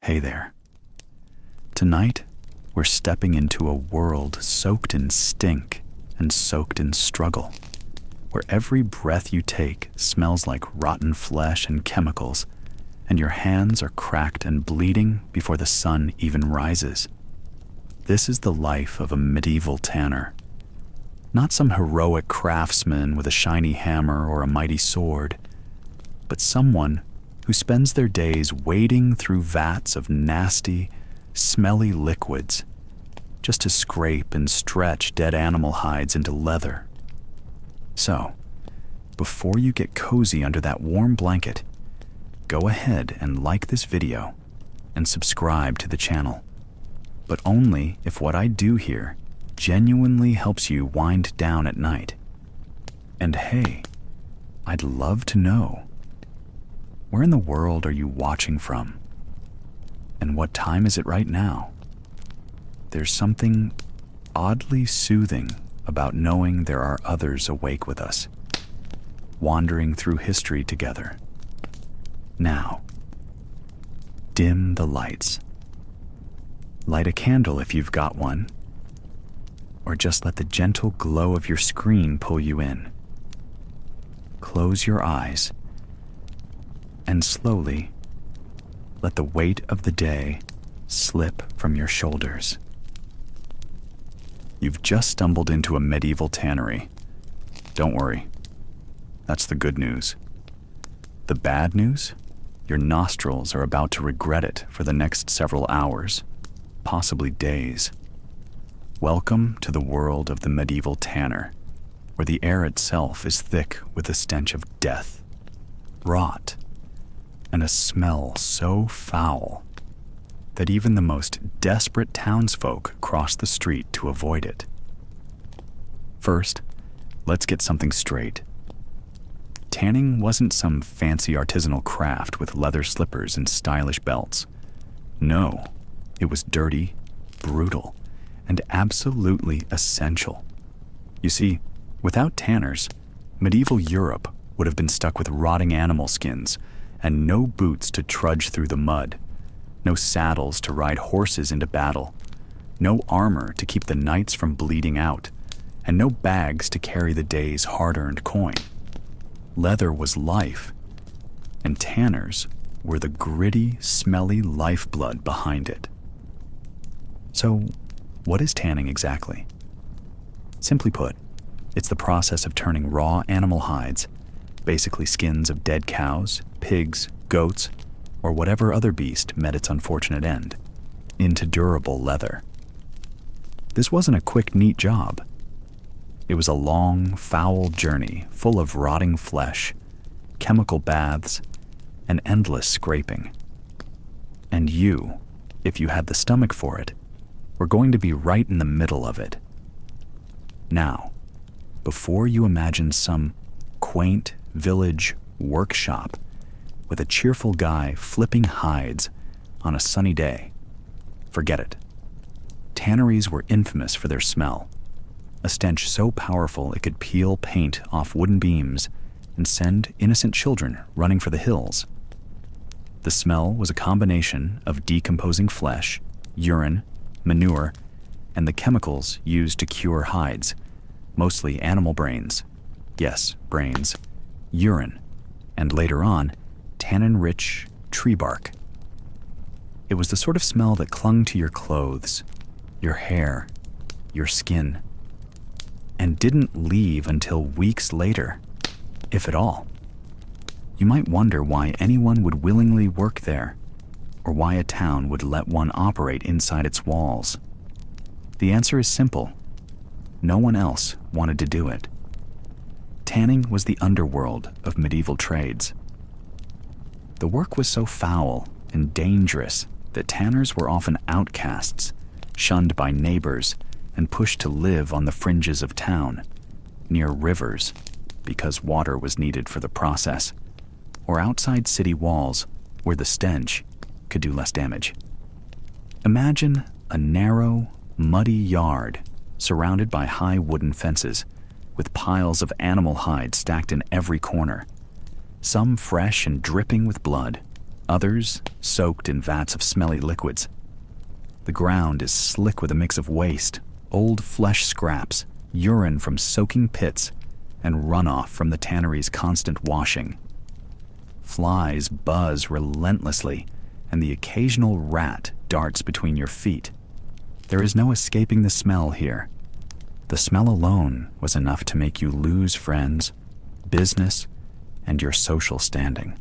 Hey there. Tonight, we're stepping into a world soaked in stink and soaked in struggle, where every breath you take smells like rotten flesh and chemicals, and your hands are cracked and bleeding before the sun even rises. This is the life of a medieval tanner. Not some heroic craftsman with a shiny hammer or a mighty sword, but someone who spends their days wading through vats of nasty, smelly liquids just to scrape and stretch dead animal hides into leather. So, before you get cozy under that warm blanket, go ahead and like this video and subscribe to the channel, but only if what I do here genuinely helps you wind down at night. And hey, I'd love to know, where in the world are you watching from? And what time is it right now? There's something oddly soothing about knowing there are others awake with us, wandering through history together. Now, dim the lights. Light a candle if you've got one, or just let the gentle glow of your screen pull you in. Close your eyes and slowly let the weight of the day slip from your shoulders. You've just stumbled into a medieval tannery. Don't worry, that's the good news. The bad news? Your nostrils are about to regret it for the next several hours, possibly days. Welcome to the world of the medieval tanner, where the air itself is thick with the stench of death, rot, and a smell so foul that even the most desperate townsfolk cross the street to avoid it. First, let's get something straight. Tanning wasn't some fancy artisanal craft with leather slippers and stylish belts. No, it was dirty, brutal, and absolutely essential. You see, without tanners, medieval Europe would have been stuck with rotting animal skins and no boots to trudge through the mud, no saddles to ride horses into battle, no armor to keep the knights from bleeding out, and no bags to carry the day's hard-earned coin. Leather was life, and tanners were the gritty, smelly lifeblood behind it. So, what is tanning exactly? Simply put, it's the process of turning raw animal hides, basically skins of dead cows, pigs, goats, or whatever other beast met its unfortunate end, into durable leather. This wasn't a quick, neat job. It was a long, foul journey full of rotting flesh, chemical baths, and endless scraping. And you, if you had the stomach for it, were going to be right in the middle of it. Now, before you imagine some quaint village workshop with a cheerful guy flipping hides on a sunny day, forget it. Tanneries were infamous for their smell, a stench so powerful it could peel paint off wooden beams and send innocent children running for the hills. The smell was a combination of decomposing flesh, urine, manure, and the chemicals used to cure hides, mostly animal brains. Yes, brains. Urine, and later on, tannin-rich tree bark. It was the sort of smell that clung to your clothes, your hair, your skin, and didn't leave until weeks later, if at all. You might wonder why anyone would willingly work there, or why a town would let one operate inside its walls. The answer is simple. No one else wanted to do it. Tanning was the underworld of medieval trades. The work was so foul and dangerous that tanners were often outcasts, shunned by neighbors, and pushed to live on the fringes of town, near rivers, because water was needed for the process, or outside city walls where the stench could do less damage. Imagine a narrow, muddy yard surrounded by high wooden fences, with piles of animal hide stacked in every corner, some fresh and dripping with blood, others soaked in vats of smelly liquids. The ground is slick with a mix of waste, old flesh scraps, urine from soaking pits, and runoff from the tannery's constant washing. Flies buzz relentlessly, and the occasional rat darts between your feet. There is no escaping the smell here. The smell alone was enough to make you lose friends, business, and your social standing.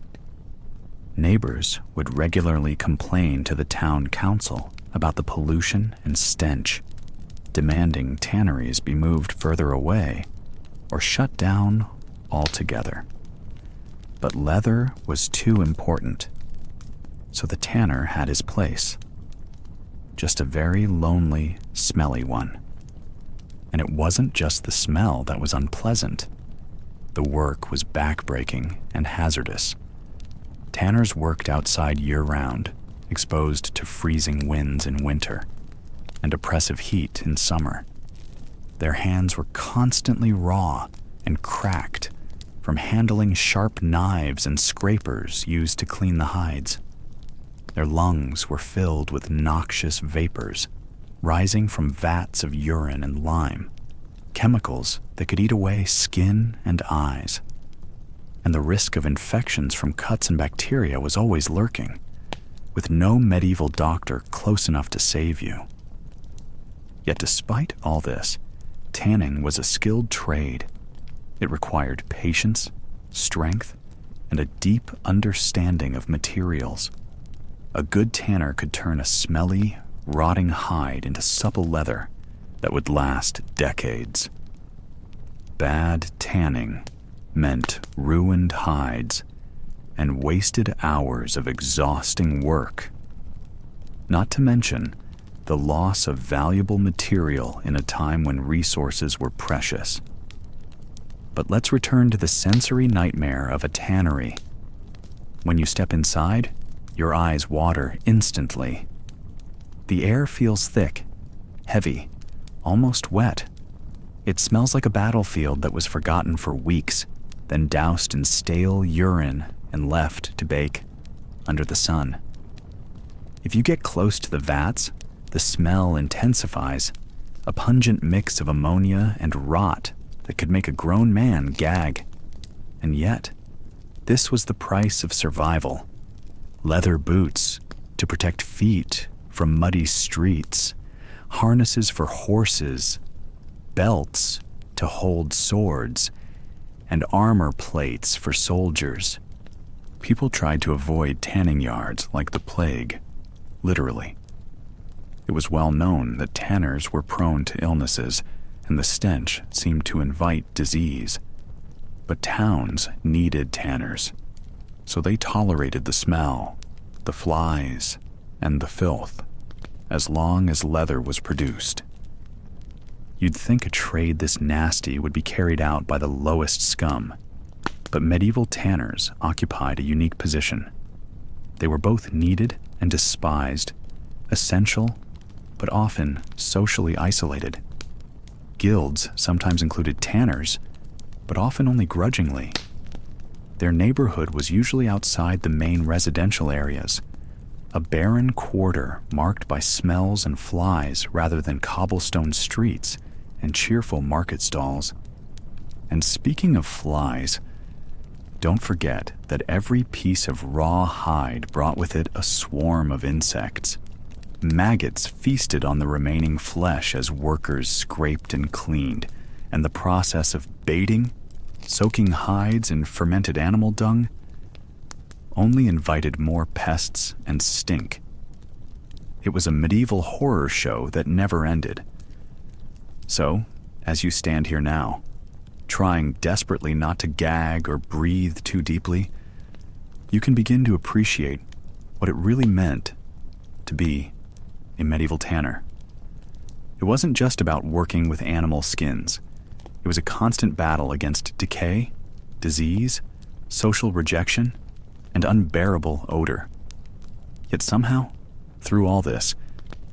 Neighbors would regularly complain to the town council about the pollution and stench, demanding tanneries be moved further away or shut down altogether. But leather was too important, so the tanner had his place. Just a very lonely, smelly one. And it wasn't just the smell that was unpleasant. The work was backbreaking and hazardous. Tanners worked outside year-round, exposed to freezing winds in winter and oppressive heat in summer. Their hands were constantly raw and cracked from handling sharp knives and scrapers used to clean the hides. Their lungs were filled with noxious vapors, rising from vats of urine and lime, chemicals that could eat away skin and eyes. And the risk of infections from cuts and bacteria was always lurking, with no medieval doctor close enough to save you. Yet despite all this, tanning was a skilled trade. It required patience, strength, and a deep understanding of materials. A good tanner could turn a smelly, rotting hide into supple leather that would last decades. Bad tanning meant ruined hides and wasted hours of exhausting work. Not to mention the loss of valuable material in a time when resources were precious. But let's return to the sensory nightmare of a tannery. When you step inside, your eyes water instantly. The air feels thick, heavy, almost wet. It smells like a battlefield that was forgotten for weeks, then doused in stale urine and left to bake under the sun. If you get close to the vats, the smell intensifies, a pungent mix of ammonia and rot that could make a grown man gag. And yet, this was the price of survival. Leather boots to protect feet from muddy streets, harnesses for horses, belts to hold swords, and armor plates for soldiers. People tried to avoid tanning yards like the plague, literally. It was well known that tanners were prone to illnesses, and the stench seemed to invite disease. But towns needed tanners, so they tolerated the smell, the flies, and the filth, as long as leather was produced. You'd think a trade this nasty would be carried out by the lowest scum, but medieval tanners occupied a unique position. They were both needed and despised, essential, but often socially isolated. Guilds sometimes included tanners, but often only grudgingly. Their neighborhood was usually outside the main residential areas, a barren quarter marked by smells and flies rather than cobblestone streets and cheerful market stalls. And speaking of flies, don't forget that every piece of raw hide brought with it a swarm of insects. Maggots feasted on the remaining flesh as workers scraped and cleaned, and the process of baiting, soaking hides in fermented animal dung, only invited more pests and stink. It was a medieval horror show that never ended. So, as you stand here now, trying desperately not to gag or breathe too deeply, you can begin to appreciate what it really meant to be a medieval tanner. It wasn't just about working with animal skins. It was a constant battle against decay, disease, social rejection, and unbearable odor. Yet somehow, through all this,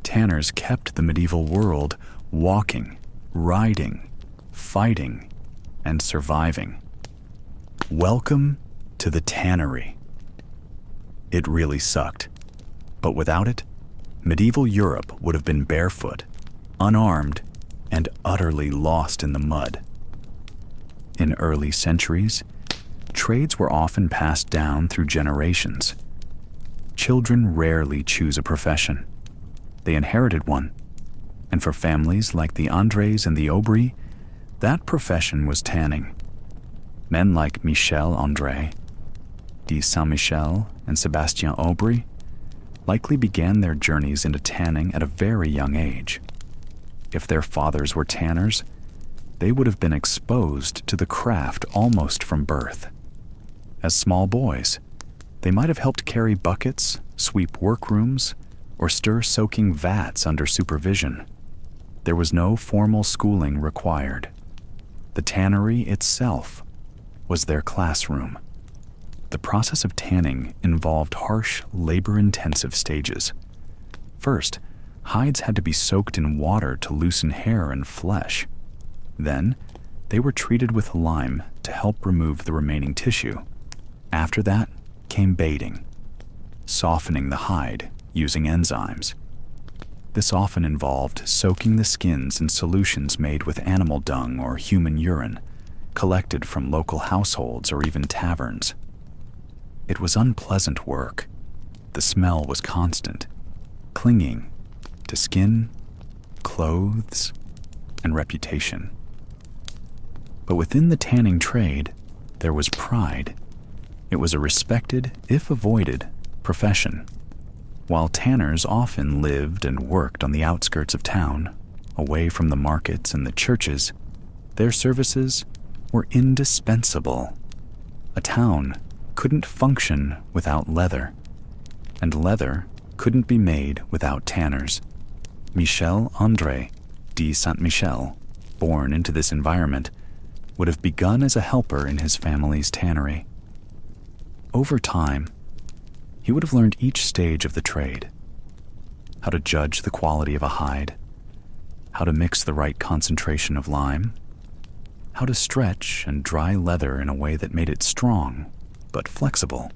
tanners kept the medieval world walking, riding, fighting, and surviving. Welcome to the tannery. It really sucked. But without it, medieval Europe would have been barefoot, unarmed, and utterly lost in the mud. In early centuries, trades were often passed down through generations. Children rarely choose a profession. They inherited one, and for families like the Andres and the Aubry, that profession was tanning. Men like Michel André, de Saint-Michel, and Sébastien Aubry likely began their journeys into tanning at a very young age. If their fathers were tanners, they would have been exposed to the craft almost from birth. As small boys, they might have helped carry buckets, sweep workrooms, or stir soaking vats under supervision. There was no formal schooling required. The tannery itself was their classroom. The process of tanning involved harsh, labor-intensive stages. First, hides had to be soaked in water to loosen hair and flesh. Then, they were treated with lime to help remove the remaining tissue. After that came bathing, softening the hide using enzymes. This often involved soaking the skins in solutions made with animal dung or human urine, collected from local households or even taverns. It was unpleasant work. The smell was constant, clinging to skin, clothes, and reputation. But within the tanning trade, there was pride. It was a respected, if avoided, profession. While tanners often lived and worked on the outskirts of town, away from the markets and the churches, their services were indispensable. A town couldn't function without leather, and leather couldn't be made without tanners. Michel André de Saint-Michel, born into this environment, would have begun as a helper in his family's tannery. Over time, he would have learned each stage of the trade: how to judge the quality of a hide, how to mix the right concentration of lime, how to stretch and dry leather in a way that made it strong but flexible.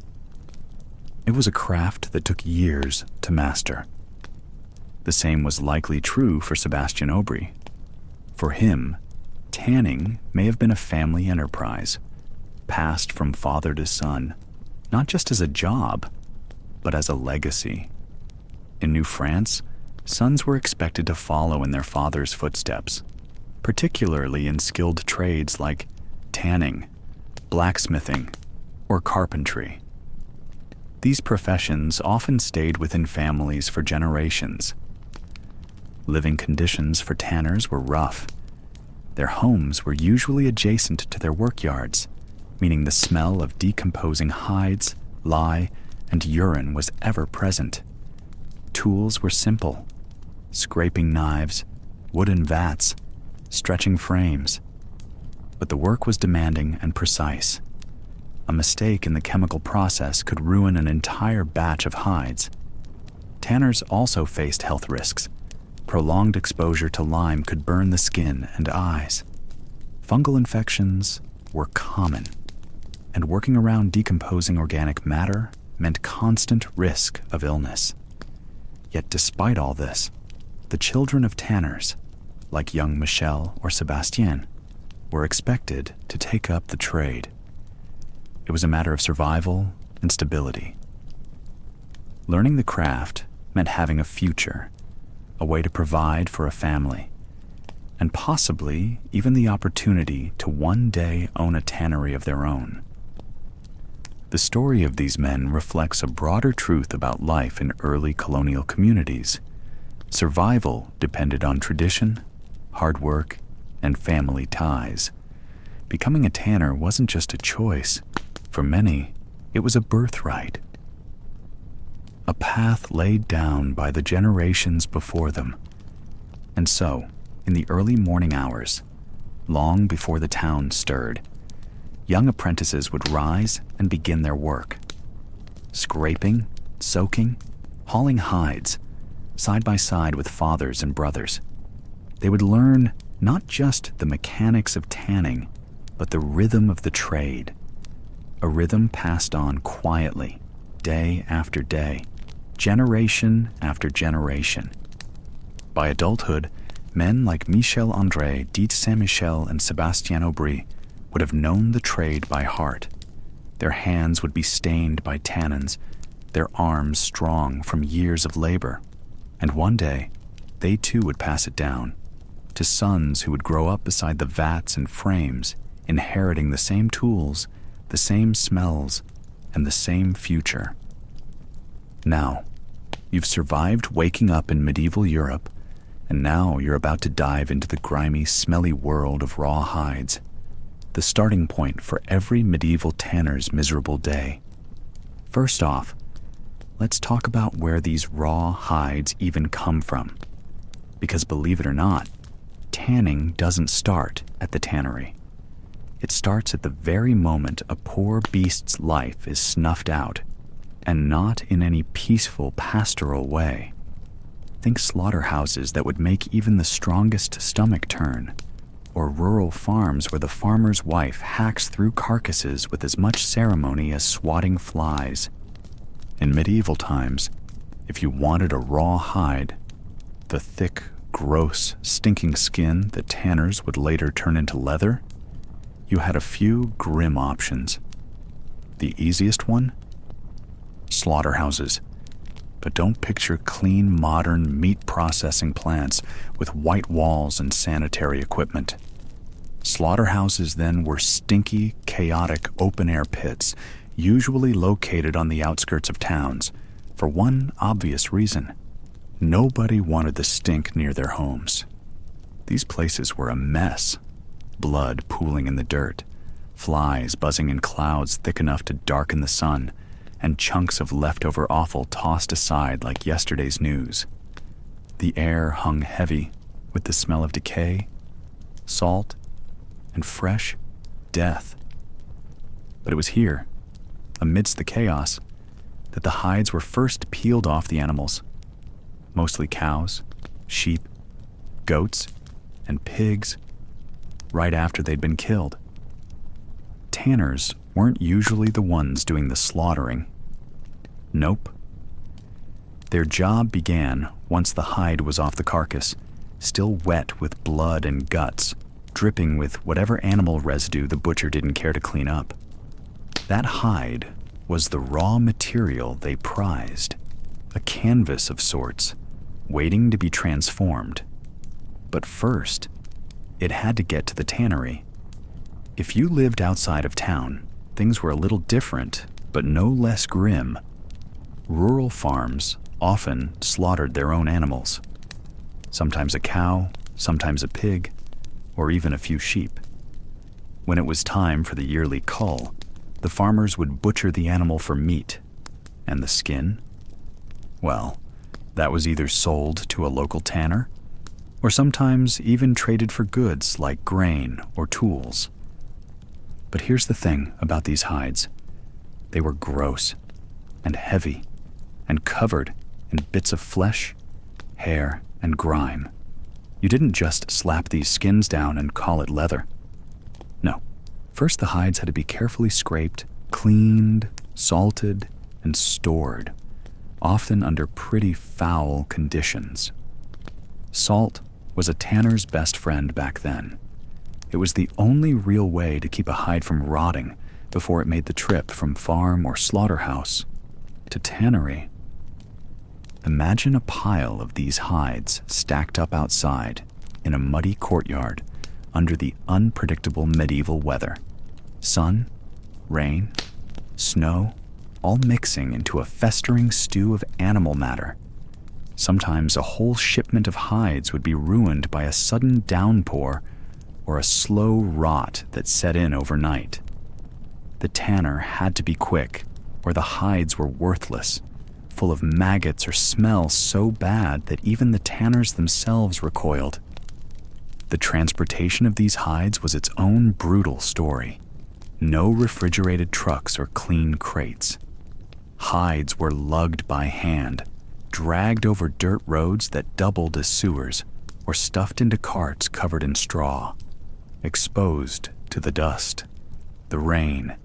It was a craft that took years to master. The same was likely true for Sébastien Aubry. For him, tanning may have been a family enterprise, passed from father to son, not just as a job, but as a legacy. In New France, sons were expected to follow in their father's footsteps, particularly in skilled trades like tanning, blacksmithing, or carpentry. These professions often stayed within families for generations. Living conditions for tanners were rough. Their homes were usually adjacent to their workyards, meaning the smell of decomposing hides, lye, and urine was ever present. Tools were simple: scraping knives, wooden vats, stretching frames. But the work was demanding and precise. A mistake in the chemical process could ruin an entire batch of hides. Tanners also faced health risks. Prolonged exposure to lime could burn the skin and eyes. Fungal infections were common, and working around decomposing organic matter meant constant risk of illness. Yet despite all this, the children of tanners, like young Michel or Sébastien, were expected to take up the trade. It was a matter of survival and stability. Learning the craft meant having a future, a way to provide for a family, and possibly even the opportunity to one day own a tannery of their own. The story of these men reflects a broader truth about life in early colonial communities. Survival depended on tradition, hard work, and family ties. Becoming a tanner wasn't just a choice. For many, it was a birthright, a path laid down by the generations before them. And so, in the early morning hours, long before the town stirred, young apprentices would rise and begin their work, scraping, soaking, hauling hides, side by side with fathers and brothers. They would learn not just the mechanics of tanning, but the rhythm of the trade, a rhythm passed on quietly, day after day, generation after generation. By adulthood, men like Michel-André, Dite Saint-Michel, and Sébastien Aubry would have known the trade by heart. Their hands would be stained by tannins, their arms strong from years of labor, and one day, they too would pass it down to sons who would grow up beside the vats and frames, inheriting the same tools, the same smells, and the same future. Now, you've survived waking up in medieval Europe, and now you're about to dive into the grimy, smelly world of raw hides, the starting point for every medieval tanner's miserable day. First off, let's talk about where these raw hides even come from. Because believe it or not, tanning doesn't start at the tannery. It starts at the very moment a poor beast's life is snuffed out, and not in any peaceful pastoral way. Think slaughterhouses that would make even the strongest stomach turn, or rural farms where the farmer's wife hacks through carcasses with as much ceremony as swatting flies. In medieval times, if you wanted a raw hide, the thick, gross, stinking skin that tanners would later turn into leather, you had a few grim options. The easiest one? Slaughterhouses. But don't picture clean, modern meat processing plants with white walls and sanitary equipment. Slaughterhouses then were stinky, chaotic open-air pits, usually located on the outskirts of towns, for one obvious reason. Nobody wanted the stink near their homes. These places were a mess. Blood pooling in the dirt, flies buzzing in clouds thick enough to darken the sun, and chunks of leftover offal tossed aside like yesterday's news. The air hung heavy with the smell of decay, salt, and fresh death. But it was here, amidst the chaos, that the hides were first peeled off the animals. Mostly cows, sheep, goats, and pigs, right after they'd been killed. Tanners weren't usually the ones doing the slaughtering. Nope. Their job began once the hide was off the carcass, still wet with blood and guts, dripping with whatever animal residue the butcher didn't care to clean up. That hide was the raw material they prized, a canvas of sorts, waiting to be transformed. But first, it had to get to the tannery. If you lived outside of town, things were a little different, but no less grim. Rural farms often slaughtered their own animals. Sometimes a cow, sometimes a pig, or even a few sheep. When it was time for the yearly cull, the farmers would butcher the animal for meat. And the skin? Well, that was either sold to a local tanner, or sometimes even traded for goods like grain or tools. But here's the thing about these hides. They were gross and heavy and covered in bits of flesh, hair, and grime. You didn't just slap these skins down and call it leather. No. First, the hides had to be carefully scraped, cleaned, salted, and stored, often under pretty foul conditions. Salt was a tanner's best friend back then. It was the only real way to keep a hide from rotting before it made the trip from farm or slaughterhouse to tannery. Imagine a pile of these hides stacked up outside in a muddy courtyard under the unpredictable medieval weather. Sun, rain, snow, all mixing into a festering stew of animal matter. Sometimes a whole shipment of hides would be ruined by a sudden downpour or a slow rot that set in overnight. The tanner had to be quick, or the hides were worthless, full of maggots or smell so bad that even the tanners themselves recoiled. The transportation of these hides was its own brutal story. No refrigerated trucks or clean crates. Hides were lugged by hand, dragged over dirt roads that doubled as sewers, or stuffed into carts covered in straw, exposed to the dust, the rain,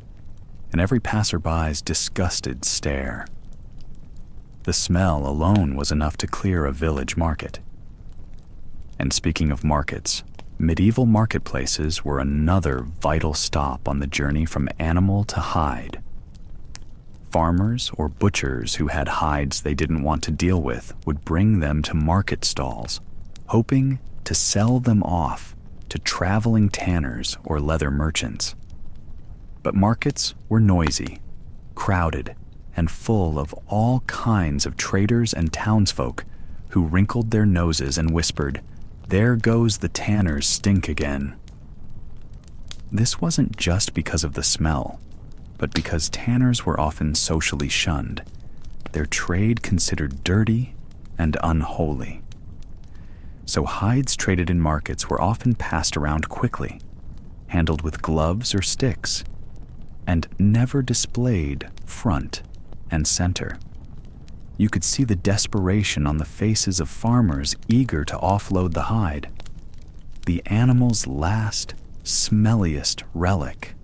and every passerby's disgusted stare. The smell alone was enough to clear a village market. And speaking of markets, medieval marketplaces were another vital stop on the journey from animal to hide. Farmers or butchers who had hides they didn't want to deal with would bring them to market stalls, hoping to sell them off to traveling tanners or leather merchants. But markets were noisy, crowded, and full of all kinds of traders and townsfolk who wrinkled their noses and whispered, "There goes the tanner's stink again." This wasn't just because of the smell, but because tanners were often socially shunned, their trade considered dirty and unholy. So hides traded in markets were often passed around quickly, handled with gloves or sticks, and never displayed front and center. You could see the desperation on the faces of farmers eager to offload the hide, the animal's last, smelliest relic.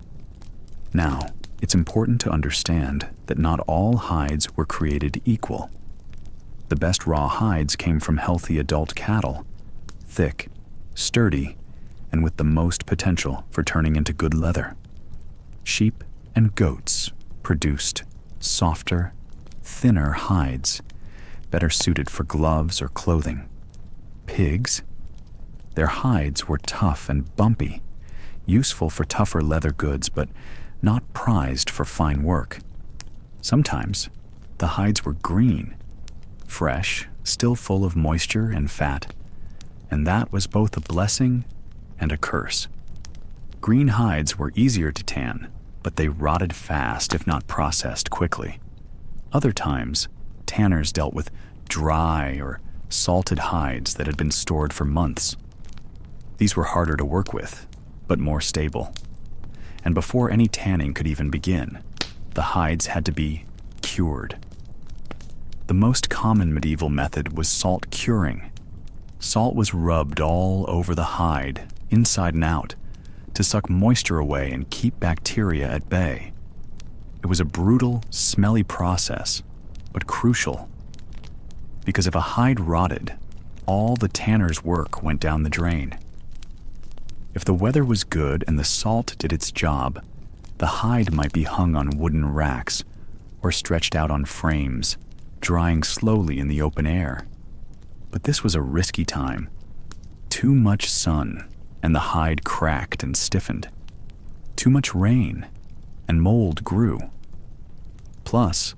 Now, it's important to understand that not all hides were created equal. The best raw hides came from healthy adult cattle, thick, sturdy, and with the most potential for turning into good leather. Sheep and goats produced softer, thinner hides, better suited for gloves or clothing. Pigs, their hides were tough and bumpy, useful for tougher leather goods, but not prized for fine work. Sometimes the hides were green, fresh, still full of moisture and fat, and that was both a blessing and a curse. Green hides were easier to tan, but they rotted fast if not processed quickly. Other times, tanners dealt with dry or salted hides that had been stored for months. These were harder to work with, but more stable. And before any tanning could even begin, the hides had to be cured. The most common medieval method was salt curing. Salt was rubbed all over the hide, inside and out, to suck moisture away and keep bacteria at bay. It was a brutal, smelly process, but crucial. Because if a hide rotted, all the tanner's work went down the drain. If the weather was good and the salt did its job, the hide might be hung on wooden racks or stretched out on frames, drying slowly in the open air. But this was a risky time. Too much sun, and the hide cracked and stiffened. Too much rain, and mold grew. Plus,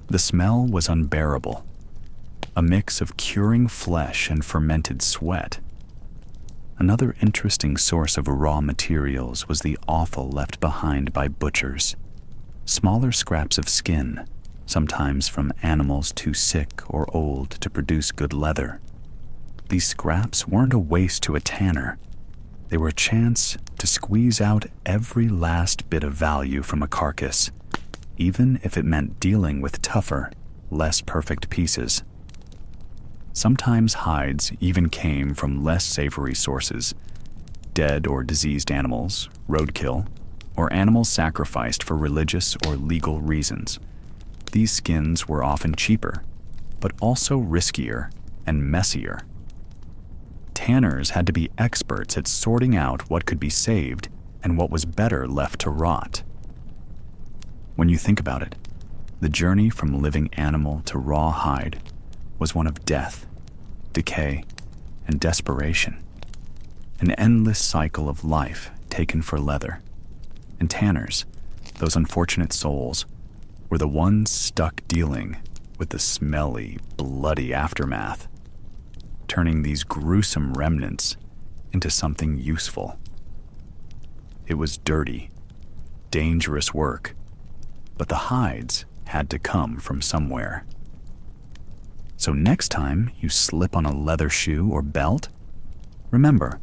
the smell was unbearable, a mix of curing flesh and fermented sweat. Another interesting source of raw materials was the offal left behind by butchers. Smaller scraps of skin, sometimes from animals too sick or old to produce good leather. These scraps weren't a waste to a tanner. They were a chance to squeeze out every last bit of value from a carcass, even if it meant dealing with tougher, less perfect pieces. Sometimes hides even came from less savory sources, dead or diseased animals, roadkill, or animals sacrificed for religious or legal reasons. These skins were often cheaper, but also riskier and messier. Tanners had to be experts at sorting out what could be saved and what was better left to rot. When you think about it, the journey from living animal to raw hide was one of death, decay, and desperation. An endless cycle of life taken for leather. And tanners, those unfortunate souls, were the ones stuck dealing with the smelly, bloody aftermath, turning these gruesome remnants into something useful. It was dirty, dangerous work, but the hides had to come from somewhere. So next time you slip on a leather shoe or belt, remember,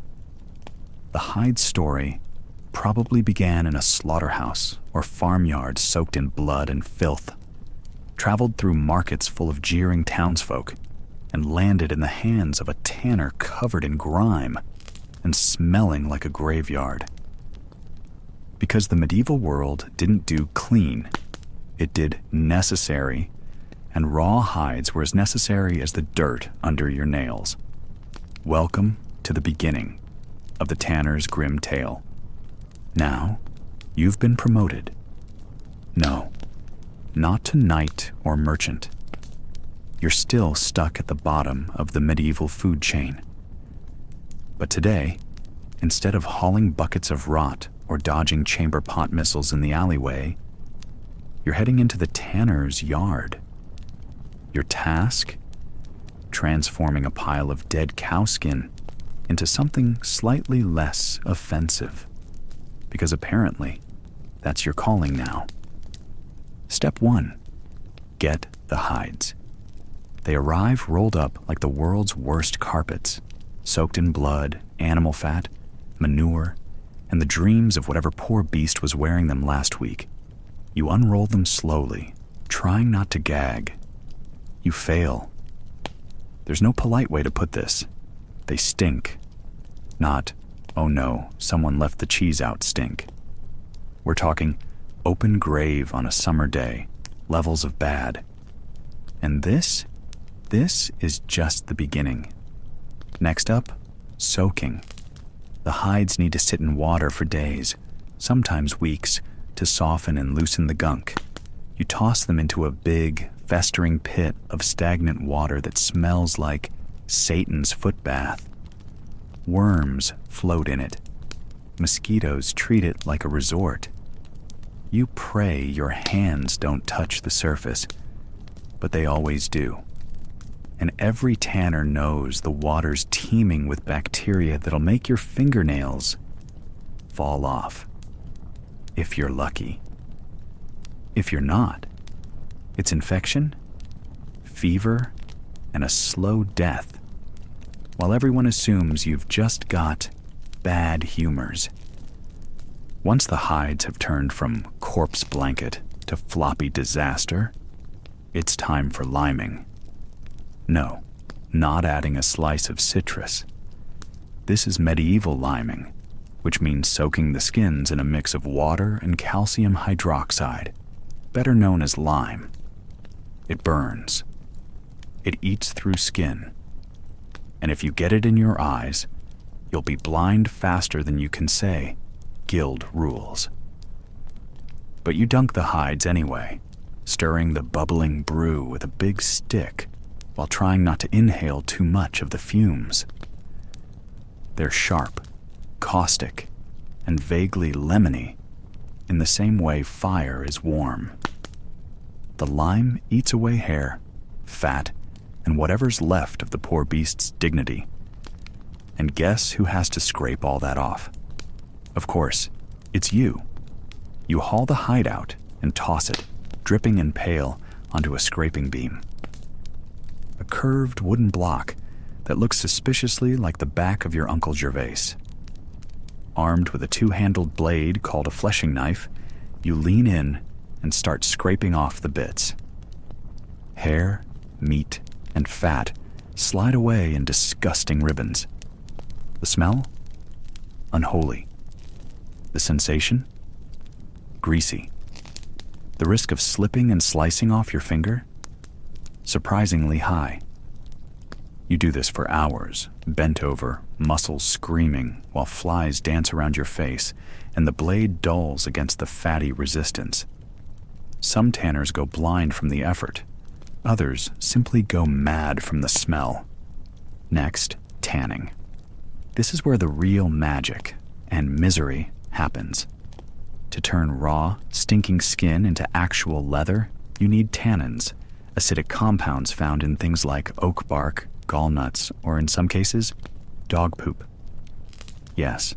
the hide story probably began in a slaughterhouse or farmyard soaked in blood and filth, traveled through markets full of jeering townsfolk, and landed in the hands of a tanner covered in grime and smelling like a graveyard. Because the medieval world didn't do clean, it did necessary, and raw hides were as necessary as the dirt under your nails. Welcome to the beginning of the tanner's grim tale. Now, you've been promoted. No, not to knight or merchant. You're still stuck at the bottom of the medieval food chain. But today, instead of hauling buckets of rot or dodging chamber pot missiles in the alleyway, you're heading into the tanner's yard. Your task? Transforming a pile of dead cow skin into something slightly less offensive. Because apparently, that's your calling now. Step 1. Get the hides. They arrive rolled up like the world's worst carpets, soaked in blood, animal fat, manure, and the dreams of whatever poor beast was wearing them last week. You unroll them slowly, trying not to gag. You fail. There's no polite way to put this. They stink. Not, oh no, someone left the cheese out stink. We're talking open grave on a summer day, levels of bad. And this is just the beginning. Next up, soaking. The hides need to sit in water for days, sometimes weeks, to soften and loosen the gunk. You toss them into a big, festering pit of stagnant water that smells like Satan's foot bath. Worms float in it. Mosquitoes treat it like a resort. You pray your hands don't touch the surface, but they always do. And every tanner knows the water's teeming with bacteria that'll make your fingernails fall off. If you're lucky. If you're not, it's infection, fever, and a slow death, while everyone assumes you've just got bad humors. Once the hides have turned from corpse blanket to floppy disaster, it's time for liming. No, not adding a slice of citrus. This is medieval liming, which means soaking the skins in a mix of water and calcium hydroxide, better known as lime. It burns. It eats through skin. And if you get it in your eyes, you'll be blind faster than you can say, guild rules. But you dunk the hides anyway, stirring the bubbling brew with a big stick while trying not to inhale too much of the fumes. They're sharp, caustic, and vaguely lemony, in the same way fire is warm. The lime eats away hair, fat, and whatever's left of the poor beast's dignity. And guess who has to scrape all that off? Of course, it's you. You haul the hide out and toss it, dripping and pale, onto a scraping beam. A curved wooden block that looks suspiciously like the back of your Uncle Gervais. Armed with a two-handled blade called a fleshing knife, you lean in and start scraping off the bits. Hair, meat, and fat slide away in disgusting ribbons. The smell? Unholy. The sensation? Greasy. The risk of slipping and slicing off your finger? Surprisingly high. You do this for hours, bent over, muscles screaming, while flies dance around your face, and the blade dulls against the fatty resistance. Some tanners go blind from the effort. Others simply go mad from the smell. Next, tanning. This is where the real magic and misery happens. To turn raw, stinking skin into actual leather, you need tannins, acidic compounds found in things like oak bark, gallnuts, or in some cases, dog poop. Yes,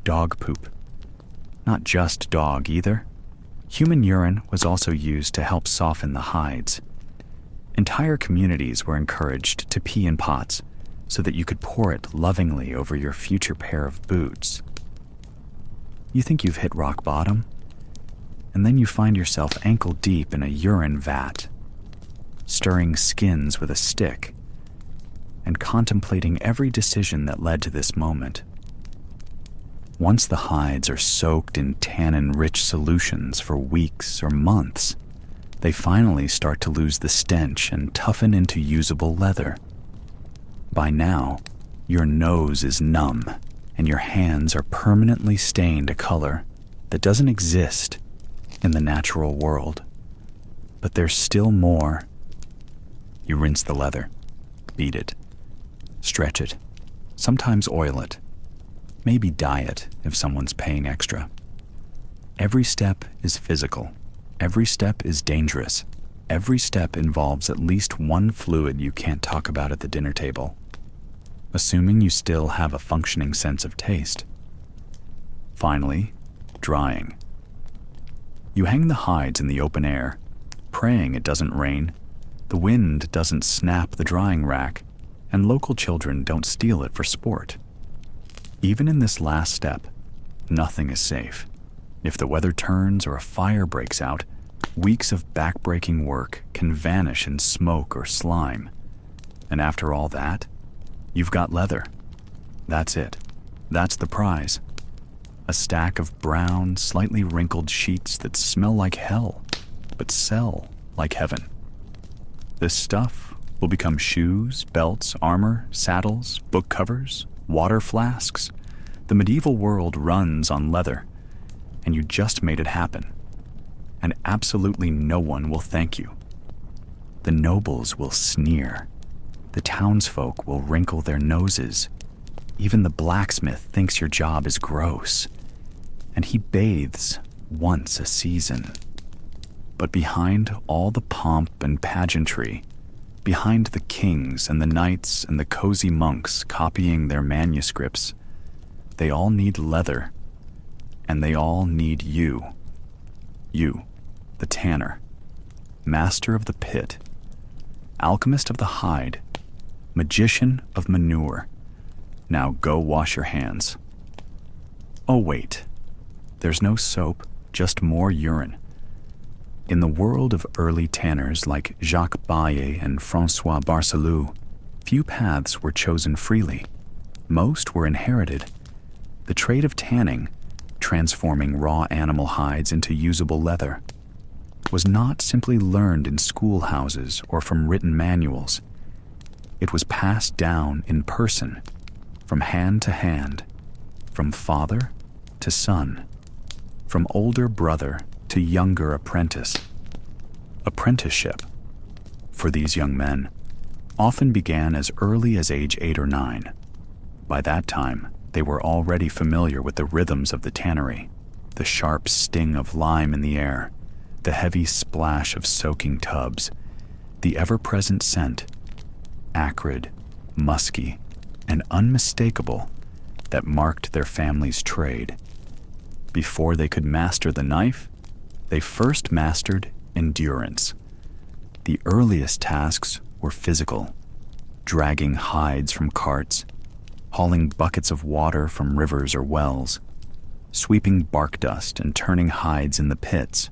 dog poop. Not just dog either. Human urine was also used to help soften the hides. Entire communities were encouraged to pee in pots so that you could pour it lovingly over your future pair of boots. You think you've hit rock bottom, and then you find yourself ankle deep in a urine vat, stirring skins with a stick, and contemplating every decision that led to this moment. Once the hides are soaked in tannin-rich solutions for weeks or months, they finally start to lose the stench and toughen into usable leather. By now, your nose is numb and your hands are permanently stained a color that doesn't exist in the natural world. But there's still more. You rinse the leather, beat it, stretch it, sometimes oil it, maybe dye it if someone's paying extra. Every step is physical. Every step is dangerous. Every step involves at least one fluid you can't talk about at the dinner table, assuming you still have a functioning sense of taste. Finally, drying. You hang the hides in the open air, praying it doesn't rain, the wind doesn't snap the drying rack, and local children don't steal it for sport. Even in this last step, nothing is safe. If the weather turns or a fire breaks out, weeks of back-breaking work can vanish in smoke or slime. And after all that, you've got leather. That's it. That's the prize. A stack of brown, slightly wrinkled sheets that smell like hell, but sell like heaven. This stuff will become shoes, belts, armor, saddles, book covers, water flasks. The medieval world runs on leather, and you just made it happen. And absolutely no one will thank you. The nobles will sneer. The townsfolk will wrinkle their noses. Even the blacksmith thinks your job is gross. And he bathes once a season. But behind all the pomp and pageantry, behind the kings and the knights and the cozy monks copying their manuscripts, they all need leather, and they all need you. You, the tanner, master of the pit, alchemist of the hide, magician of manure. Now go wash your hands. Oh wait, there's no soap, just more urine. In the world of early tanners like Jacques Baillet and François Barcelou, few paths were chosen freely. Most were inherited. The trade of tanning, transforming raw animal hides into usable leather, was not simply learned in schoolhouses or from written manuals. It was passed down in person, from hand to hand, from father to son, from older brother to younger apprentice. Apprenticeship, for these young men, often began as early as age 8 or 9. By that time, they were already familiar with the rhythms of the tannery, the sharp sting of lime in the air, the heavy splash of soaking tubs, the ever-present scent, acrid, musky, and unmistakable, that marked their family's trade. Before they could master the knife, they first mastered endurance. The earliest tasks were physical, dragging hides from carts, hauling buckets of water from rivers or wells, sweeping bark dust and turning hides in the pits.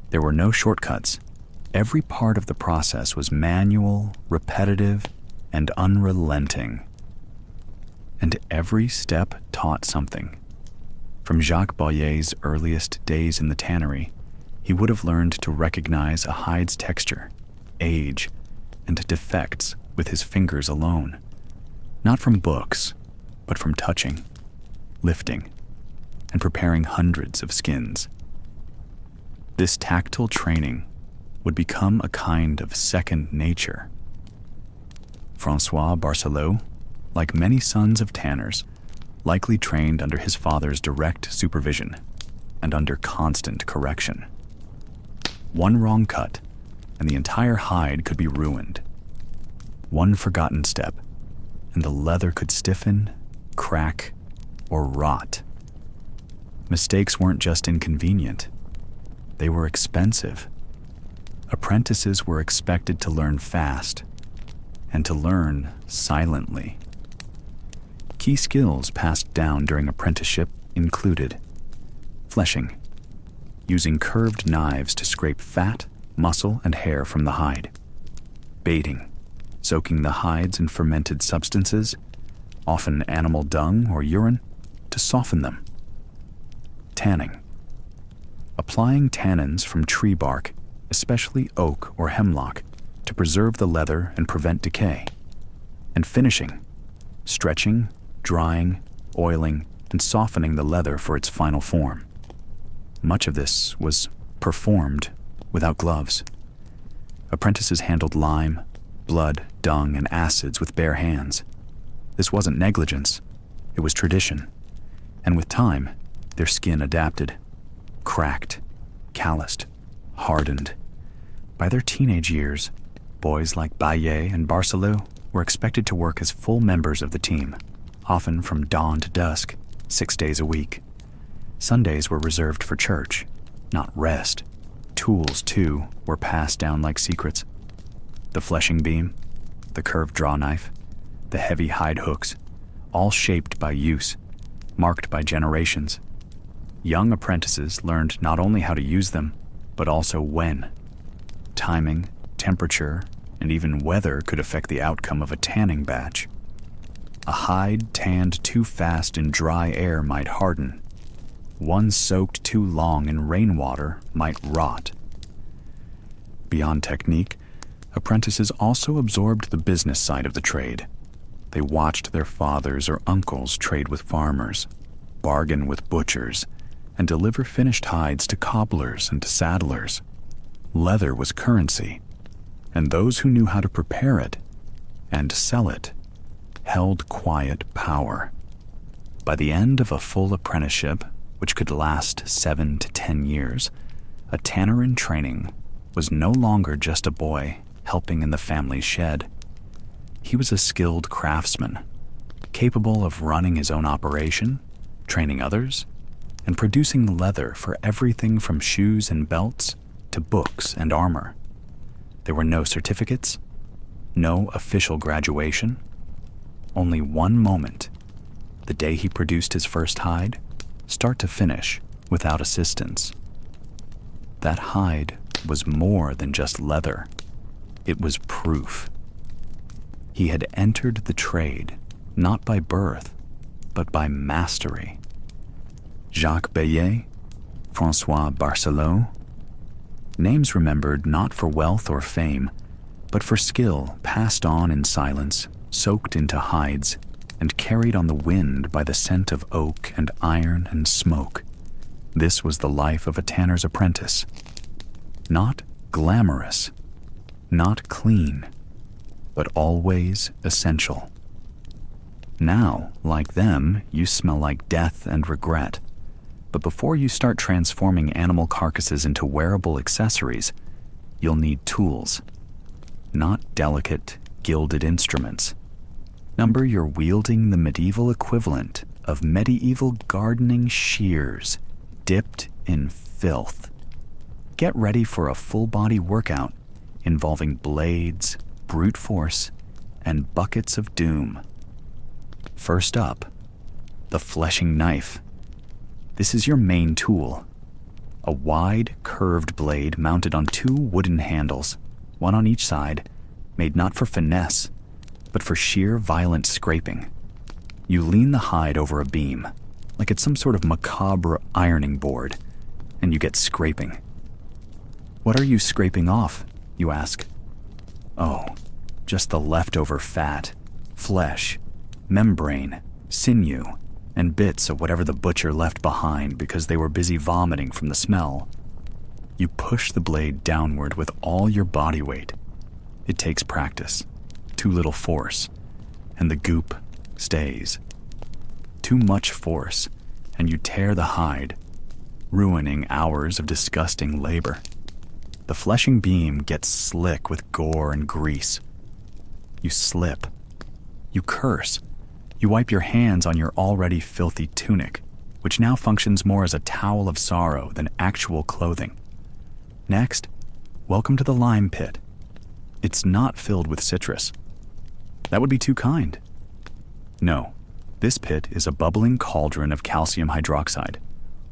There were no shortcuts. Every part of the process was manual, repetitive, and unrelenting. And every step taught something. From Jacques Baillet's earliest days in the tannery, he would have learned to recognize a hide's texture, age, and defects with his fingers alone. Not from books, but from touching, lifting, and preparing hundreds of skins. This tactile training would become a kind of second nature. François Barcelou, like many sons of tanners, likely trained under his father's direct supervision and under constant correction. One wrong cut, and the entire hide could be ruined. One forgotten step, and the leather could stiffen, crack, or rot. Mistakes weren't just inconvenient. They were expensive. Apprentices were expected to learn fast, and to learn silently. Key skills passed down during apprenticeship included fleshing, using curved knives to scrape fat, muscle, and hair from the hide; baiting, soaking the hides in fermented substances, often animal dung or urine, to soften them. Tanning. Applying tannins from tree bark, especially oak or hemlock, to preserve the leather and prevent decay. And finishing. Stretching, drying, oiling, and softening the leather for its final form. Much of this was performed without gloves. Apprentices handled lime, blood, dung, and acids with bare hands. This wasn't negligence, it was tradition. And with time, their skin adapted, cracked, calloused, hardened. By their teenage years, boys like Baillet and Barcelou were expected to work as full members of the team, often from dawn to dusk, 6 days a week. Sundays were reserved for church, not rest. Tools, too, were passed down like secrets. The fleshing beam, the curved draw knife, the heavy hide hooks, all shaped by use, marked by generations. Young apprentices learned not only how to use them, but also when. Timing, temperature, and even weather could affect the outcome of a tanning batch. A hide tanned too fast in dry air might harden. One soaked too long in rainwater might rot. Beyond technique, apprentices also absorbed the business side of the trade. They watched their fathers or uncles trade with farmers, bargain with butchers, and deliver finished hides to cobblers and to saddlers. Leather was currency, and those who knew how to prepare it and sell it held quiet power. By the end of a full apprenticeship, which could last 7 to 10 years, a tanner in training was no longer just a boy helping in the family shed. He was a skilled craftsman, capable of running his own operation, training others, and producing leather for everything from shoes and belts to books and armor. There were no certificates, no official graduation, only one moment, the day he produced his first hide, start to finish, without assistance. That hide was more than just leather. It was proof. He had entered the trade, not by birth, but by mastery. Jacques Baillet, François Barcelou, names remembered not for wealth or fame, but for skill passed on in silence, soaked into hides, and carried on the wind by the scent of oak and iron and smoke. This was the life of a tanner's apprentice. Not glamorous, not clean, but always essential. Now, like them, you smell like death and regret. But before you start transforming animal carcasses into wearable accessories, you'll need tools, not delicate, gilded instruments. Number you're wielding the medieval equivalent of medieval gardening shears dipped in filth. Get ready for a full-body workout involving blades, brute force, and buckets of doom. First up, the fleshing knife. This is your main tool. A wide, curved blade mounted on 2 wooden handles, one on each side, made not for finesse, but for sheer violent scraping. You lean the hide over a beam, like it's some sort of macabre ironing board, and you get scraping. What are you scraping off, you ask? Oh, just the leftover fat, flesh, membrane, sinew, and bits of whatever the butcher left behind because they were busy vomiting from the smell. You push the blade downward with all your body weight. It takes practice, too little force, and the goop stays. Too much force, and you tear the hide, ruining hours of disgusting labor. The fleshing beam gets slick with gore and grease. You slip. You curse. You wipe your hands on your already filthy tunic, which now functions more as a towel of sorrow than actual clothing. Next, welcome to the lime pit. It's not filled with citrus. That would be too kind. No, this pit is a bubbling cauldron of calcium hydroxide,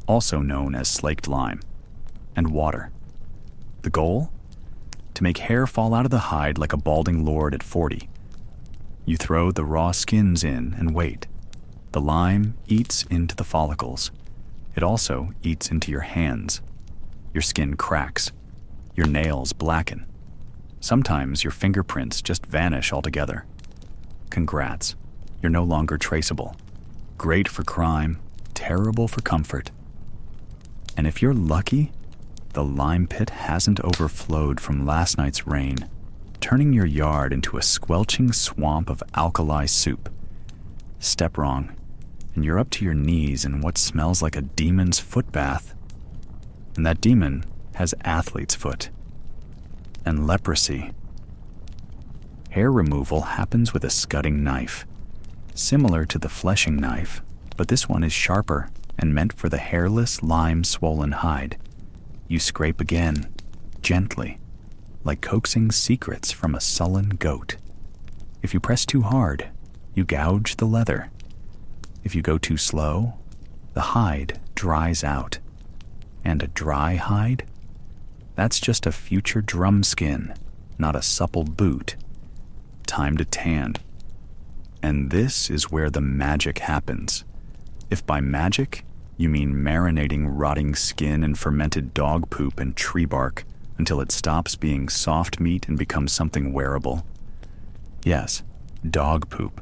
also known as slaked lime, and water. The goal? To make hair fall out of the hide like a balding lord at 40. You throw the raw skins in and wait. The lime eats into the follicles. It also eats into your hands. Your skin cracks. Your nails blacken. Sometimes your fingerprints just vanish altogether. Congrats, you're no longer traceable. Great for crime, terrible for comfort. And if you're lucky, the lime pit hasn't overflowed from last night's rain, turning your yard into a squelching swamp of alkali soup. Step wrong, and you're up to your knees in what smells like a demon's foot bath. And that demon has athlete's foot. And leprosy. Hair removal happens with a scudding knife, similar to the fleshing knife, but this one is sharper and meant for the hairless, lime-swollen hide. You scrape again, gently, like coaxing secrets from a sullen goat. If you press too hard, you gouge the leather. If you go too slow, the hide dries out. And a dry hide? That's just a future drum skin, not a supple boot. Time to tan. And this is where the magic happens. If by magic, you mean marinating rotting skin in fermented dog poop and tree bark until it stops being soft meat and becomes something wearable. Yes, dog poop.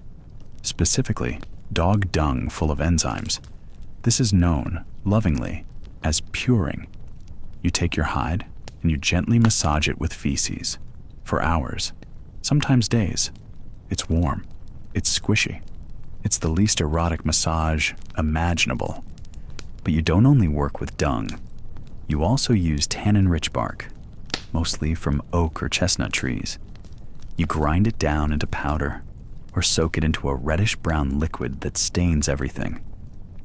Specifically, dog dung full of enzymes. This is known, lovingly, as puring. You take your hide and you gently massage it with feces for hours, sometimes days. It's warm. It's squishy. It's the least erotic massage imaginable. But you don't only work with dung. You also use tannin-rich bark, mostly from oak or chestnut trees. You grind it down into powder or soak it into a reddish-brown liquid that stains everything.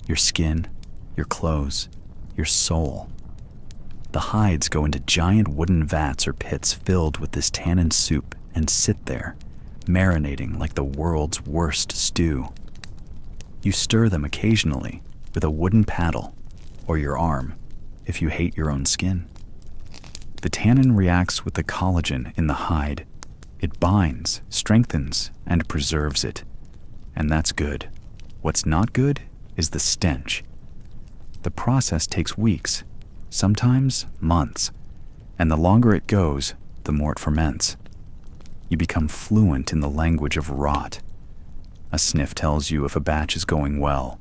Your skin, your clothes, your soul. The hides go into giant wooden vats or pits filled with this tannin soup and sit there, marinating like the world's worst stew. You stir them occasionally with a wooden paddle or your arm if you hate your own skin. The tannin reacts with the collagen in the hide. It binds, strengthens, and preserves it. And that's good. What's not good is the stench. The process takes weeks, sometimes months, and the longer it goes, the more it ferments. You become fluent in the language of rot. A sniff tells you if a batch is going well.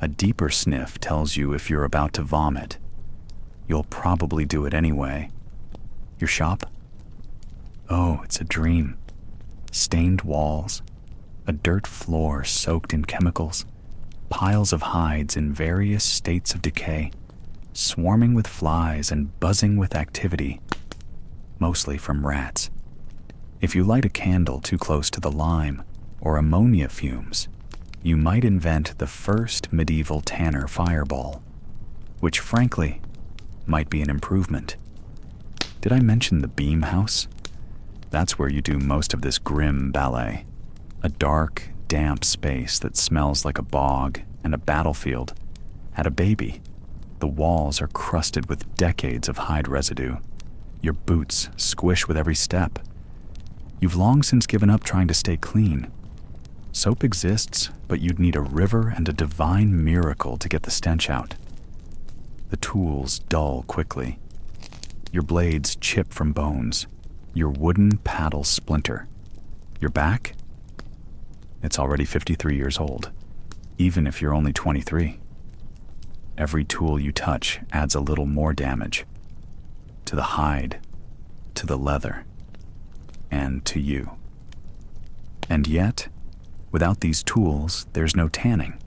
A deeper sniff tells you if you're about to vomit. You'll probably do it anyway. Your shop? Oh, it's a dream. Stained walls, a dirt floor soaked in chemicals, piles of hides in various states of decay, swarming with flies and buzzing with activity, mostly from rats. If you light a candle too close to the lime or ammonia fumes, you might invent the first medieval tanner fireball, which frankly might be an improvement. Did I mention the beam house? That's where you do most of this grim ballet. A dark, damp space that smells like a bog and a battlefield. Had a baby. The walls are crusted with decades of hide residue. Your boots squish with every step. You've long since given up trying to stay clean. Soap exists, but you'd need a river and a divine miracle to get the stench out. The tools dull quickly. Your blades chip from bones. Your wooden paddle splinter. Your back? It's already 53 years old, even if you're only 23. Every tool you touch adds a little more damage. To the hide, to the leather, and to you. And yet, without these tools, there's no tanning.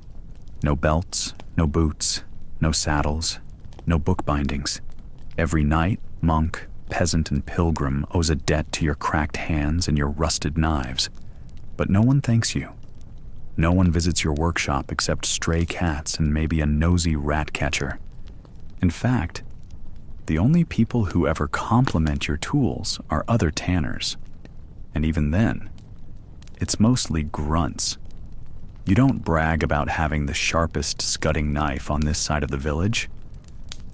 No belts, no boots, no saddles, no bookbindings. Every knight, monk, peasant, and pilgrim owes a debt to your cracked hands and your rusted knives. But no one thanks you. No one visits your workshop except stray cats and maybe a nosy rat catcher. In fact, the only people who ever compliment your tools are other tanners. And even then, it's mostly grunts. You don't brag about having the sharpest scudding knife on this side of the village.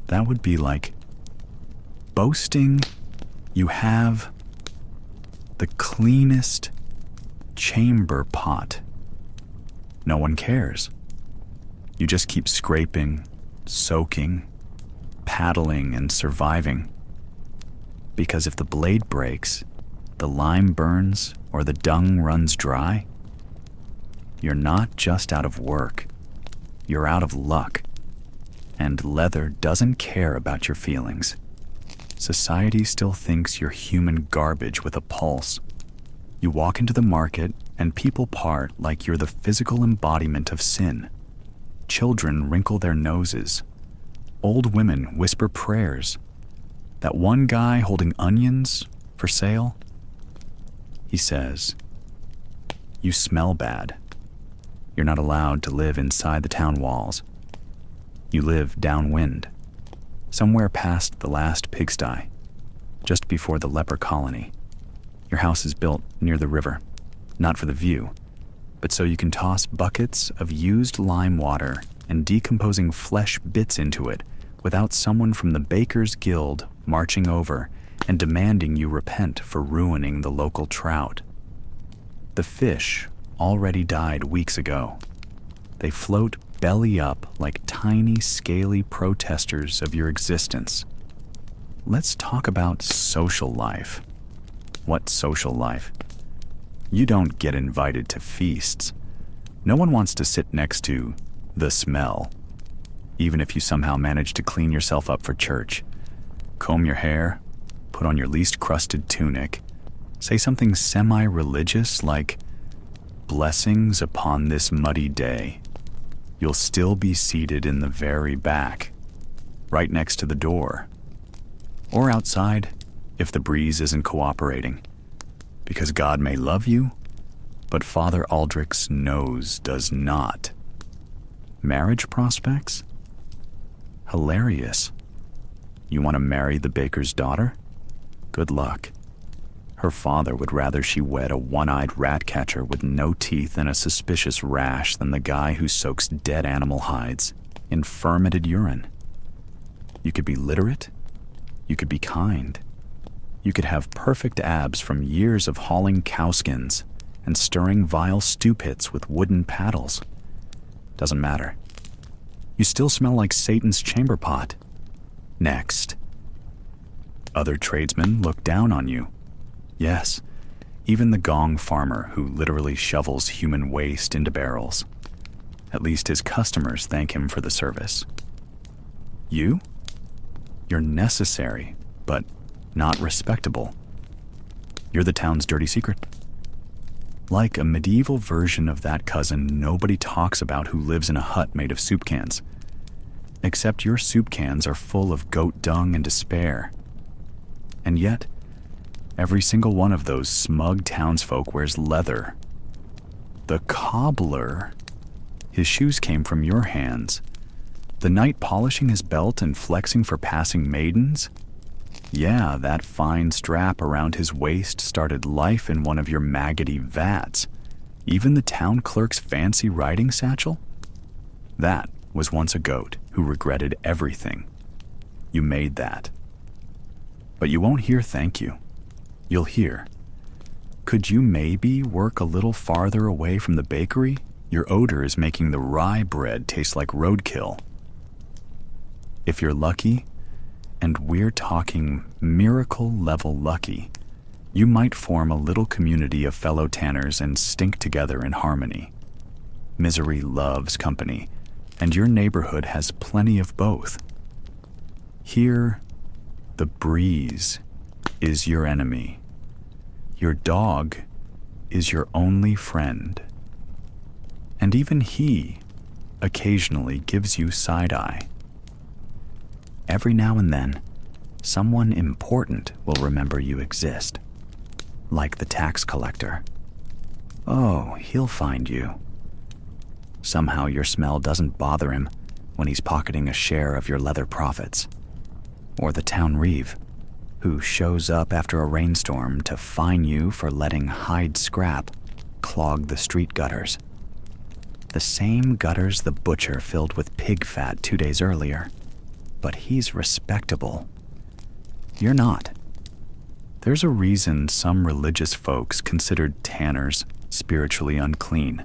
That would be like boasting you have the cleanest chamber pot no one cares. You just keep scraping, soaking, paddling, and surviving. Because if the blade breaks, the lime burns, or the dung runs dry, you're not just out of work, you're out of luck. And leather doesn't care about your feelings. Society still thinks you're human garbage with a pulse. You walk into the market and people part like you're the physical embodiment of sin. Children wrinkle their noses. Old women whisper prayers. That one guy holding onions for sale, he says, "You smell bad. You're not allowed to live inside the town walls. You live downwind, somewhere past the last pigsty, just before the leper colony. Your house is built near the river, not for the view, but so you can toss buckets of used lime water and decomposing flesh bits into it without someone from the Bakers Guild marching over and demanding you repent for ruining the local trout. The fish already died weeks ago. They float belly up like tiny, scaly protesters of your existence. Let's talk about social life. What social life? You don't get invited to feasts. No one wants to sit next to the smell, even if you somehow manage to clean yourself up for church. Comb your hair, put on your least crusted tunic, say something semi-religious like, "Blessings upon this muddy day." You'll still be seated in the very back, right next to the door, or outside if the breeze isn't cooperating, because God may love you, but Father Aldrich's nose does not. Marriage prospects? Hilarious. You want to marry the baker's daughter? Good luck. Her father would rather she wed a one-eyed rat catcher with no teeth and a suspicious rash than the guy who soaks dead animal hides in fermented urine. You could be literate. You could be kind. You could have perfect abs from years of hauling cowskins and stirring vile stew pits with wooden paddles. Doesn't matter. You still smell like Satan's chamber pot. Next. Other tradesmen look down on you. Yes, even the gong farmer who literally shovels human waste into barrels. At least his customers thank him for the service. You? You're necessary, but not respectable. You're the town's dirty secret. Like a medieval version of that cousin nobody talks about who lives in a hut made of soup cans. Except your soup cans are full of goat dung and despair. And yet, every single one of those smug townsfolk wears leather. The cobbler, his shoes came from your hands. The knight polishing his belt and flexing for passing maidens? Yeah, that fine strap around his waist started life in one of your maggoty vats. Even the town clerk's fancy riding satchel? That was once a goat who regretted everything. You made that. But you won't hear thank you. You'll hear, "Could you maybe work a little farther away from the bakery? Your odor is making the rye bread taste like roadkill." If you're lucky, and we're talking miracle-level lucky, you might form a little community of fellow tanners and stink together in harmony. Misery loves company, and your neighborhood has plenty of both. Here, the breeze is your enemy. Your dog is your only friend. And even he occasionally gives you side-eye. Every now and then, someone important will remember you exist. Like the tax collector. Oh, he'll find you. Somehow your smell doesn't bother him when he's pocketing a share of your leather profits. Or the town reeve, who shows up after a rainstorm to fine you for letting hide scrap clog the street gutters. The same gutters the butcher filled with pig fat 2 days earlier. But he's respectable. You're not. There's a reason some religious folks considered tanners spiritually unclean.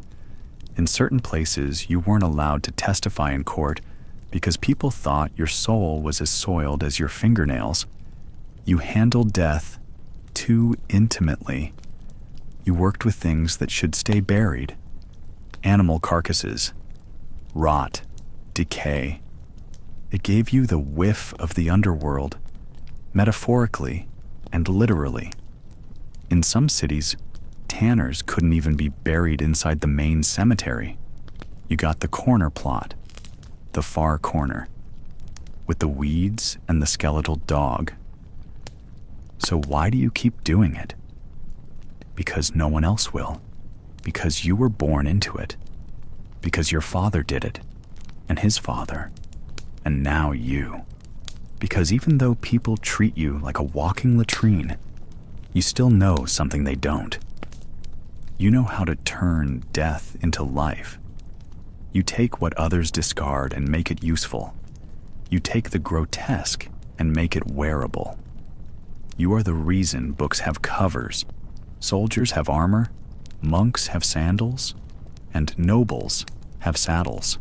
In certain places, you weren't allowed to testify in court because people thought your soul was as soiled as your fingernails. You handled death too intimately. You worked with things that should stay buried. Animal carcasses, rot, decay. It gave you the whiff of the underworld, metaphorically and literally. In some cities, tanners couldn't even be buried inside the main cemetery. You got the corner plot, the far corner, with the weeds and the skeletal dog. So why do you keep doing it? Because no one else will. Because you were born into it. Because your father did it, and his father, and now you. Because even though people treat you like a walking latrine, you still know something they don't. You know how to turn death into life. You take what others discard and make it useful. You take the grotesque and make it wearable. You are the reason books have covers, soldiers have armor, monks have sandals, and nobles have saddles.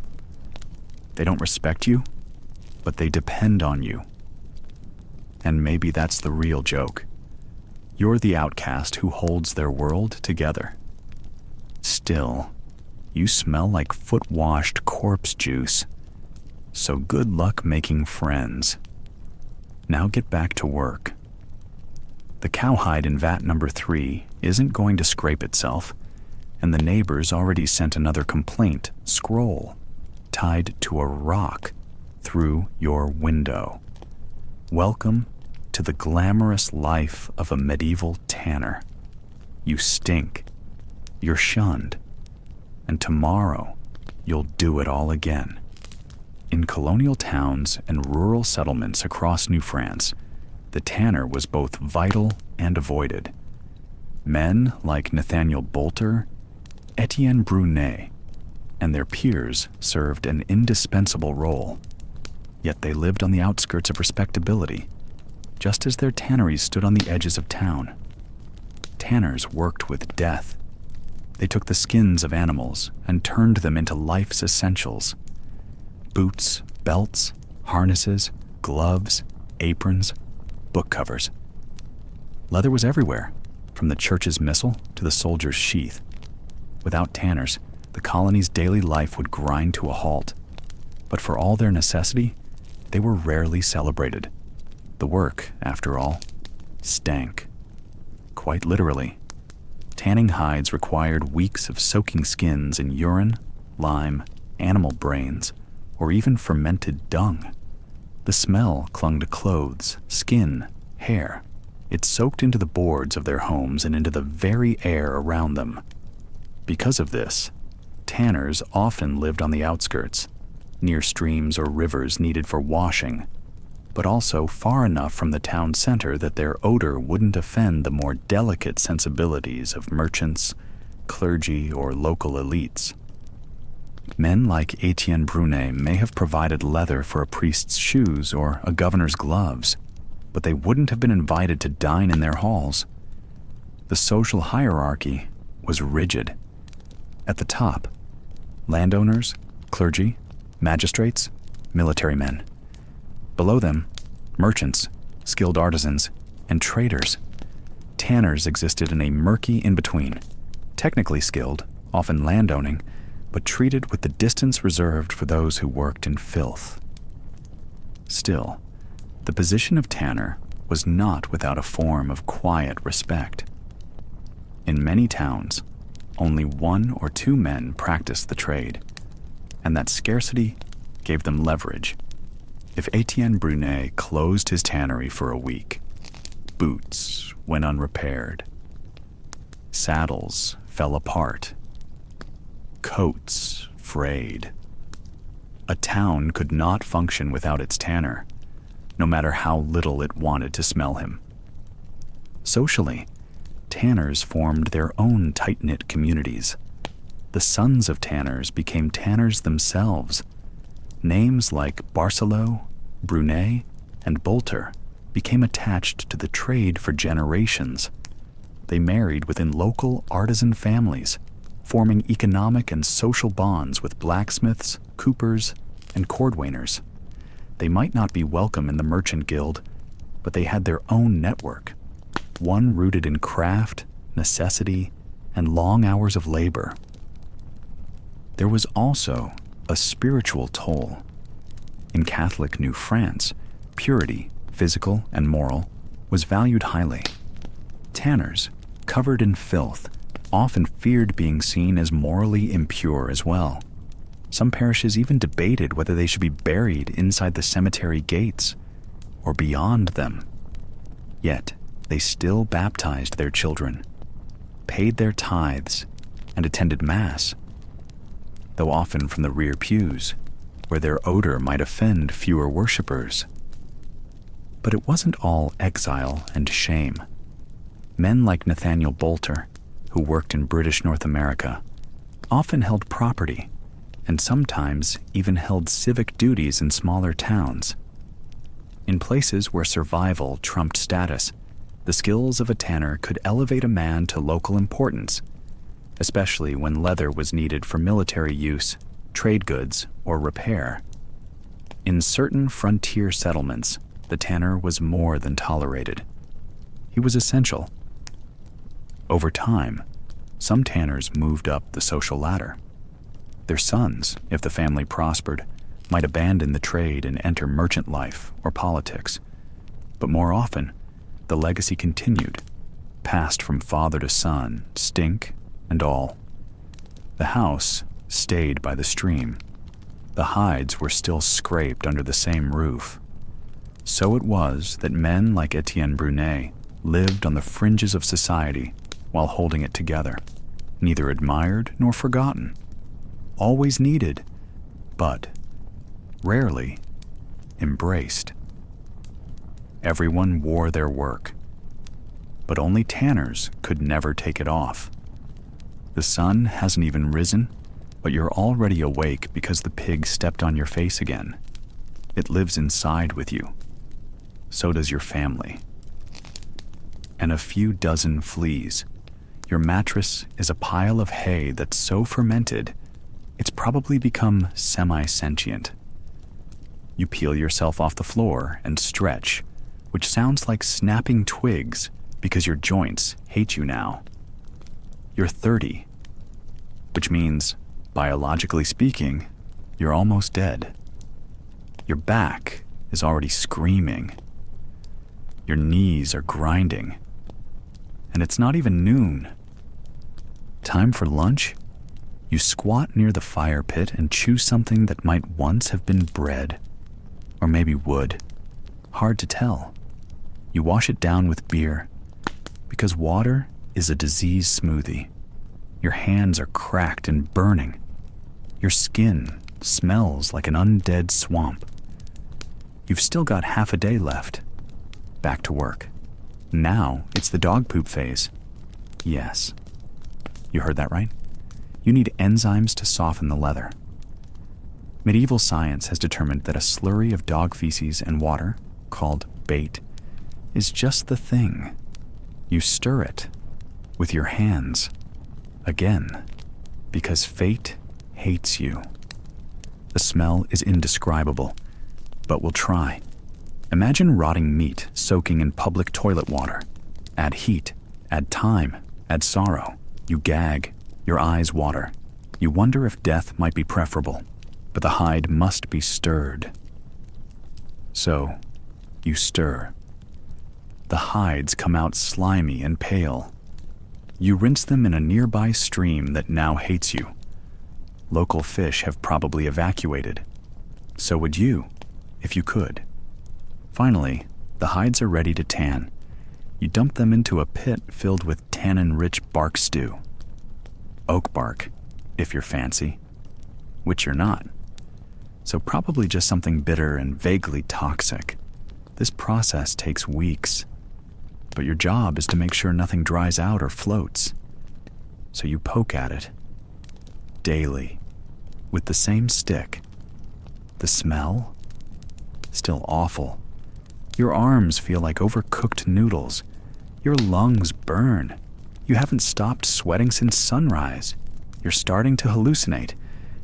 They don't respect you, but they depend on you. And maybe that's the real joke. You're the outcast who holds their world together. Still, you smell like foot-washed corpse juice. So good luck making friends. Now get back to work. The cowhide in vat number 3 isn't going to scrape itself, and the neighbors already sent another complaint scroll tied to a rock through your window. Welcome to the glamorous life of a medieval tanner. You stink. You're shunned. And tomorrow, you'll do it all again. In colonial towns and rural settlements across New France, the tanner was both vital and avoided. Men like Nathaniel Bolter, Etienne Brunet, and their peers served an indispensable role. Yet they lived on the outskirts of respectability, just as their tanneries stood on the edges of town. Tanners worked with death. They took the skins of animals and turned them into life's essentials. Boots, belts, harnesses, gloves, aprons, book covers. Leather was everywhere, from the church's missal to the soldier's sheath. Without tanners, the colony's daily life would grind to a halt. But for all their necessity, they were rarely celebrated. The work, after all, stank. Quite literally. Tanning hides required weeks of soaking skins in urine, lime, animal brains, or even fermented dung. The smell clung to clothes, skin, hair. It soaked into the boards of their homes and into the very air around them. Because of this, tanners often lived on the outskirts, near streams or rivers needed for washing, but also far enough from the town center that their odor wouldn't offend the more delicate sensibilities of merchants, clergy, or local elites. Men like Etienne Brunet may have provided leather for a priest's shoes or a governor's gloves, but they wouldn't have been invited to dine in their halls. The social hierarchy was rigid. At the top, landowners, clergy, magistrates, military men. Below them, merchants, skilled artisans, and traders. Tanners existed in a murky in-between, technically skilled, often landowning, but treated with the distance reserved for those who worked in filth. Still, the position of tanner was not without a form of quiet respect. In many towns, only 1 or 2 men practiced the trade, and that scarcity gave them leverage. If Etienne Brunet closed his tannery for a week, boots went unrepaired, saddles fell apart, coats frayed. A town could not function without its tanner, no matter how little it wanted to smell him. Socially, tanners formed their own tight-knit communities. The sons of tanners became tanners themselves. Names like Barcelot, Brunet, and Bolter became attached to the trade for generations. They married within local artisan families, forming economic and social bonds with blacksmiths, coopers, and cordwainers. They might not be welcome in the merchant guild, but they had their own network, one rooted in craft, necessity, and long hours of labor. There was also a spiritual toll. In Catholic New France, purity, physical and moral, was valued highly. Tanners, covered in filth, often feared being seen as morally impure as well. Some parishes even debated whether they should be buried inside the cemetery gates or beyond them. Yet, they still baptized their children, paid their tithes, and attended Mass, though often from the rear pews, where their odor might offend fewer worshippers. But it wasn't all exile and shame. Men like Nathaniel Boulter, who worked in British North America, often held property, and sometimes even held civic duties in smaller towns. In places where survival trumped status, the skills of a tanner could elevate a man to local importance, especially when leather was needed for military use, trade goods, or repair. In certain frontier settlements, the tanner was more than tolerated. He was essential. Over time, some tanners moved up the social ladder. Their sons, if the family prospered, might abandon the trade and enter merchant life or politics. But more often, the legacy continued, passed from father to son, stink and all. The house stayed by the stream. The hides were still scraped under the same roof. So it was that men like Etienne Brunet lived on the fringes of society while holding it together, neither admired nor forgotten, always needed, but rarely embraced. Everyone wore their work, but only tanners could never take it off. The sun hasn't even risen, but you're already awake because the pig stepped on your face again. It lives inside with you. So does your family. And a few dozen fleas. Your mattress is a pile of hay that's so fermented, it's probably become semi-sentient. You peel yourself off the floor and stretch, which sounds like snapping twigs because your joints hate you now. You're 30, which means, biologically speaking, you're almost dead. Your back is already screaming. Your knees are grinding. And it's not even noon. Time for lunch? You squat near the fire pit and chew something that might once have been bread, or maybe wood. Hard to tell. You wash it down with beer, because water is a disease smoothie. Your hands are cracked and burning. Your skin smells like an undead swamp. You've still got half a day left. Back to work. Now it's the dog poop phase. Yes. You heard that right? You need enzymes to soften the leather. Medieval science has determined that a slurry of dog feces and water, called bait, is just the thing. You stir it with your hands. Again, because fate hates you. The smell is indescribable, but we'll try. Imagine rotting meat soaking in public toilet water. Add heat, add time, add sorrow. You gag, your eyes water. You wonder if death might be preferable, but the hide must be stirred. So, you stir. The hides come out slimy and pale. You rinse them in a nearby stream that now hates you. Local fish have probably evacuated. So would you, if you could. Finally, the hides are ready to tan. You dump them into a pit filled with tannin-rich bark stew. Oak bark, if you're fancy, which you're not. So probably just something bitter and vaguely toxic. This process takes weeks. But your job is to make sure nothing dries out or floats. So you poke at it. Daily. With the same stick. The smell? Still awful. Your arms feel like overcooked noodles. Your lungs burn. You haven't stopped sweating since sunrise. You're starting to hallucinate.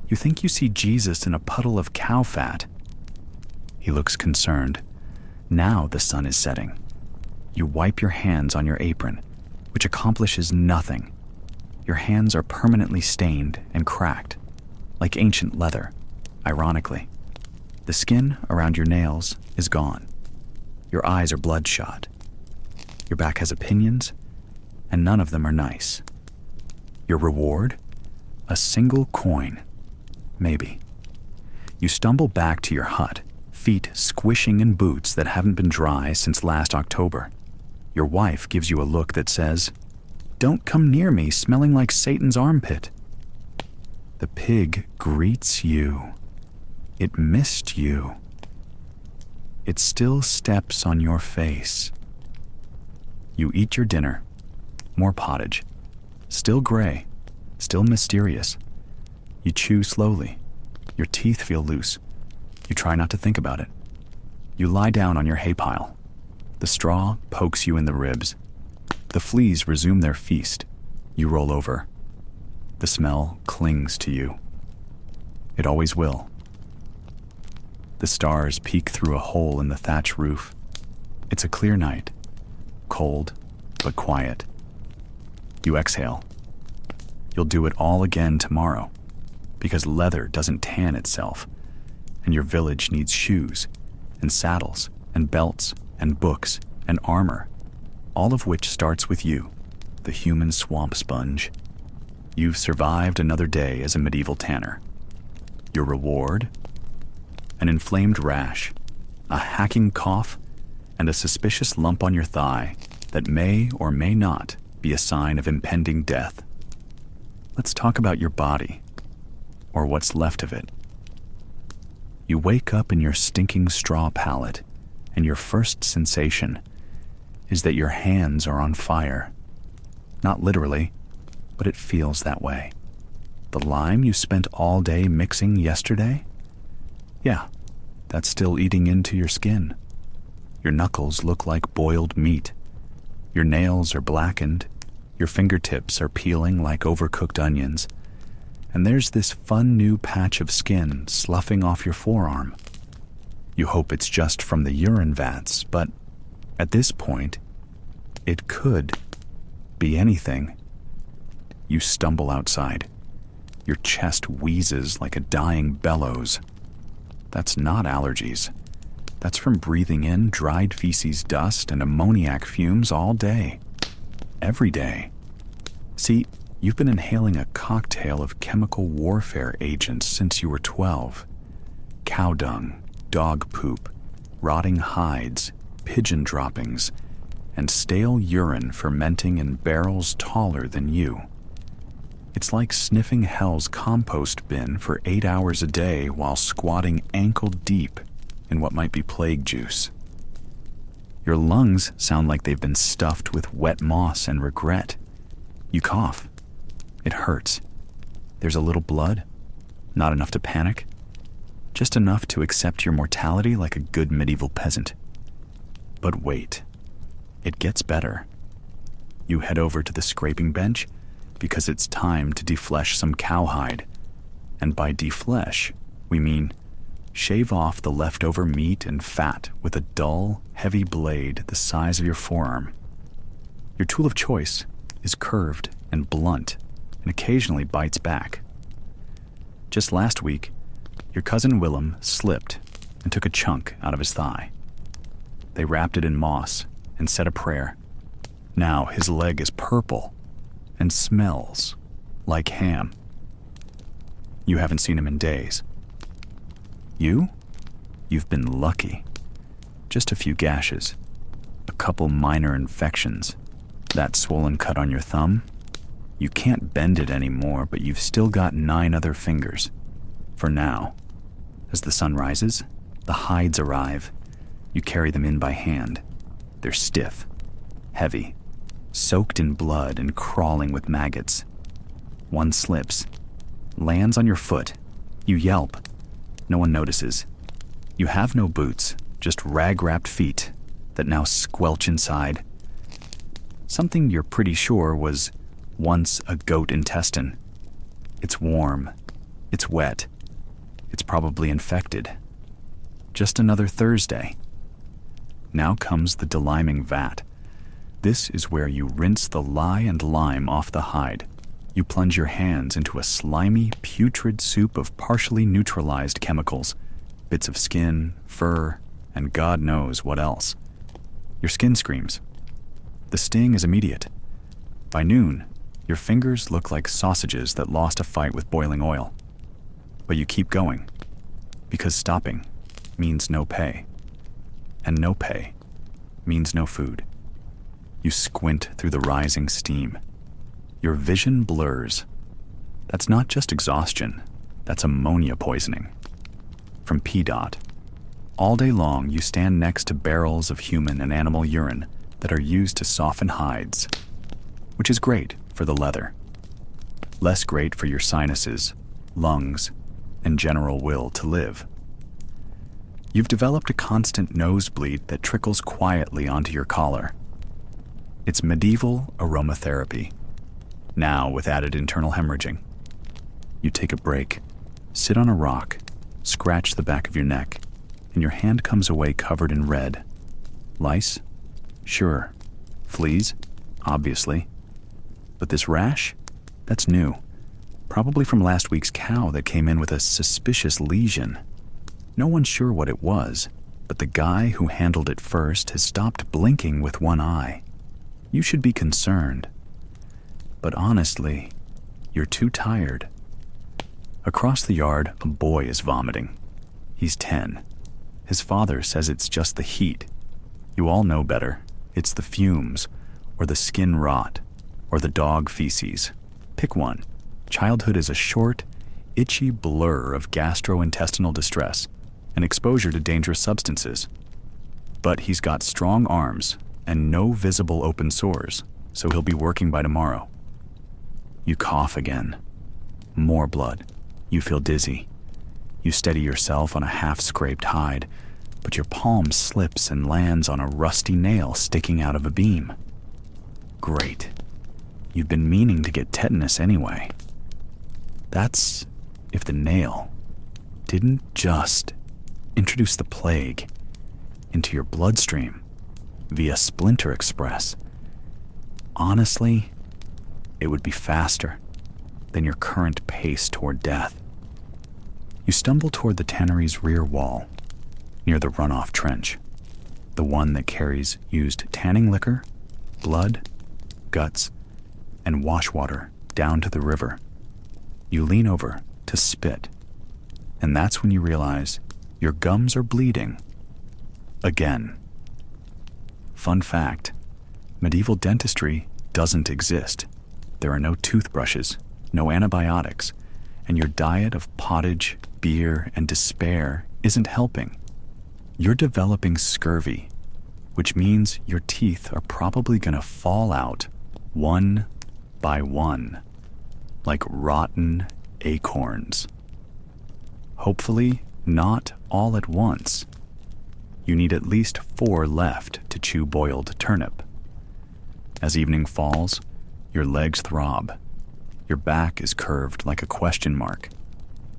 You think you see Jesus in a puddle of cow fat. He looks concerned. Now the sun is setting. You wipe your hands on your apron, which accomplishes nothing. Your hands are permanently stained and cracked, like ancient leather, ironically. The skin around your nails is gone. Your eyes are bloodshot. Your back has opinions, and none of them are nice. Your reward? A single coin. Maybe. You stumble back to your hut, feet squishing in boots that haven't been dry since last October. Your wife gives you a look that says, "Don't come near me smelling like Satan's armpit." The pig greets you. It missed you. It still steps on your face. You eat your dinner. More pottage. Still gray. Still mysterious. You chew slowly. Your teeth feel loose. You try not to think about it. You lie down on your hay pile. The straw pokes you in the ribs. The fleas resume their feast. You roll over. The smell clings to you. It always will. The stars peek through a hole in the thatch roof. It's a clear night. Cold, but quiet. You exhale. You'll do it all again tomorrow, because leather doesn't tan itself, and your village needs shoes, and saddles, and belts, and books, and armor, all of which starts with you, the human swamp sponge. You've survived another day as a medieval tanner. Your reward? An inflamed rash, a hacking cough, and a suspicious lump on your thigh that may or may not be a sign of impending death. Let's talk about your body, or what's left of it. You wake up in your stinking straw pallet, and your first sensation is that your hands are on fire. Not literally, but it feels that way. The lime you spent all day mixing yesterday? Yeah, that's still eating into your skin. Your knuckles look like boiled meat. Your nails are blackened. Your fingertips are peeling like overcooked onions. And there's this fun new patch of skin sloughing off your forearm. You hope it's just from the urine vats, but at this point, it could be anything. You stumble outside. Your chest wheezes like a dying bellows. That's not allergies. That's from breathing in dried feces dust and ammoniac fumes all day. Every day. See, you've been inhaling a cocktail of chemical warfare agents since you were 12. Cow dung, dog poop, rotting hides, pigeon droppings, and stale urine fermenting in barrels taller than you. It's like sniffing hell's compost bin for 8 hours a day while squatting ankle deep in what might be plague juice. Your lungs sound like they've been stuffed with wet moss and regret. You cough. It hurts. There's a little blood. Not enough to panic. Just enough to accept your mortality like a good medieval peasant. But wait. It gets better. You head over to the scraping bench because it's time to deflesh some cowhide. And by deflesh, we mean shave off the leftover meat and fat with a dull, heavy blade the size of your forearm. Your tool of choice is curved and blunt and occasionally bites back. Just last week, your cousin Willem slipped and took a chunk out of his thigh. They wrapped it in moss and said a prayer. Now his leg is purple and smells like ham. You haven't seen him in days. You've been lucky. Just a few gashes, a couple minor infections, that swollen cut on your thumb. You can't bend it anymore, but you've still got 9 other fingers. For now. As the sun rises, the hides arrive. You carry them in by hand. They're stiff, heavy, soaked in blood and crawling with maggots. One slips, lands on your foot. You yelp. No one notices. You have no boots, just rag-wrapped feet that now squelch inside. Something you're pretty sure was once a goat intestine. It's warm. It's wet. It's probably infected. Just another Thursday. Now comes the deliming vat. This is where you rinse the lye and lime off the hide. You plunge your hands into a slimy, putrid soup of partially neutralized chemicals, bits of skin, fur, and God knows what else. Your skin screams. The sting is immediate. By noon, your fingers look like sausages that lost a fight with boiling oil. But you keep going, because stopping means no pay. And no pay means no food. You squint through the rising steam. Your vision blurs. That's not just exhaustion, that's ammonia poisoning. From PDOT. All day long, you stand next to barrels of human and animal urine that are used to soften hides, which is great for the leather. Less great for your sinuses, lungs, and general will to live. You've developed a constant nosebleed that trickles quietly onto your collar. It's medieval aromatherapy, now with added internal hemorrhaging. You take a break, sit on a rock, scratch the back of your neck, and your hand comes away covered in red. Lice? Sure. Fleas? Obviously. But this rash? That's new. Probably from last week's cow that came in with a suspicious lesion. No one's sure what it was, but the guy who handled it first has stopped blinking with one eye. You should be concerned. But honestly, you're too tired. Across the yard, a boy is vomiting. He's 10. His father says it's just the heat. You all know better. It's the fumes, or the skin rot, or the dog feces. Pick one. Childhood is a short, itchy blur of gastrointestinal distress and exposure to dangerous substances. But he's got strong arms and no visible open sores, so he'll be working by tomorrow. You cough again. More blood. You feel dizzy. You steady yourself on a half-scraped hide, but your palm slips and lands on a rusty nail sticking out of a beam. Great. You've been meaning to get tetanus anyway. That's if the nail didn't just introduce the plague into your bloodstream via Splinter Express. Honestly, it would be faster than your current pace toward death. You stumble toward the tannery's rear wall, near the runoff trench, the one that carries used tanning liquor, blood, guts, and wash water down to the river. You lean over to spit, and that's when you realize your gums are bleeding. Again. Fun fact, medieval dentistry doesn't exist. There are no toothbrushes, no antibiotics, and your diet of pottage, beer, and despair isn't helping. You're developing scurvy, which means your teeth are probably gonna fall out one by one, like rotten acorns. Hopefully, not all at once. You need at least 4 left to chew boiled turnip. As evening falls, your legs throb. Your back is curved like a question mark.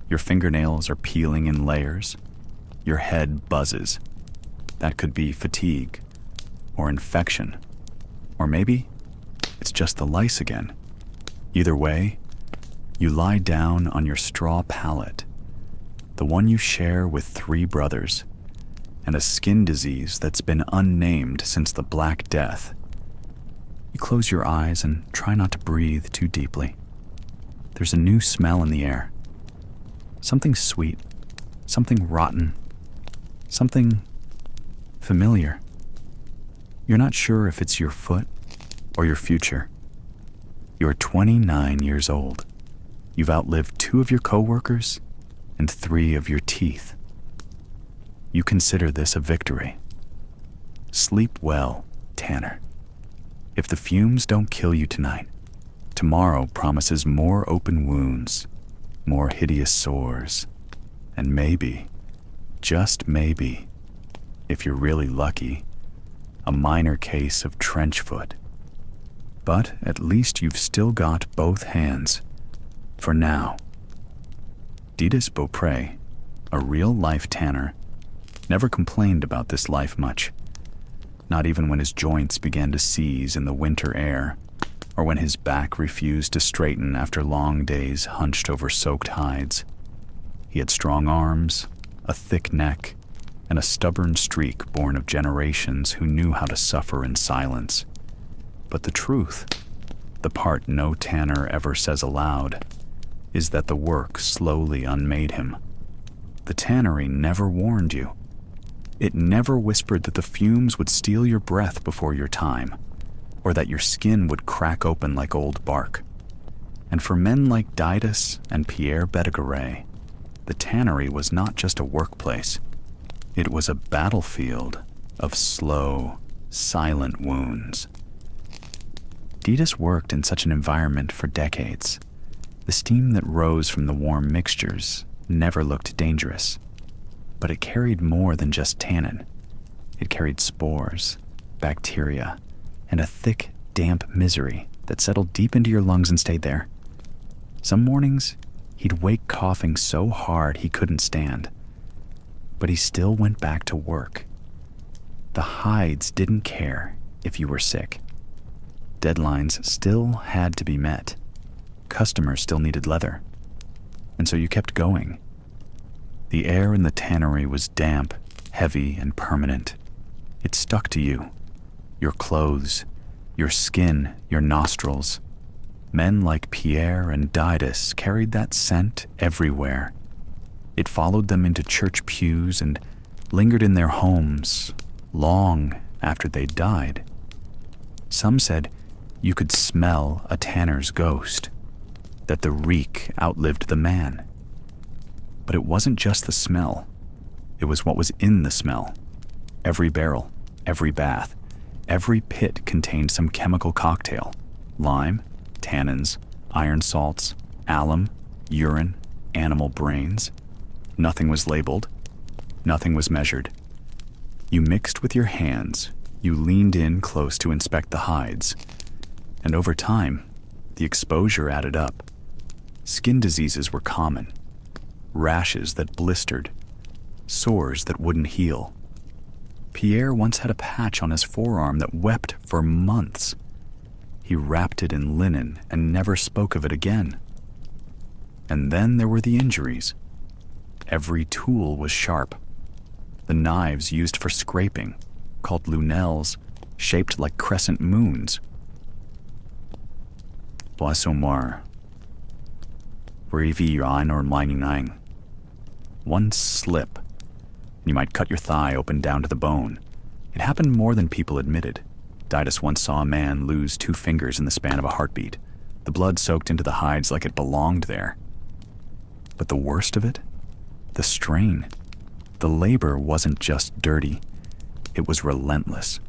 Your fingernails are peeling in layers. Your head buzzes. That could be fatigue, or infection, or maybe it's just the lice again. Either way, you lie down on your straw pallet, the one you share with 3 brothers, and a skin disease that's been unnamed since the Black Death. You close your eyes and try not to breathe too deeply. There's a new smell in the air. Something sweet, something rotten, something familiar. You're not sure if it's your foot or your future. You're 29 years old. You've outlived 2 of your coworkers and 3 of your teeth. You consider this a victory. Sleep well, Tanner. If the fumes don't kill you tonight, tomorrow promises more open wounds, more hideous sores, and maybe, just maybe, if you're really lucky, a minor case of trench foot. But at least you've still got both hands. For now. Didas Beaupre, a real-life tanner, never complained about this life much, not even when his joints began to seize in the winter air, or when his back refused to straighten after long days hunched over soaked hides. He had strong arms, a thick neck, and a stubborn streak born of generations who knew how to suffer in silence. But the truth, the part no tanner ever says aloud, is that the work slowly unmade him. The tannery never warned you. It never whispered that the fumes would steal your breath before your time, or that your skin would crack open like old bark. And for men like Didas and Pierre Bedigueret, the tannery was not just a workplace. It was a battlefield of slow, silent wounds. Didas worked in such an environment for decades. The steam that rose from the warm mixtures never looked dangerous, but it carried more than just tannin. It carried spores, bacteria, and a thick, damp misery that settled deep into your lungs and stayed there. Some mornings, he'd wake coughing so hard he couldn't stand, but he still went back to work. The hides didn't care if you were sick. Deadlines still had to be met. Customers still needed leather. And so you kept going. The air in the tannery was damp, heavy, and permanent. It stuck to you, your clothes, your skin, your nostrils. Men like Pierre and Didas carried that scent everywhere. It followed them into church pews and lingered in their homes long after they'd died. Some said you could smell a tanner's ghost, that the reek outlived the man. But it wasn't just the smell. It was what was in the smell. Every barrel, every bath, every pit contained some chemical cocktail: lime, tannins, iron salts, alum, urine, animal brains. Nothing was labeled. Nothing was measured. You mixed with your hands. You leaned in close to inspect the hides. And over time, the exposure added up. Skin diseases were common. Rashes that blistered. Sores that wouldn't heal. Pierre once had a patch on his forearm that wept for months. He wrapped it in linen and never spoke of it again. And then there were the injuries. Every tool was sharp. The knives used for scraping, called lunelles, shaped like crescent moons. Boissomar. One slip, and you might cut your thigh open down to the bone. It happened more than people admitted. Didas once saw a man lose 2 fingers in the span of a heartbeat. The blood soaked into the hides like it belonged there. But the worst of it? The strain. The labor wasn't just dirty. It was relentless.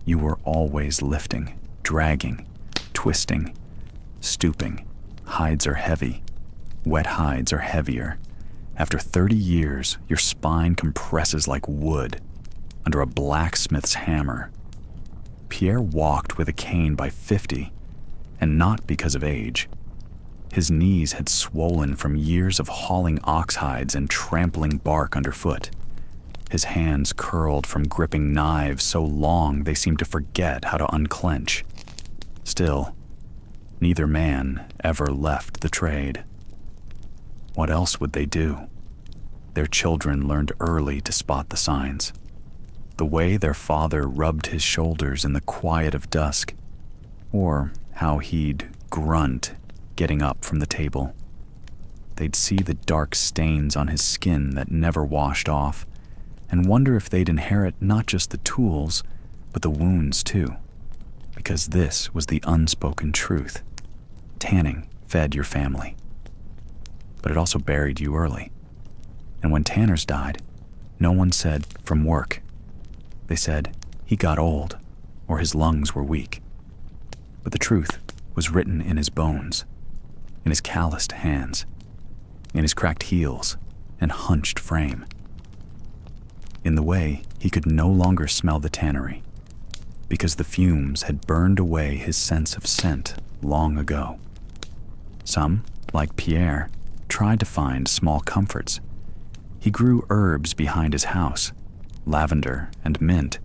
You were always lifting, dragging, twisting, stooping. Hides are heavy. Wet hides are heavier. After 30 years, your spine compresses like wood under a blacksmith's hammer. Pierre walked with a cane by 50, and not because of age. His knees had swollen from years of hauling ox hides and trampling bark underfoot. His hands curled from gripping knives so long they seemed to forget how to unclench. Still, neither man ever left the trade. What else would they do? Their children learned early to spot the signs. The way their father rubbed his shoulders in the quiet of dusk, or how he'd grunt getting up from the table. They'd see the dark stains on his skin that never washed off, and wonder if they'd inherit not just the tools, but the wounds too. Because this was the unspoken truth. Tanning fed your family. But it also buried you early. And when tanners died, no one said, from work. They said, he got old, or his lungs were weak. But the truth was written in his bones, in his calloused hands, in his cracked heels and hunched frame. In the way he could no longer smell the tannery, because the fumes had burned away his sense of scent long ago. Some like Pierre, tried to find small comforts. He grew herbs behind his house, lavender and mint,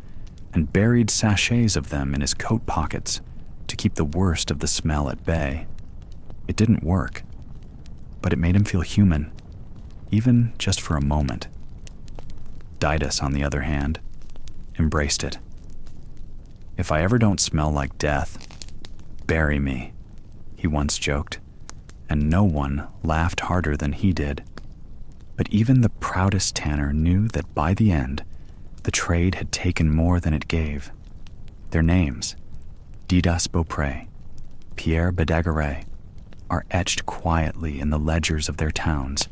and buried sachets of them in his coat pockets to keep the worst of the smell at bay. It didn't work, but it made him feel human, even just for a moment. Didas, on the other hand, embraced it. "If I ever don't smell like death, bury me," he once joked, and no one laughed harder than he did. But even the proudest tanner knew that by the end, the trade had taken more than it gave. Their names, Didas Beaupré, Pierre Badagaray, are etched quietly in the ledgers of their towns,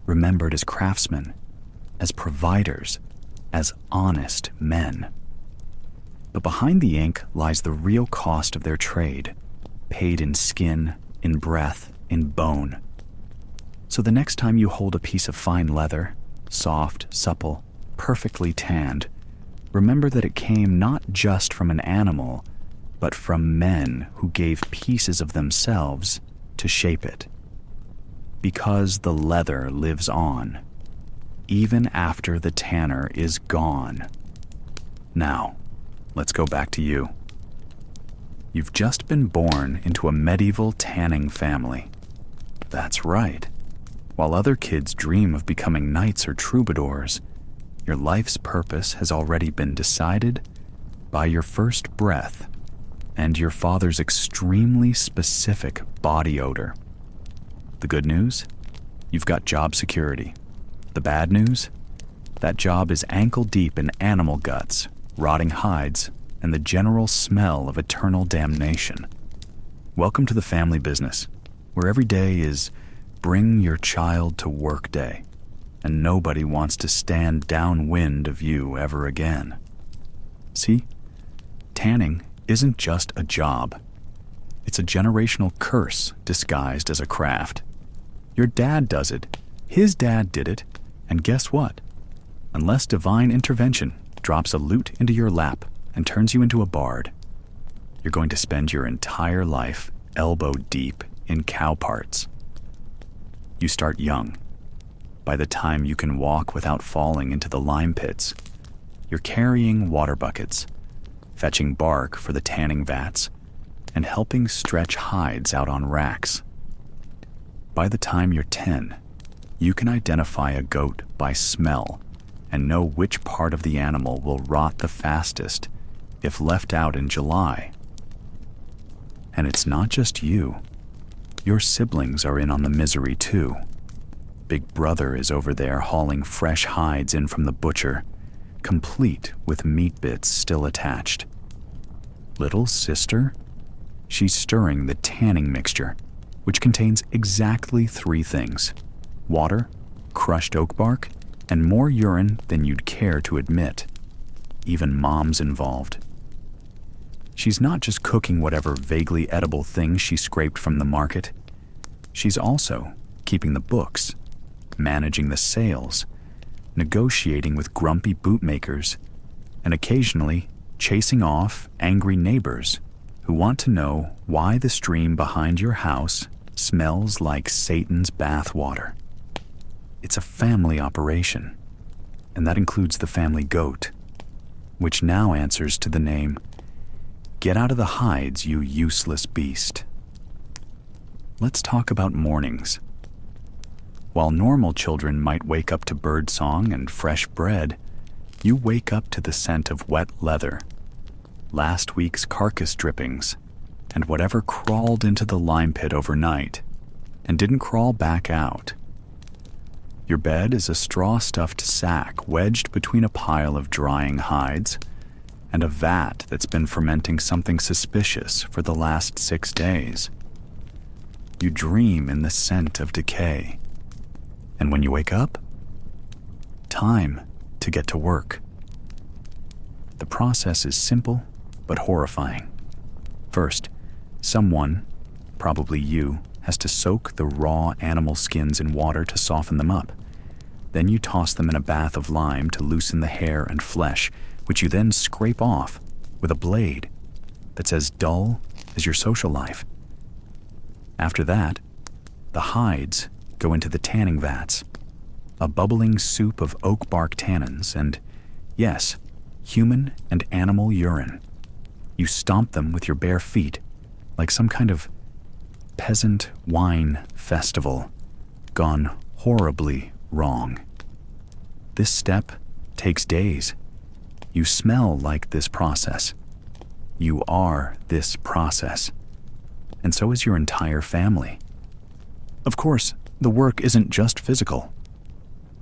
remembered as craftsmen, as providers, as honest men. But behind the ink lies the real cost of their trade, paid in skin, in breath, in bone. So the next time you hold a piece of fine leather, soft, supple, perfectly tanned, remember that it came not just from an animal, but from men who gave pieces of themselves to shape it. Because the leather lives on, even after the tanner is gone. Now, let's go back to you. You've just been born into a medieval tanning family. That's right. While other kids dream of becoming knights or troubadours, your life's purpose has already been decided by your first breath and your father's extremely specific body odor. The good news? You've got job security. The bad news? That job is ankle deep in animal guts, rotting hides, and the general smell of eternal damnation. Welcome to the family business, where every day is bring your child to work day, and nobody wants to stand downwind of you ever again. See, tanning isn't just a job. It's a generational curse disguised as a craft. Your dad does it, his dad did it, and guess what? Unless divine intervention drops a lute into your lap and turns you into a bard, you're going to spend your entire life elbow deep in cow parts. You start young. By the time you can walk without falling into the lime pits, you're carrying water buckets, fetching bark for the tanning vats, and helping stretch hides out on racks. By the time you're 10, you can identify a goat by smell and know which part of the animal will rot the fastest if left out in July. And it's not just you. Your siblings are in on the misery too. Big brother is over there hauling fresh hides in from the butcher, complete with meat bits still attached. Little sister? She's stirring the tanning mixture, which contains exactly 3 things: water, crushed oak bark, and more urine than you'd care to admit. Even mom's involved. She's not just cooking whatever vaguely edible thing she scraped from the market. She's also keeping the books, managing the sales, negotiating with grumpy bootmakers, and occasionally chasing off angry neighbors who want to know why the stream behind your house smells like Satan's bathwater. It's a family operation, and that includes the family goat, which now answers to the name, "Get out of the hides, you useless beast." Let's talk about mornings. While normal children might wake up to birdsong and fresh bread, you wake up to the scent of wet leather, last week's carcass drippings, and whatever crawled into the lime pit overnight and didn't crawl back out. Your bed is a straw-stuffed sack wedged between a pile of drying hides and a vat that's been fermenting something suspicious for the last 6 days. You dream in the scent of decay. And when you wake up, time to get to work. The process is simple but horrifying. First, someone, probably you, has to soak the raw animal skins in water to soften them up. Then you toss them in a bath of lime to loosen the hair and flesh, which you then scrape off with a blade that's as dull as your social life. After that, The hides go into the tanning vats, a bubbling soup of oak bark tannins and, yes, human and animal urine. You stomp them with your bare feet like some kind of peasant wine festival gone horribly wrong. This step takes days. You smell like this process. You are this process. And so is your entire family. Of course, the work isn't just physical.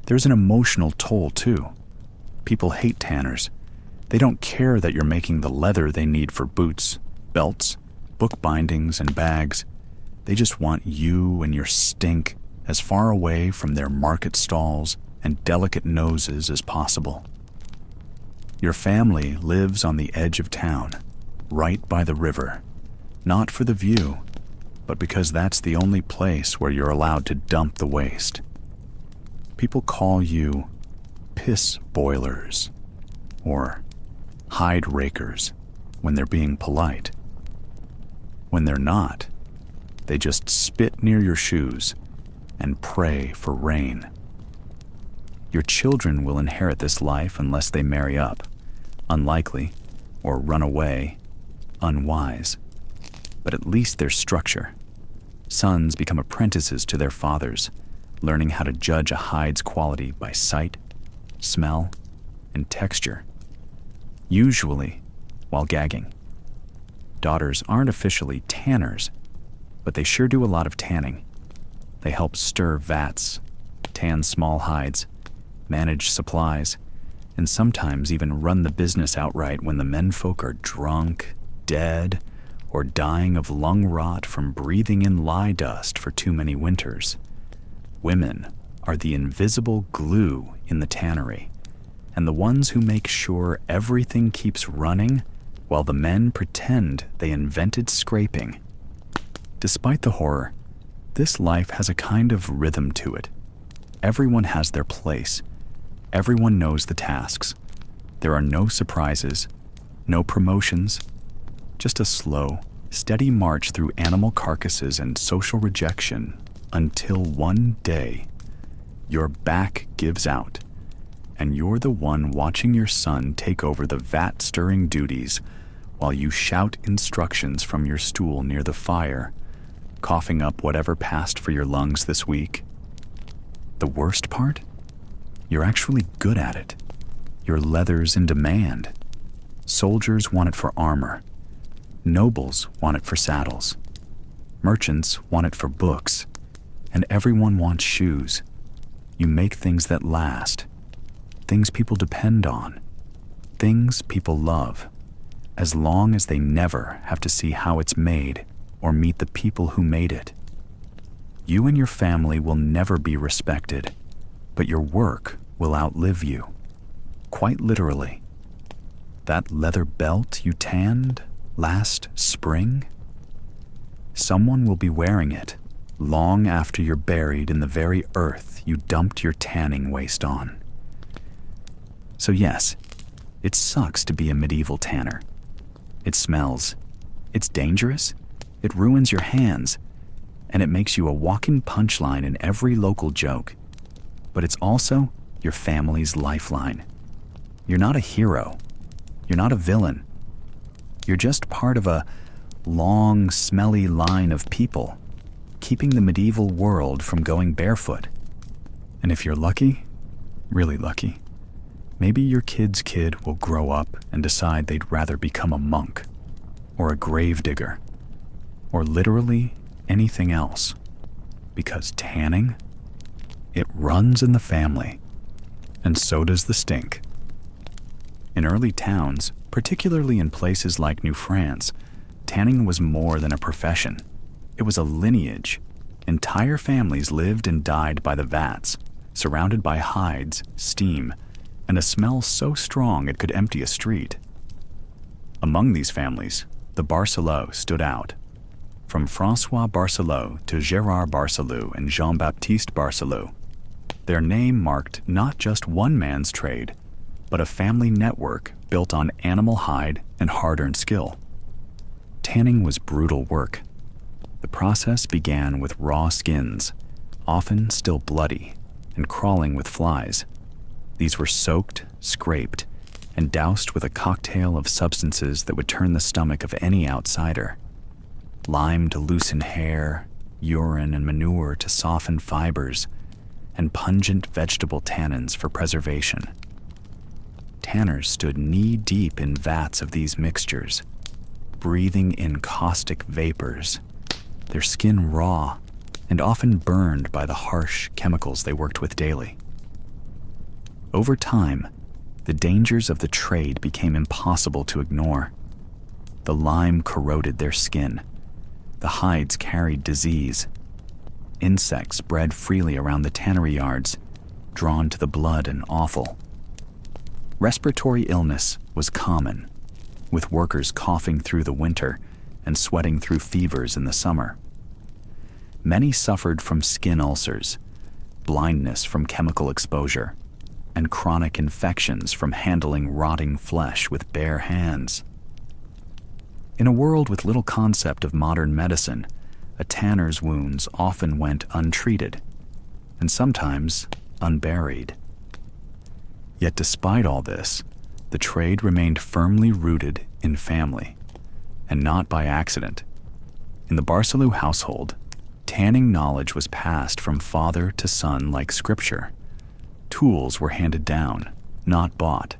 There's an emotional toll too. People hate tanners. They don't care that you're making the leather they need for boots, belts, book bindings, and bags. They just want you and your stink as far away from their market stalls and delicate noses as possible. Your family lives on the edge of town, right by the river, not for the view, but because that's the only place where you're allowed to dump the waste. People call you piss boilers or hide rakers when they're being polite. When they're not, they just spit near your shoes and pray for rain. Your children will inherit this life unless they marry up, unlikely, or run away, unwise. But at least there's structure. Sons become apprentices to their fathers, learning how to judge a hide's quality by sight, smell, and texture, usually while gagging. Daughters aren't officially tanners, but they sure do a lot of tanning. They help stir vats, tan small hides, manage supplies, and sometimes even run the business outright when the menfolk are drunk, dead, or dying of lung rot from breathing in lye dust for too many winters. Women are the invisible glue in the tannery, and the ones who make sure everything keeps running while the men pretend they invented scraping. Despite the horror, this life has a kind of rhythm to it. Everyone has their place. Everyone knows the tasks. There are no surprises, no promotions, just a slow, steady march through animal carcasses and social rejection until one day, your back gives out, and you're the one watching your son take over the vat-stirring duties while you shout instructions from your stool near the fire, coughing up whatever passed for your lungs this week. The worst part? You're actually good at it. Your leather's in demand. Soldiers want it for armor. Nobles want it for saddles. Merchants want it for books. And everyone wants shoes. You make things that last. Things people depend on. Things people love. As long as they never have to see how it's made or meet the people who made it. You and your family will never be respected, but your work will outlive you. Quite literally. That leather belt you tanned last spring? Someone will be wearing it long after you're buried in the very earth you dumped your tanning waste on. So yes, it sucks to be a medieval tanner. It smells. It's dangerous. It ruins your hands. And it makes you a walking punchline in every local joke. But it's also your family's lifeline. You're not a hero. You're not a villain. You're just part of a long, smelly line of people, keeping the medieval world from going barefoot. And if you're lucky, really lucky, maybe your kid's kid will grow up and decide they'd rather become a monk, or a gravedigger, or literally anything else. Because tanning, it runs in the family, and so does the stink. In early towns, particularly in places like New France, tanning was more than a profession. It was a lineage. Entire families lived and died by the vats, surrounded by hides, steam, and a smell so strong it could empty a street. Among these families, the Barcelot stood out. From François Barcelot to Gérard Barcelot and Jean-Baptiste Barcelot, their name marked not just one man's trade, but a family network built on animal hide and hard-earned skill. Tanning was brutal work. The process began with raw skins, often still bloody and crawling with flies. These were soaked, scraped, and doused with a cocktail of substances that would turn the stomach of any outsider. Lime to loosen hair, urine and manure to soften fibers, and pungent vegetable tannins for preservation. Tanners stood knee-deep in vats of these mixtures, breathing in caustic vapors, their skin raw and often burned by the harsh chemicals they worked with daily. Over time, the dangers of the trade became impossible to ignore. The lime corroded their skin. The hides carried disease. Insects bred freely around the tannery yards, drawn to the blood and offal. Respiratory illness was common, with workers coughing through the winter and sweating through fevers in the summer. Many suffered from skin ulcers, blindness from chemical exposure, and chronic infections from handling rotting flesh with bare hands. In a world with little concept of modern medicine, a tanner's wounds often went untreated, and sometimes unburied. Yet despite all this, the trade remained firmly rooted in family, and not by accident. In the Barcelou household, tanning knowledge was passed from father to son like scripture. Tools were handed down, not bought.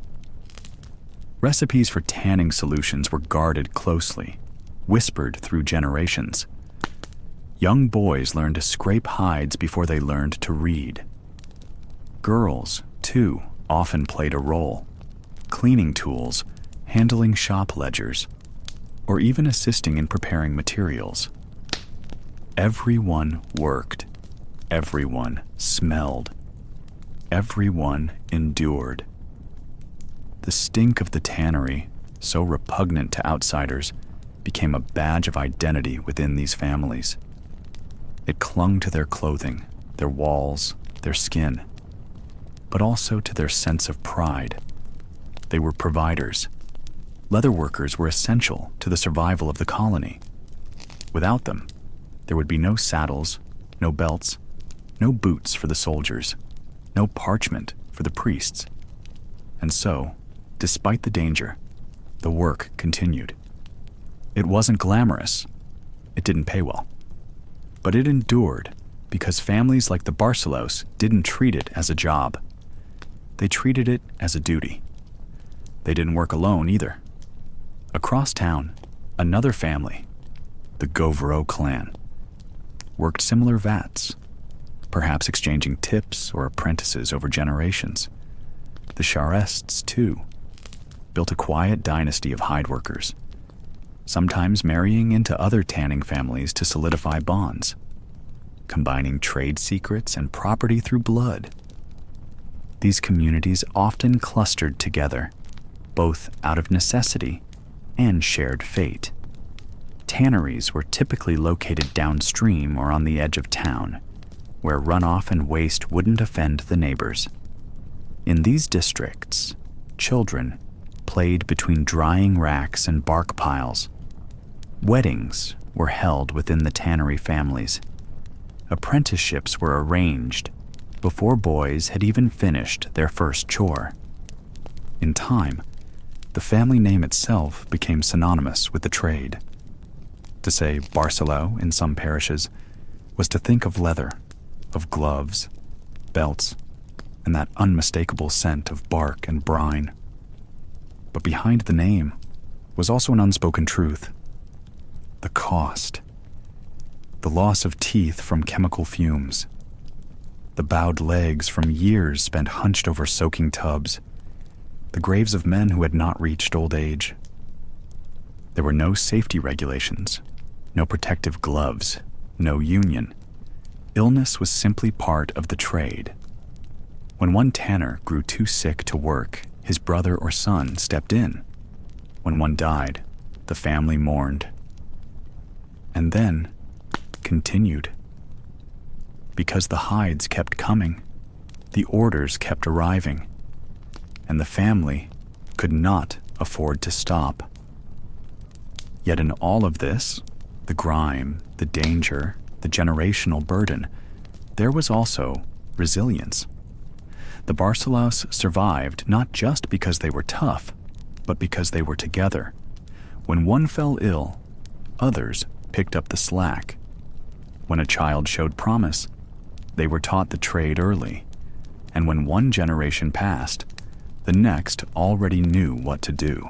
Recipes for tanning solutions were guarded closely, whispered through generations. Young boys learned to scrape hides before they learned to read. Girls, too, often played a role, cleaning tools, handling shop ledgers, or even assisting in preparing materials. Everyone worked. Everyone smelled. Everyone endured. The stink of the tannery, so repugnant to outsiders, became a badge of identity within these families. It clung to their clothing, their walls, their skin, but also to their sense of pride. They were providers. Leather workers were essential to the survival of the colony. Without them, there would be no saddles, no belts, no boots for the soldiers, no parchment for the priests. And so, despite the danger, the work continued. It wasn't glamorous. It didn't pay well. But it endured because families like the Barcelos didn't treat it as a job. They treated it as a duty. They didn't work alone either. Across town, another family, the Gauvreau clan, worked similar vats, perhaps exchanging tips or apprentices over generations. The Charests, too, built a quiet dynasty of hide workers, sometimes marrying into other tanning families to solidify bonds, combining trade secrets and property through blood. These communities often clustered together, both out of necessity and shared fate. Tanneries were typically located downstream or on the edge of town, where runoff and waste wouldn't offend the neighbors. In these districts, children played between drying racks and bark piles. Weddings were held within the tannery families. Apprenticeships were arranged before boys had even finished their first chore. In time, the family name itself became synonymous with the trade. To say Barcelou in some parishes was to think of leather, of gloves, belts, and that unmistakable scent of bark and brine. But behind the name was also an unspoken truth. The cost. The loss of teeth from chemical fumes. The bowed legs from years spent hunched over soaking tubs. The graves of men who had not reached old age. There were no safety regulations, no protective gloves, no union. Illness was simply part of the trade. When one tanner grew too sick to work, his brother or son stepped in. When one died, the family mourned. And then continued. Because the hides kept coming, the orders kept arriving, and the family could not afford to stop. Yet in all of this, The grime, the danger, the generational burden. There was also resilience. The Barcelos survived not just because they were tough, but because they were together. When one fell ill, others picked up the slack. When a child showed promise, they were taught the trade early. And when one generation passed, the next already knew what to do.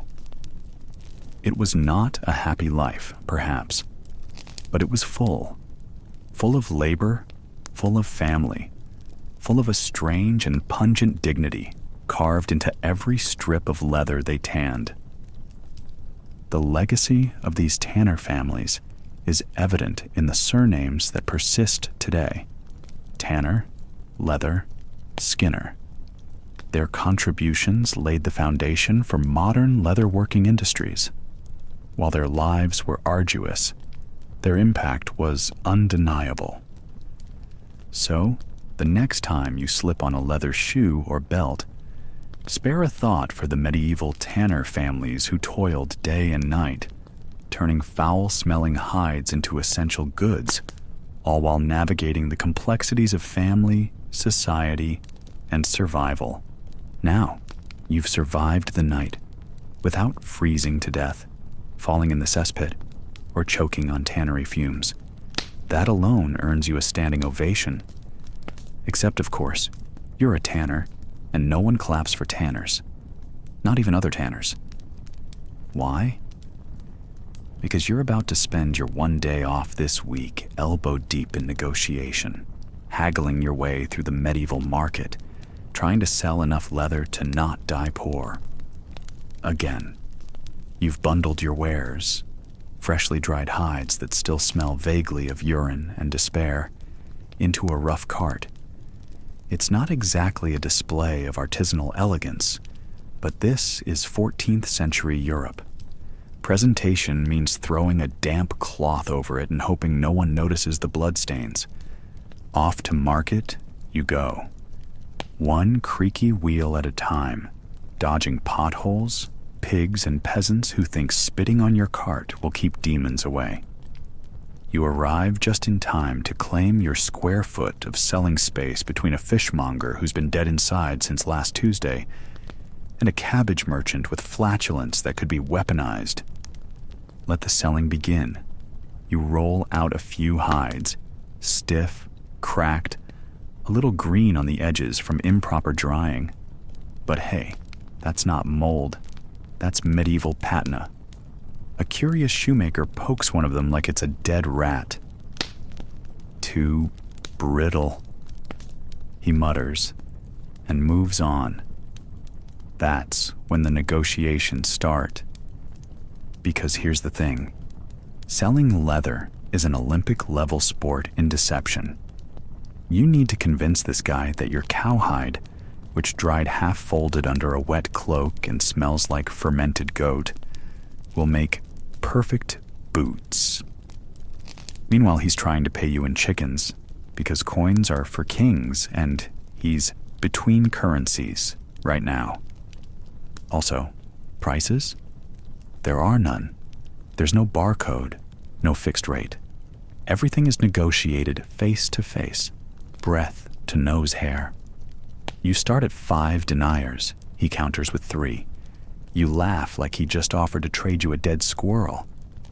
It was not a happy life, perhaps, but it was full of labor, full of family, full of a strange and pungent dignity carved into every strip of leather they tanned. The legacy of these tanner families is evident in the surnames that persist today: Tanner, Leather, Skinner. Their contributions laid the foundation for modern leatherworking industries. While their lives were arduous, their impact was undeniable. So, the next time you slip on a leather shoe or belt, spare a thought for the medieval tanner families who toiled day and night, turning foul-smelling hides into essential goods, all while navigating the complexities of family, society, and survival. Now, you've survived the night without freezing to death, falling in the cesspit, or choking on tannery fumes. That alone earns you a standing ovation. Except, of course, you're a tanner, and no one claps for tanners. Not even other tanners. Why? Because you're about to spend your one day off this week elbow deep in negotiation, haggling your way through the medieval market, trying to sell enough leather to not die poor. Again, you've bundled your wares, freshly dried hides that still smell vaguely of urine and despair, into a rough cart. It's not exactly a display of artisanal elegance, but this is 14th century Europe. Presentation means throwing a damp cloth over it and hoping no one notices the bloodstains. Off to market you go, one creaky wheel at a time, dodging potholes, pigs, and peasants who think spitting on your cart will keep demons away. You arrive just in time to claim your square foot of selling space between a fishmonger who's been dead inside since last Tuesday and a cabbage merchant with flatulence that could be weaponized. Let the selling begin. You roll out a few hides, stiff, cracked, a little green on the edges from improper drying. But hey, that's not mold. That's medieval patina. A curious shoemaker pokes one of them like it's a dead rat. Too brittle, he mutters, and moves on. That's when the negotiations start. Because here's the thing. Selling leather is an Olympic-level sport in deception. You need to convince this guy that your cowhide, which dried half-folded under a wet cloak and smells like fermented goat, will make perfect boots. Meanwhile, he's trying to pay you in chickens, because coins are for kings, and he's between currencies right now. Also, prices? There are none. There's no barcode, no fixed rate. Everything is negotiated face to face, breath to nose hair. You start at 5 deniers, he counters with 3. You laugh like he just offered to trade you a dead squirrel,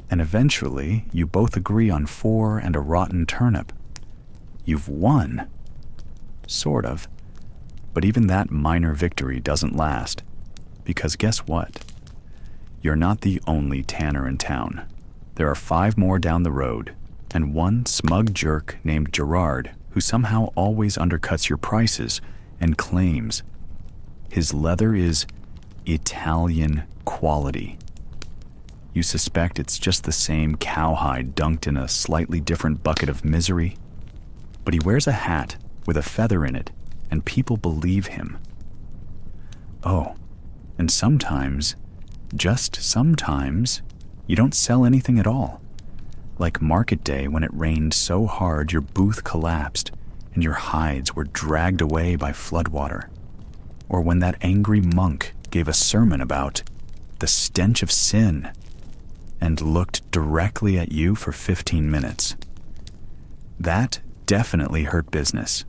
and eventually you both agree on 4 and a rotten turnip. You've won. Sort of. But even that minor victory doesn't last, because guess what? You're not the only tanner in town. There are 5 more down the road, and one smug jerk named Gerard who somehow always undercuts your prices and claims his leather is Italian quality. You suspect it's just the same cowhide dunked in a slightly different bucket of misery, but he wears a hat with a feather in it, and people believe him. Oh, and sometimes, just sometimes, you don't sell anything at all. Like market day when it rained so hard your booth collapsed and your hides were dragged away by floodwater. Or when that angry monk gave a sermon about the stench of sin, and looked directly at you for 15 minutes. That definitely hurt business.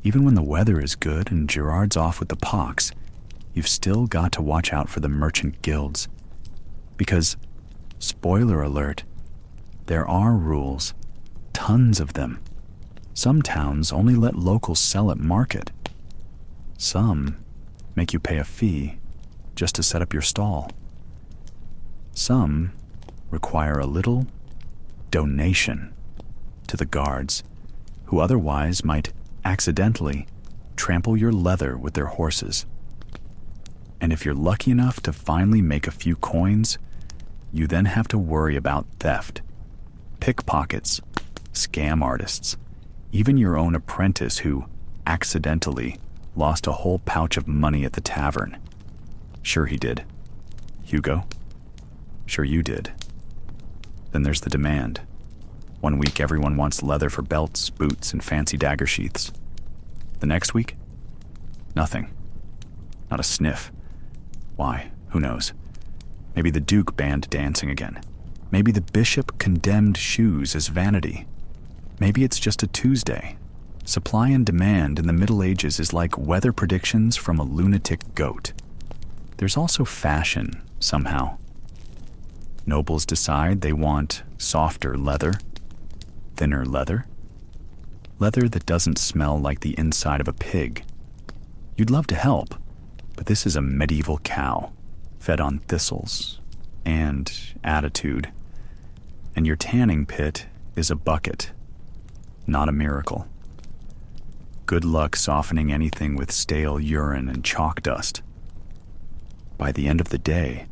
Even when the weather is good and Gerard's off with the pox, you've still got to watch out for the merchant guilds. Because, spoiler alert, there are rules, tons of them. Some towns only let locals sell at market. Some make you pay a fee just to set up your stall. Some require a little donation to the guards, who otherwise might accidentally trample your leather with their horses. And if you're lucky enough to finally make a few coins, you then have to worry about theft, pickpockets, scam artists, even your own apprentice who accidentally lost a whole pouch of money at the tavern. Sure he did. Hugo? Sure you did. Then there's the demand. One week everyone wants leather for belts, boots, and fancy dagger sheaths. The next week? Nothing. Not a sniff. Why? Who knows? Maybe the Duke banned dancing again. Maybe the Bishop condemned shoes as vanity. Maybe it's just a Tuesday. Supply and demand in the Middle Ages is like weather predictions from a lunatic goat. There's also fashion, somehow. Nobles decide they want softer leather, thinner leather, leather that doesn't smell like the inside of a pig. You'd love to help, but this is a medieval cow, fed on thistles and attitude, and your tanning pit is a bucket, not a miracle. Good luck softening anything with stale urine and chalk dust. By the end of the day,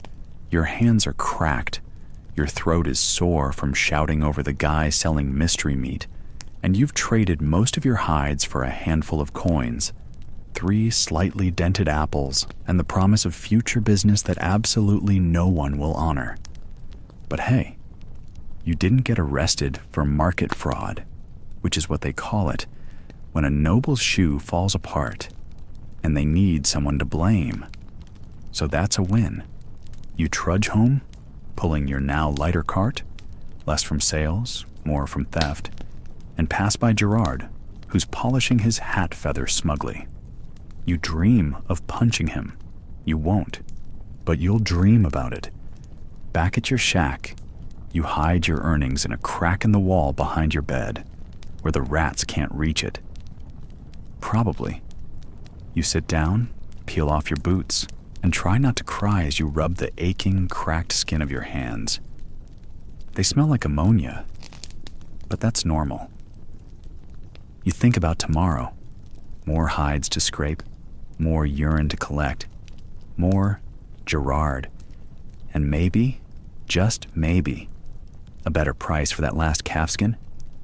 your hands are cracked, your throat is sore from shouting over the guy selling mystery meat, and you've traded most of your hides for a handful of coins, 3 slightly dented apples, and the promise of future business that absolutely no one will honor. But hey, you didn't get arrested for market fraud, which is what they call it when a noble's shoe falls apart and they need someone to blame. So that's a win. You trudge home, pulling your now lighter cart, less from sales, more from theft, and pass by Gerard, who's polishing his hat feather smugly. You dream of punching him. You won't, but you'll dream about it. Back at your shack, you hide your earnings in a crack in the wall behind your bed, where the rats can't reach it. Probably. You sit down, peel off your boots, and try not to cry as you rub the aching, cracked skin of your hands. They smell like ammonia, but that's normal. You think about tomorrow. More hides to scrape, more urine to collect, more Gerard, and maybe, just maybe, a better price for that last calfskin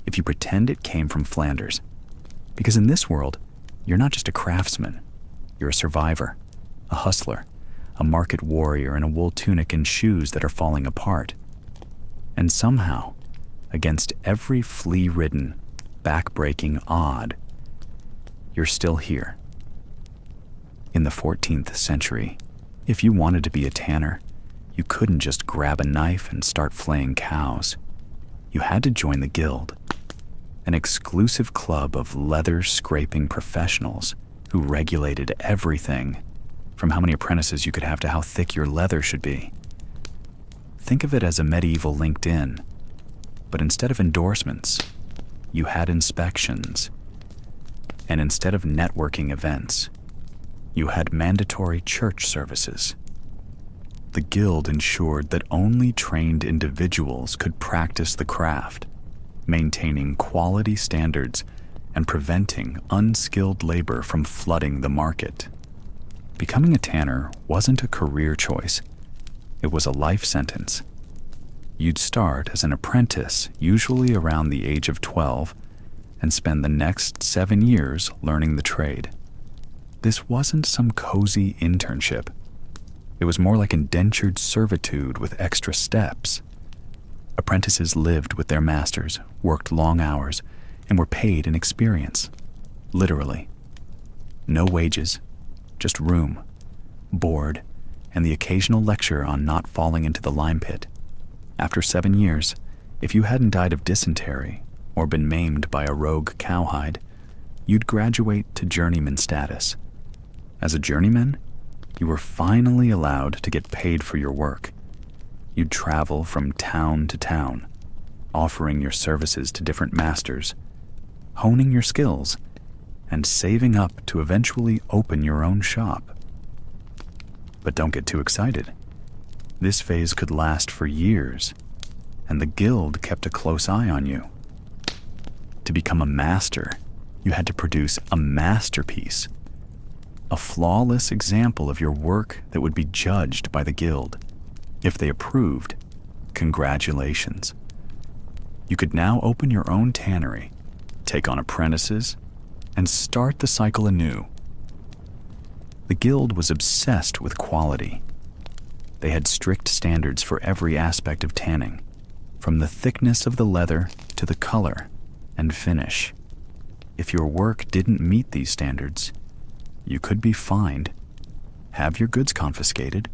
if you pretend it came from Flanders. Because in this world, you're not just a craftsman, you're a survivor, a hustler, a market warrior in a wool tunic and shoes that are falling apart. And somehow, against every flea-ridden, back-breaking odd, you're still here. In the 14th century, if you wanted to be a tanner, you couldn't just grab a knife and start flaying cows. You had to join the guild, an exclusive club of leather-scraping professionals who regulated everything, from how many apprentices you could have to how thick your leather should be. Think of it as a medieval LinkedIn, but instead of endorsements, you had inspections. And instead of networking events, you had mandatory church services. The guild ensured that only trained individuals could practice the craft, maintaining quality standards and preventing unskilled labor from flooding the market. Becoming a tanner wasn't a career choice. It was a life sentence. You'd start as an apprentice, usually around the age of 12, and spend the next 7 years learning the trade. This wasn't some cozy internship. It was more like indentured servitude with extra steps. Apprentices lived with their masters, worked long hours, and were paid in experience. Literally. No wages, just room, board, and the occasional lecture on not falling into the lime pit. After 7 years, if you hadn't died of dysentery or been maimed by a rogue cowhide, you'd graduate to journeyman status. As a journeyman, you were finally allowed to get paid for your work. You'd travel from town to town, offering your services to different masters, honing your skills, and saving up to eventually open your own shop. But don't get too excited. This phase could last for years, and the guild kept a close eye on you. To become a master, you had to produce a masterpiece, a flawless example of your work that would be judged by the guild. If they approved, congratulations. You could now open your own tannery, take on apprentices, and start the cycle anew. The guild was obsessed with quality. They had strict standards for every aspect of tanning, from the thickness of the leather to the color and finish. If your work didn't meet these standards, you could be fined, have your goods confiscated,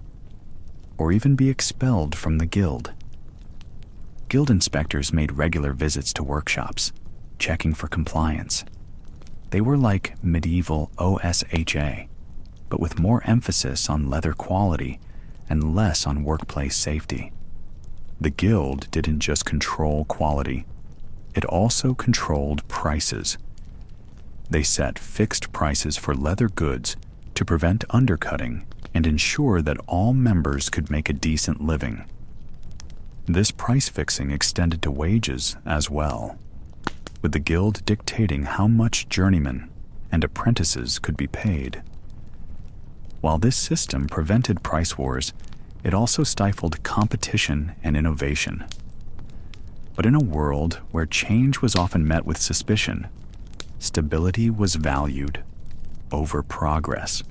or even be expelled from the guild. Guild inspectors made regular visits to workshops, checking for compliance. They were like medieval OSHA, but with more emphasis on leather quality and less on workplace safety. The guild didn't just control quality, it also controlled prices. They set fixed prices for leather goods to prevent undercutting and ensure that all members could make a decent living. This price fixing extended to wages as well, with the guild dictating how much journeymen and apprentices could be paid. While this system prevented price wars, it also stifled competition and innovation. But in a world where change was often met with suspicion, stability was valued over progress.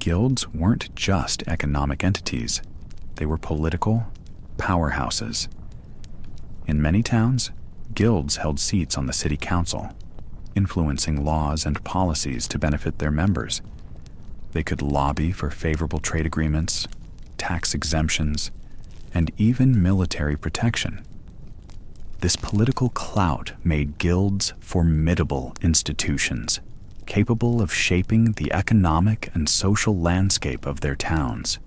Guilds weren't just economic entities, they were political powerhouses. In many towns, guilds held seats on the city council, influencing laws and policies to benefit their members. They could lobby for favorable trade agreements, tax exemptions, and even military protection. This political clout made guilds formidable institutions, capable of shaping the economic and social landscape of their towns.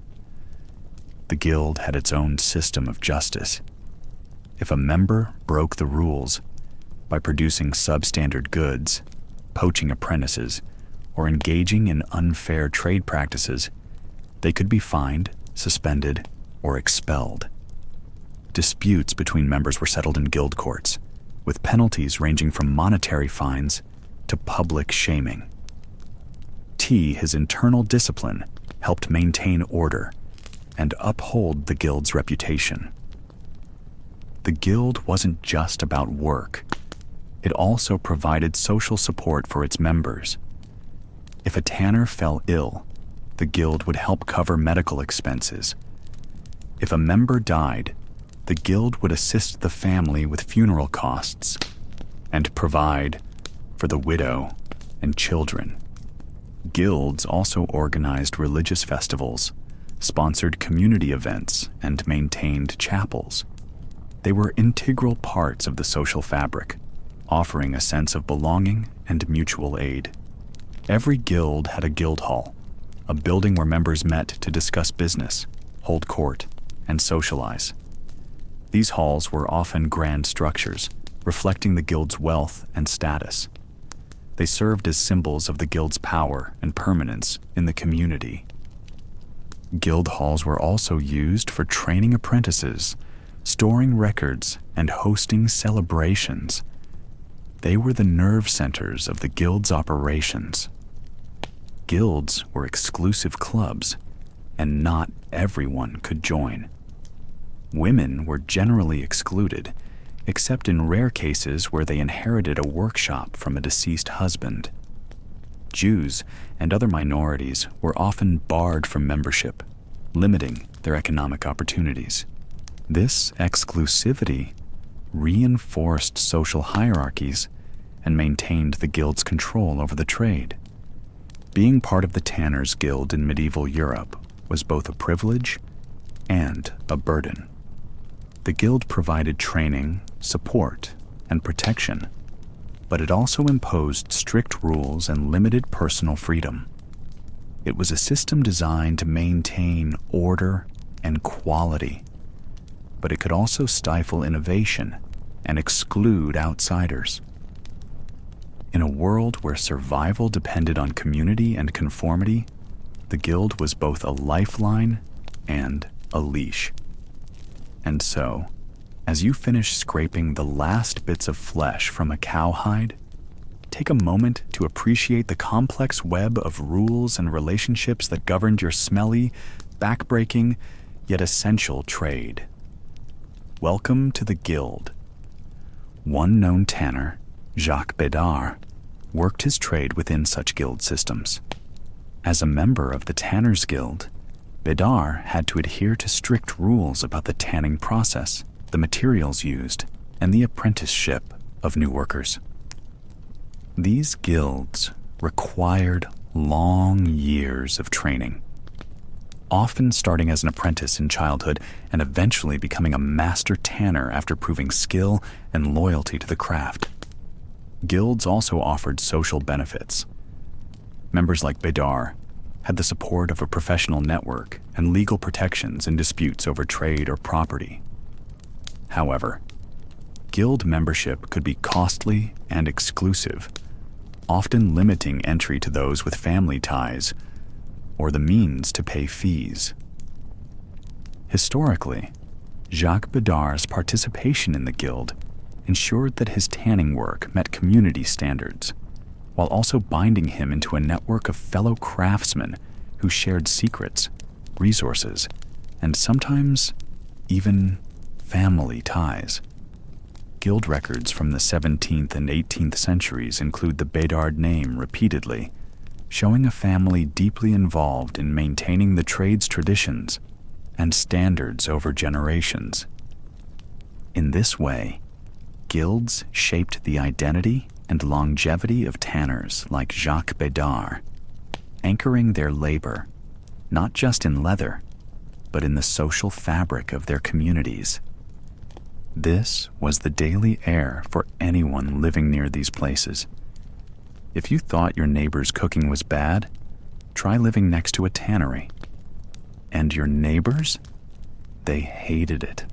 The guild had its own system of justice. If a member broke the rules by producing substandard goods, poaching apprentices, or engaging in unfair trade practices, they could be fined, suspended, or expelled. Disputes between members were settled in guild courts, with penalties ranging from monetary fines to public shaming. His internal discipline helped maintain order and uphold the guild's reputation. The guild wasn't just about work. It also provided social support for its members. If a tanner fell ill, the guild would help cover medical expenses. If a member died, the guild would assist the family with funeral costs and provide for the widow and children. Guilds also organized religious festivals, sponsored community events, and maintained chapels. They were integral parts of the social fabric, offering a sense of belonging and mutual aid. Every guild had a guild hall, a building where members met to discuss business, hold court, and socialize. These halls were often grand structures, reflecting the guild's wealth and status. They served as symbols of the guild's power and permanence in the community. Guild halls were also used for training apprentices, storing records, and hosting celebrations. They were the nerve centers of the guild's operations. Guilds were exclusive clubs, and not everyone could join. Women were generally excluded, except in rare cases where they inherited a workshop from a deceased husband. Jews and other minorities were often barred from membership, limiting their economic opportunities. This exclusivity reinforced social hierarchies and maintained the guild's control over the trade. Being part of the Tanners Guild in medieval Europe was both a privilege and a burden. The guild provided training, support, and protection, but it also imposed strict rules and limited personal freedom. It was a system designed to maintain order and quality, but it could also stifle innovation and exclude outsiders. In a world where survival depended on community and conformity, the guild was both a lifeline and a leash. And so, as you finish scraping the last bits of flesh from a cowhide, take a moment to appreciate the complex web of rules and relationships that governed your smelly, backbreaking, yet essential trade. Welcome to the guild. One known tanner, Jacques Bédard, worked his trade within such guild systems. As a member of the Tanners Guild, Bédard had to adhere to strict rules about the tanning process, the materials used, and the apprenticeship of new workers. These guilds required long years of training, often starting as an apprentice in childhood and eventually becoming a master tanner after proving skill and loyalty to the craft. Guilds also offered social benefits. Members like Bédard had the support of a professional network and legal protections in disputes over trade or property. However, guild membership could be costly and exclusive, often limiting entry to those with family ties or the means to pay fees. Historically, Jacques Bédard's participation in the guild ensured that his tanning work met community standards, while also binding him into a network of fellow craftsmen who shared secrets, resources, and sometimes even family ties. Guild records from the 17th and 18th centuries include the Bédard name repeatedly, showing a family deeply involved in maintaining the trade's traditions and standards over generations. In this way, guilds shaped the identity and longevity of tanners like Jacques Bédard, anchoring their labor not just in leather, but in the social fabric of their communities. This was the daily air for anyone living near these places. If you thought your neighbor's cooking was bad, try living next to a tannery. And your neighbors? They hated it.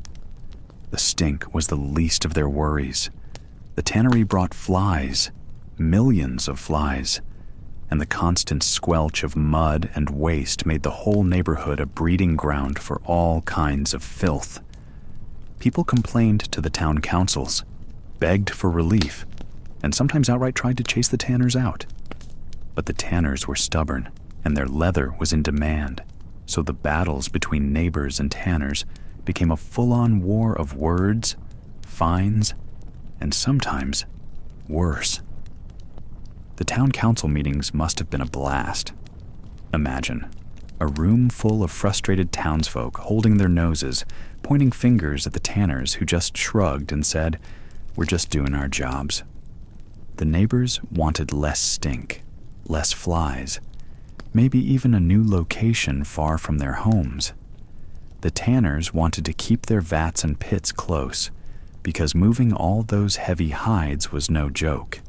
The stink was the least of their worries. The tannery brought flies, millions of flies, and the constant squelch of mud and waste made the whole neighborhood a breeding ground for all kinds of filth. People complained to the town councils, begged for relief, and sometimes outright tried to chase the tanners out. But the tanners were stubborn, and their leather was in demand, so the battles between neighbors and tanners became a full-on war of words, fines, and sometimes worse. The town council meetings must have been a blast. Imagine a room full of frustrated townsfolk holding their noses, pointing fingers at the tanners who just shrugged and said, "We're just doing our jobs." The neighbors wanted less stink, less flies, maybe even a new location far from their homes. The tanners wanted to keep their vats and pits close, because moving all those heavy hides was no joke.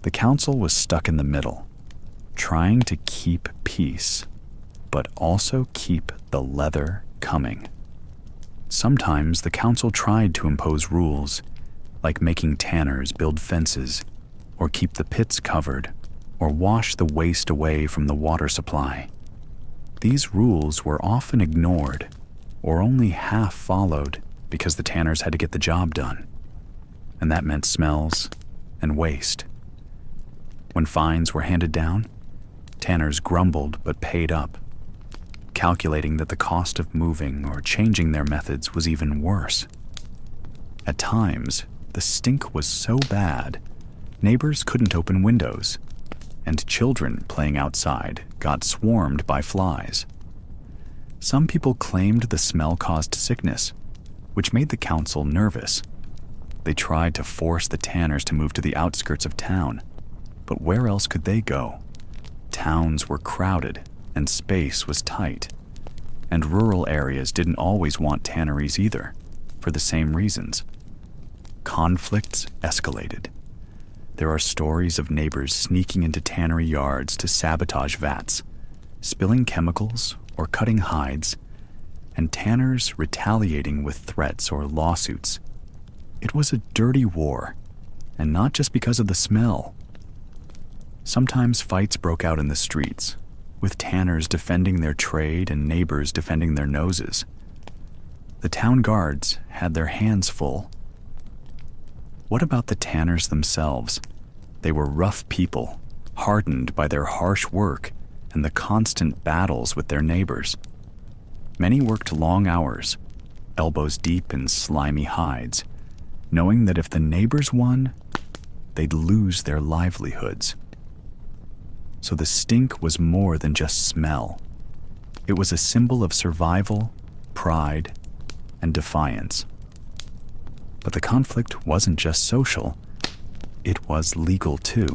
The council was stuck in the middle, trying to keep peace, but also keep the leather coming. Sometimes the council tried to impose rules, like making tanners build fences, or keep the pits covered, or wash the waste away from the water supply. These rules were often ignored, or only half followed, because the tanners had to get the job done. And that meant smells and waste. When fines were handed down, tanners grumbled but paid up, calculating that the cost of moving or changing their methods was even worse. At times, the stink was so bad, neighbors couldn't open windows, and children playing outside got swarmed by flies. Some people claimed the smell caused sickness, which made the council nervous. They tried to force the tanners to move to the outskirts of town, but where else could they go? Towns were crowded and space was tight, and rural areas didn't always want tanneries either, for the same reasons. Conflicts escalated. There are stories of neighbors sneaking into tannery yards to sabotage vats, spilling chemicals or cutting hides, and tanners retaliating with threats or lawsuits. It was a dirty war, and not just because of the smell. Sometimes fights broke out in the streets, with tanners defending their trade and neighbors defending their noses. The town guards had their hands full. What about the tanners themselves? They were rough people, hardened by their harsh work and the constant battles with their neighbors. Many worked long hours, elbows deep in slimy hides, knowing that if the neighbors won, they'd lose their livelihoods. So the stink was more than just smell. It was a symbol of survival, pride, and defiance. But the conflict wasn't just social, it was legal too.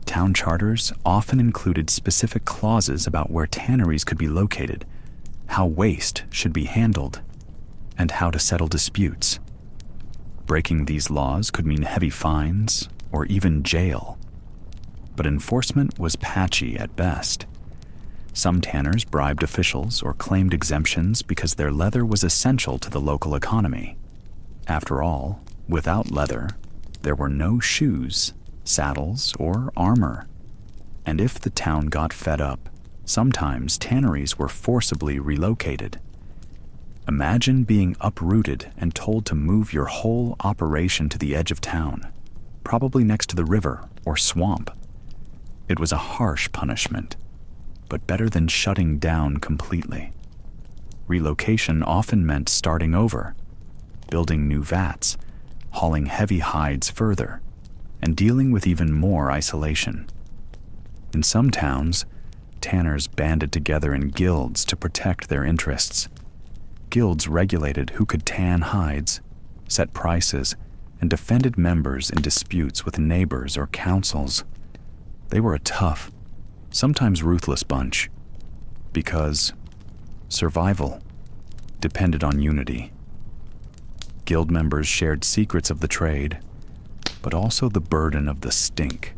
Town charters often included specific clauses about where tanneries could be located, how waste should be handled, and how to settle disputes. Breaking these laws could mean heavy fines or even jail. But enforcement was patchy at best. Some tanners bribed officials or claimed exemptions because their leather was essential to the local economy. After all, without leather, there were no shoes, saddles, or armor. And if the town got fed up, sometimes tanneries were forcibly relocated. Imagine being uprooted and told to move your whole operation to the edge of town, probably next to the river or swamp. It was a harsh punishment, but better than shutting down completely. Relocation often meant starting over, building new vats, hauling heavy hides further, and dealing with even more isolation. In some towns, tanners banded together in guilds to protect their interests. Guilds regulated who could tan hides, set prices, and defended members in disputes with neighbors or councils. They were a tough, sometimes ruthless bunch, because survival depended on unity. Guild members shared secrets of the trade, but also the burden of the stink.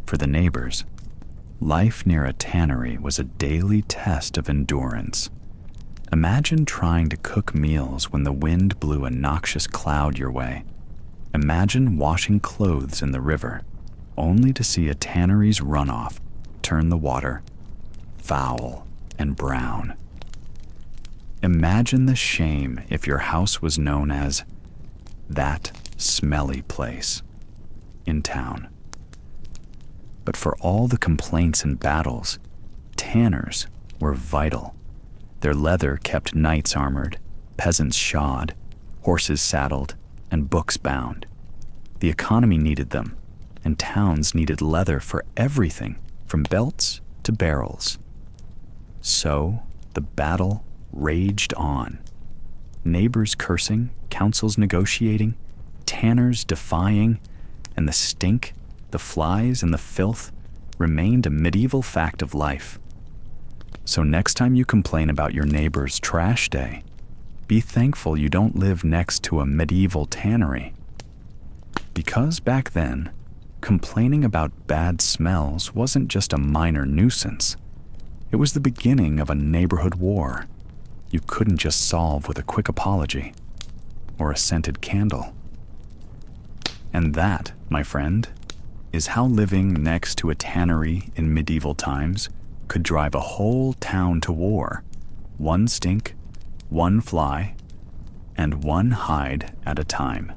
For the neighbors, life near a tannery was a daily test of endurance. Imagine trying to cook meals when the wind blew a noxious cloud your way. Imagine washing clothes in the river, only to see a tannery's runoff turn the water foul and brown. Imagine the shame if your house was known as that smelly place in town. But for all the complaints and battles, tanners were vital. Their leather kept knights armored, peasants shod, horses saddled, and books bound. The economy needed them, and towns needed leather for everything, from belts to barrels. So the battle raged on. Neighbors cursing, councils negotiating, tanners defying, and the stink, the flies, and the filth remained a medieval fact of life. So next time you complain about your neighbor's trash day, be thankful you don't live next to a medieval tannery. Because back then, complaining about bad smells wasn't just a minor nuisance. It was the beginning of a neighborhood war you couldn't just solve with a quick apology or a scented candle. And that, my friend, is how living next to a tannery in medieval times could drive a whole town to war, one stink, one fly, and one hide at a time.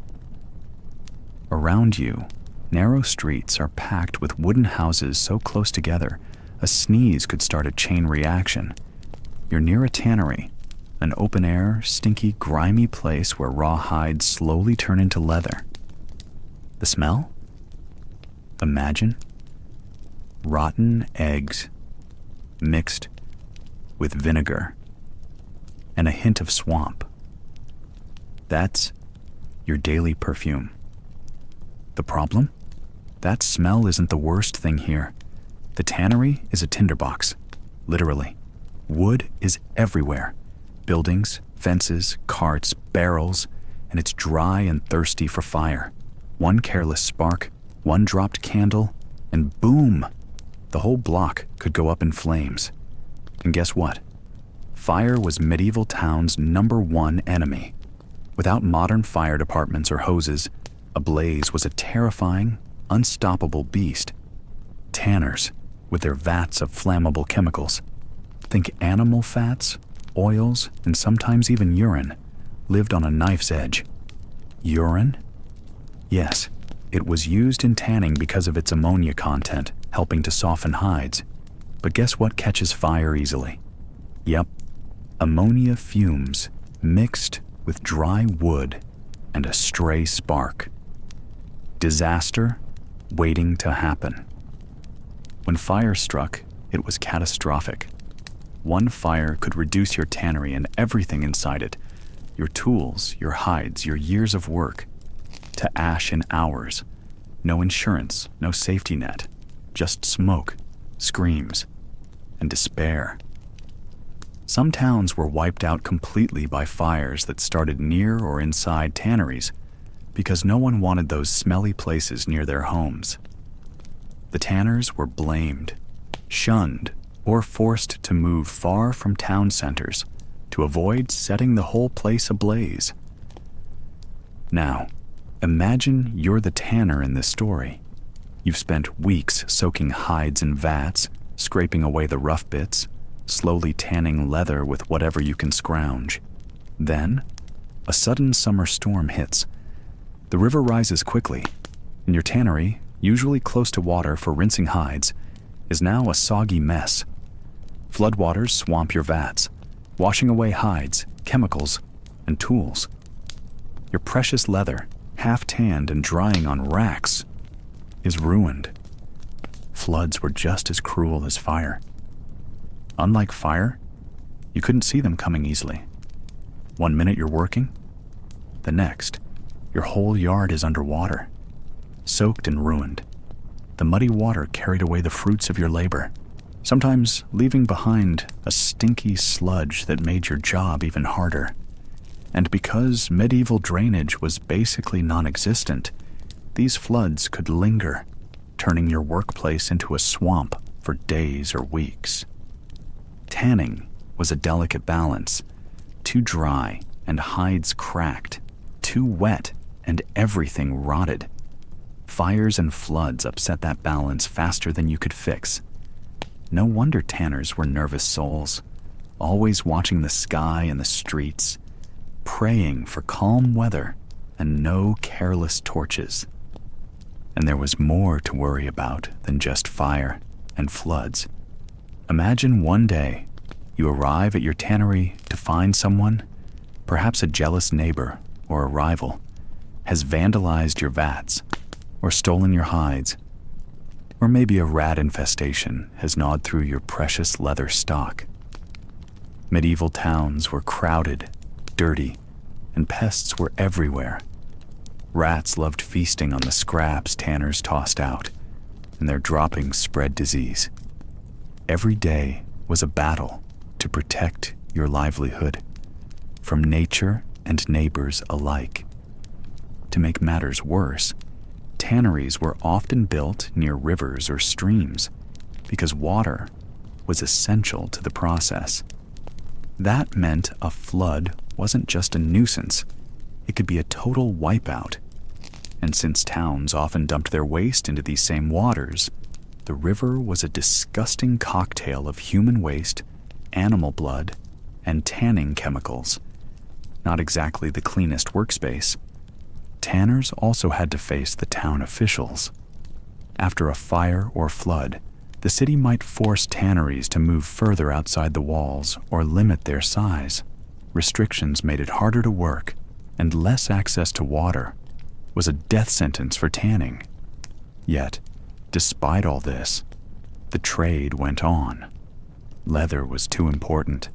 Around you, narrow streets are packed with wooden houses so close together, a sneeze could start a chain reaction. You're near a tannery, an open-air, stinky, grimy place where raw hides slowly turn into leather. The smell? Imagine rotten eggs mixed with vinegar and a hint of swamp. That's your daily perfume. The problem? That smell isn't the worst thing here. The tannery is a tinderbox, literally. Wood is everywhere. Buildings, Fences, carts, barrels, and it's dry and thirsty for fire. One careless spark, one dropped candle, and boom! The whole block could go up in flames. And guess what? Fire was medieval town's #1 enemy. Without modern fire departments or hoses, a blaze was a terrifying, unstoppable beast. Tanners, with their vats of flammable chemicals, think animal fats, oils, and sometimes even urine, lived on a knife's edge. Urine? Yes, it was used in tanning because of its ammonia content, helping to soften hides. But guess what catches fire easily? Yep, ammonia fumes mixed with dry wood and a stray spark. Disaster waiting to happen. When fire struck, it was catastrophic. One fire could reduce your tannery and everything inside it, your tools, your hides, your years of work, to ash in hours. No insurance, no safety net, just smoke, screams, and despair. Some towns were wiped out completely by fires that started near or inside tanneries because no one wanted those smelly places near their homes. The tanners were blamed, shunned, or forced to move far from town centers to avoid setting the whole place ablaze. Now, imagine you're the tanner in this story. You've spent weeks soaking hides in vats, scraping away the rough bits, slowly tanning leather with whatever you can scrounge. Then, a sudden summer storm hits. The river rises quickly, and your tannery, usually close to water for rinsing hides, is now a soggy mess. Floodwaters swamp your vats, washing away hides, chemicals, and tools. Your precious leather, half tanned and drying on racks, is ruined. Floods were just as cruel as fire. Unlike fire, you couldn't see them coming easily. One minute you're working, the next, your whole yard is underwater, soaked and ruined. The muddy water carried away the fruits of your labor, sometimes leaving behind a stinky sludge that made your job even harder. And because medieval drainage was basically non-existent, these floods could linger, turning your workplace into a swamp for days or weeks. Tanning was a delicate balance. Too dry and hides cracked, too wet and everything rotted. Fires and floods upset that balance faster than you could fix. No wonder tanners were nervous souls, always watching the sky and the streets, praying for calm weather and no careless torches. And there was more to worry about than just fire and floods. Imagine one day you arrive at your tannery to find someone, perhaps a jealous neighbor or a rival, has vandalized your vats or stolen your hides, or maybe a rat infestation has gnawed through your precious leather stock. Medieval towns were crowded, dirty, and pests were everywhere. Rats loved feasting on the scraps tanners tossed out, and their droppings spread disease. Every day was a battle to protect your livelihood from nature and neighbors alike. To make matters worse, tanneries were often built near rivers or streams because water was essential to the process. That meant a flood wasn't just a nuisance, it could be a total wipeout. And since towns often dumped their waste into these same waters, the river was a disgusting cocktail of human waste, animal blood, and tanning chemicals. Not exactly the cleanest workspace. Tanners also had to face the town officials. After a fire or flood, the city might force tanneries to move further outside the walls or limit their size. Restrictions made it harder to work, and less access to water was a death sentence for tanning. Yet, despite all this, the trade went on. Leather was too important.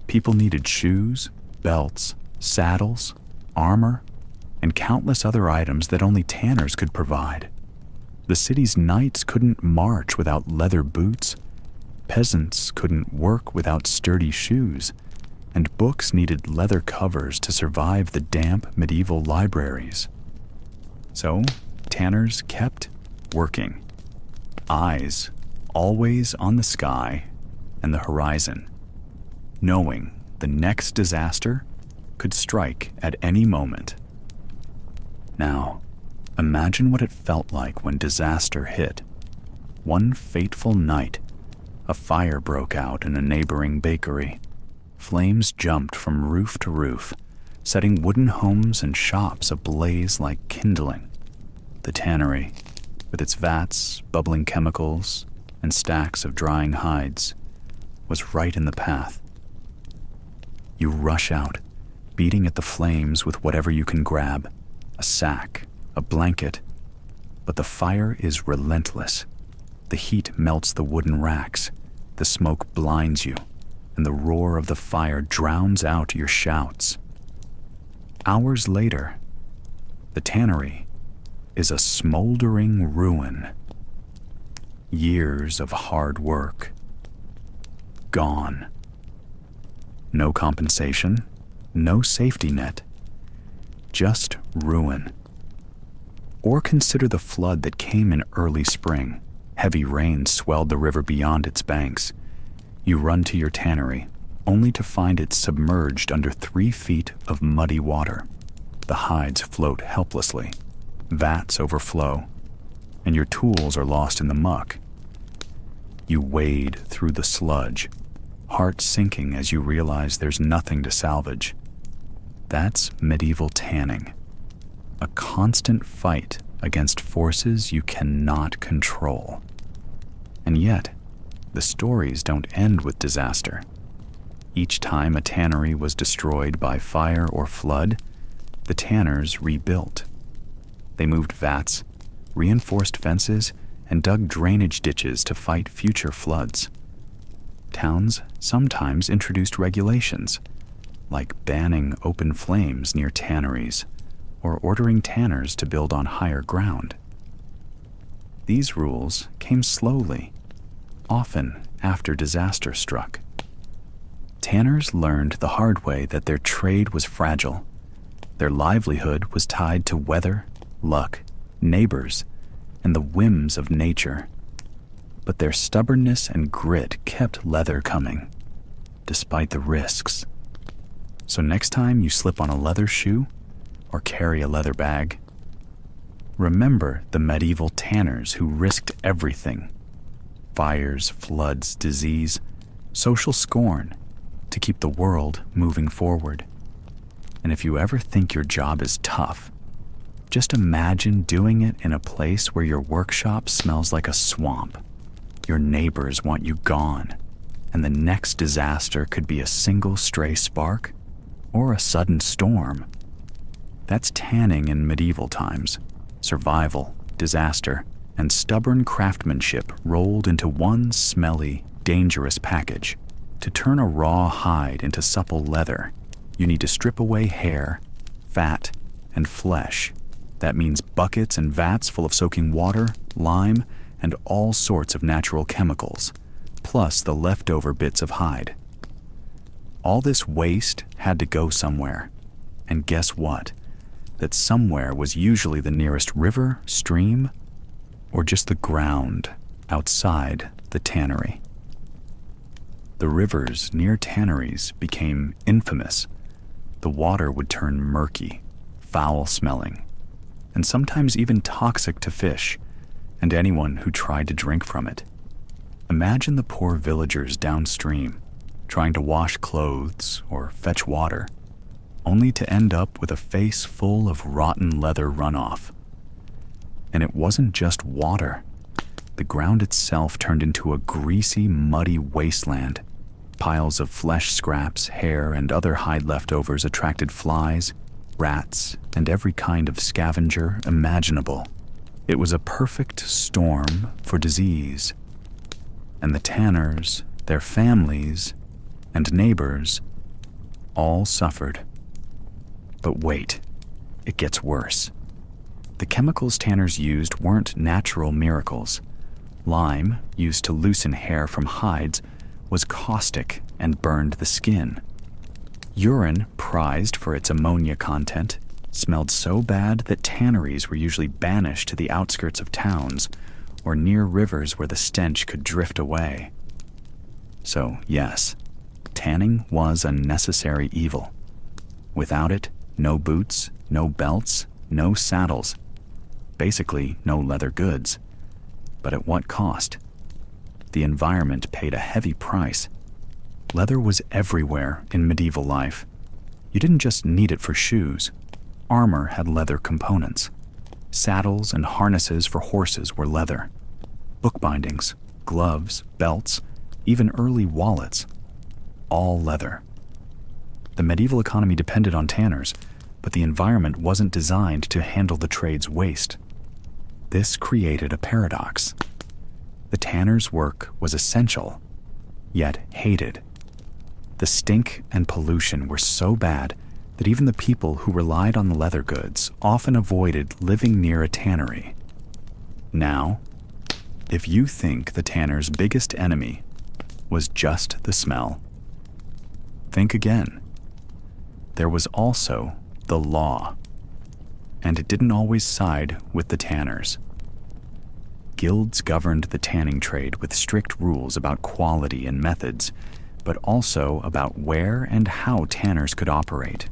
People needed shoes, belts, saddles, armor, and countless other items that only tanners could provide. The city's knights couldn't march without leather boots. Peasants couldn't work without sturdy shoes. and books needed leather covers to survive the damp medieval libraries. So, tanners kept working, eyes always on the sky and the horizon, knowing the next disaster could strike at any moment. Now, imagine what it felt like when disaster hit. One fateful night, a fire broke out in a neighboring bakery. Flames jumped from roof to roof, setting wooden homes and shops ablaze like kindling. The tannery, with its vats, bubbling chemicals, and stacks of drying hides, was right in the path. You rush out, beating at the flames with whatever you can grab, a sack, a blanket, but the fire is relentless. The heat melts the wooden racks, the smoke blinds you, and the roar of the fire drowns out your shouts. Hours later, the tannery is a smoldering ruin. Years of hard work gone. No compensation, no safety net, just ruin. Or consider the flood that came in early spring. Heavy rain swelled the river beyond its banks. You run to your tannery, only to find it submerged under 3 feet of muddy water. The hides float helplessly, vats overflow, and your tools are lost in the muck. You wade through the sludge, heart sinking as you realize there's nothing to salvage. That's medieval tanning, a constant fight against forces you cannot control. And yet, the stories don't end with disaster. Each time a tannery was destroyed by fire or flood, the tanners rebuilt. They moved vats, reinforced fences, and dug drainage ditches to fight future floods. Towns sometimes introduced regulations, like banning open flames near tanneries or ordering tanners to build on higher ground. These rules came slowly, often after disaster struck. Tanners learned the hard way that their trade was fragile. Their livelihood was tied to weather, luck, neighbors, and the whims of nature. But their stubbornness and grit kept leather coming, despite the risks. So next time you slip on a leather shoe or carry a leather bag, remember the medieval tanners who risked everything: fires, floods, disease, social scorn, to keep the world moving forward. And if you ever think your job is tough, just imagine doing it in a place where your workshop smells like a swamp, your neighbors want you gone, and the next disaster could be a single stray spark or a sudden storm. That's tanning in medieval times: survival, disaster, and stubborn craftsmanship rolled into one smelly, dangerous package. To turn a raw hide into supple leather, you need to strip away hair, fat, and flesh. That means buckets and vats full of soaking water, lime, and all sorts of natural chemicals, plus the leftover bits of hide. All this waste had to go somewhere. And guess what? That somewhere was usually the nearest river, stream, or just the ground outside the tannery. The rivers near tanneries became infamous. The water would turn murky, foul-smelling, and sometimes even toxic to fish and anyone who tried to drink from it. Imagine the poor villagers downstream, trying to wash clothes or fetch water, only to end up with a face full of rotten leather runoff. And it wasn't just water. The ground itself turned into a greasy, muddy wasteland. Piles of flesh scraps, hair, and other hide leftovers attracted flies, rats, and every kind of scavenger imaginable. It was a perfect storm for disease. And the tanners, their families, and neighbors all suffered. But wait, it gets worse. The chemicals tanners used weren't natural miracles. Lime, used to loosen hair from hides, was caustic and burned the skin. Urine, prized for its ammonia content, smelled so bad that tanneries were usually banished to the outskirts of towns or near rivers where the stench could drift away. So, yes, tanning was a necessary evil. Without it, no boots, no belts, no saddles. Basically, no leather goods. But at what cost? The environment paid a heavy price. Leather was everywhere in medieval life. You didn't just need it for shoes. Armor had leather components. Saddles and harnesses for horses were leather. Bookbindings, gloves, belts, even early wallets, all leather. The medieval economy depended on tanners, but the environment wasn't designed to handle the trade's waste. This created a paradox. The tanner's work was essential, yet hated. The stink and pollution were so bad that even the people who relied on the leather goods often avoided living near a tannery. Now, if you think the tanner's biggest enemy was just the smell, think again. There was also the law, and it didn't always side with the tanners. Guilds governed the tanning trade with strict rules about quality and methods, but also about where and how tanners could operate.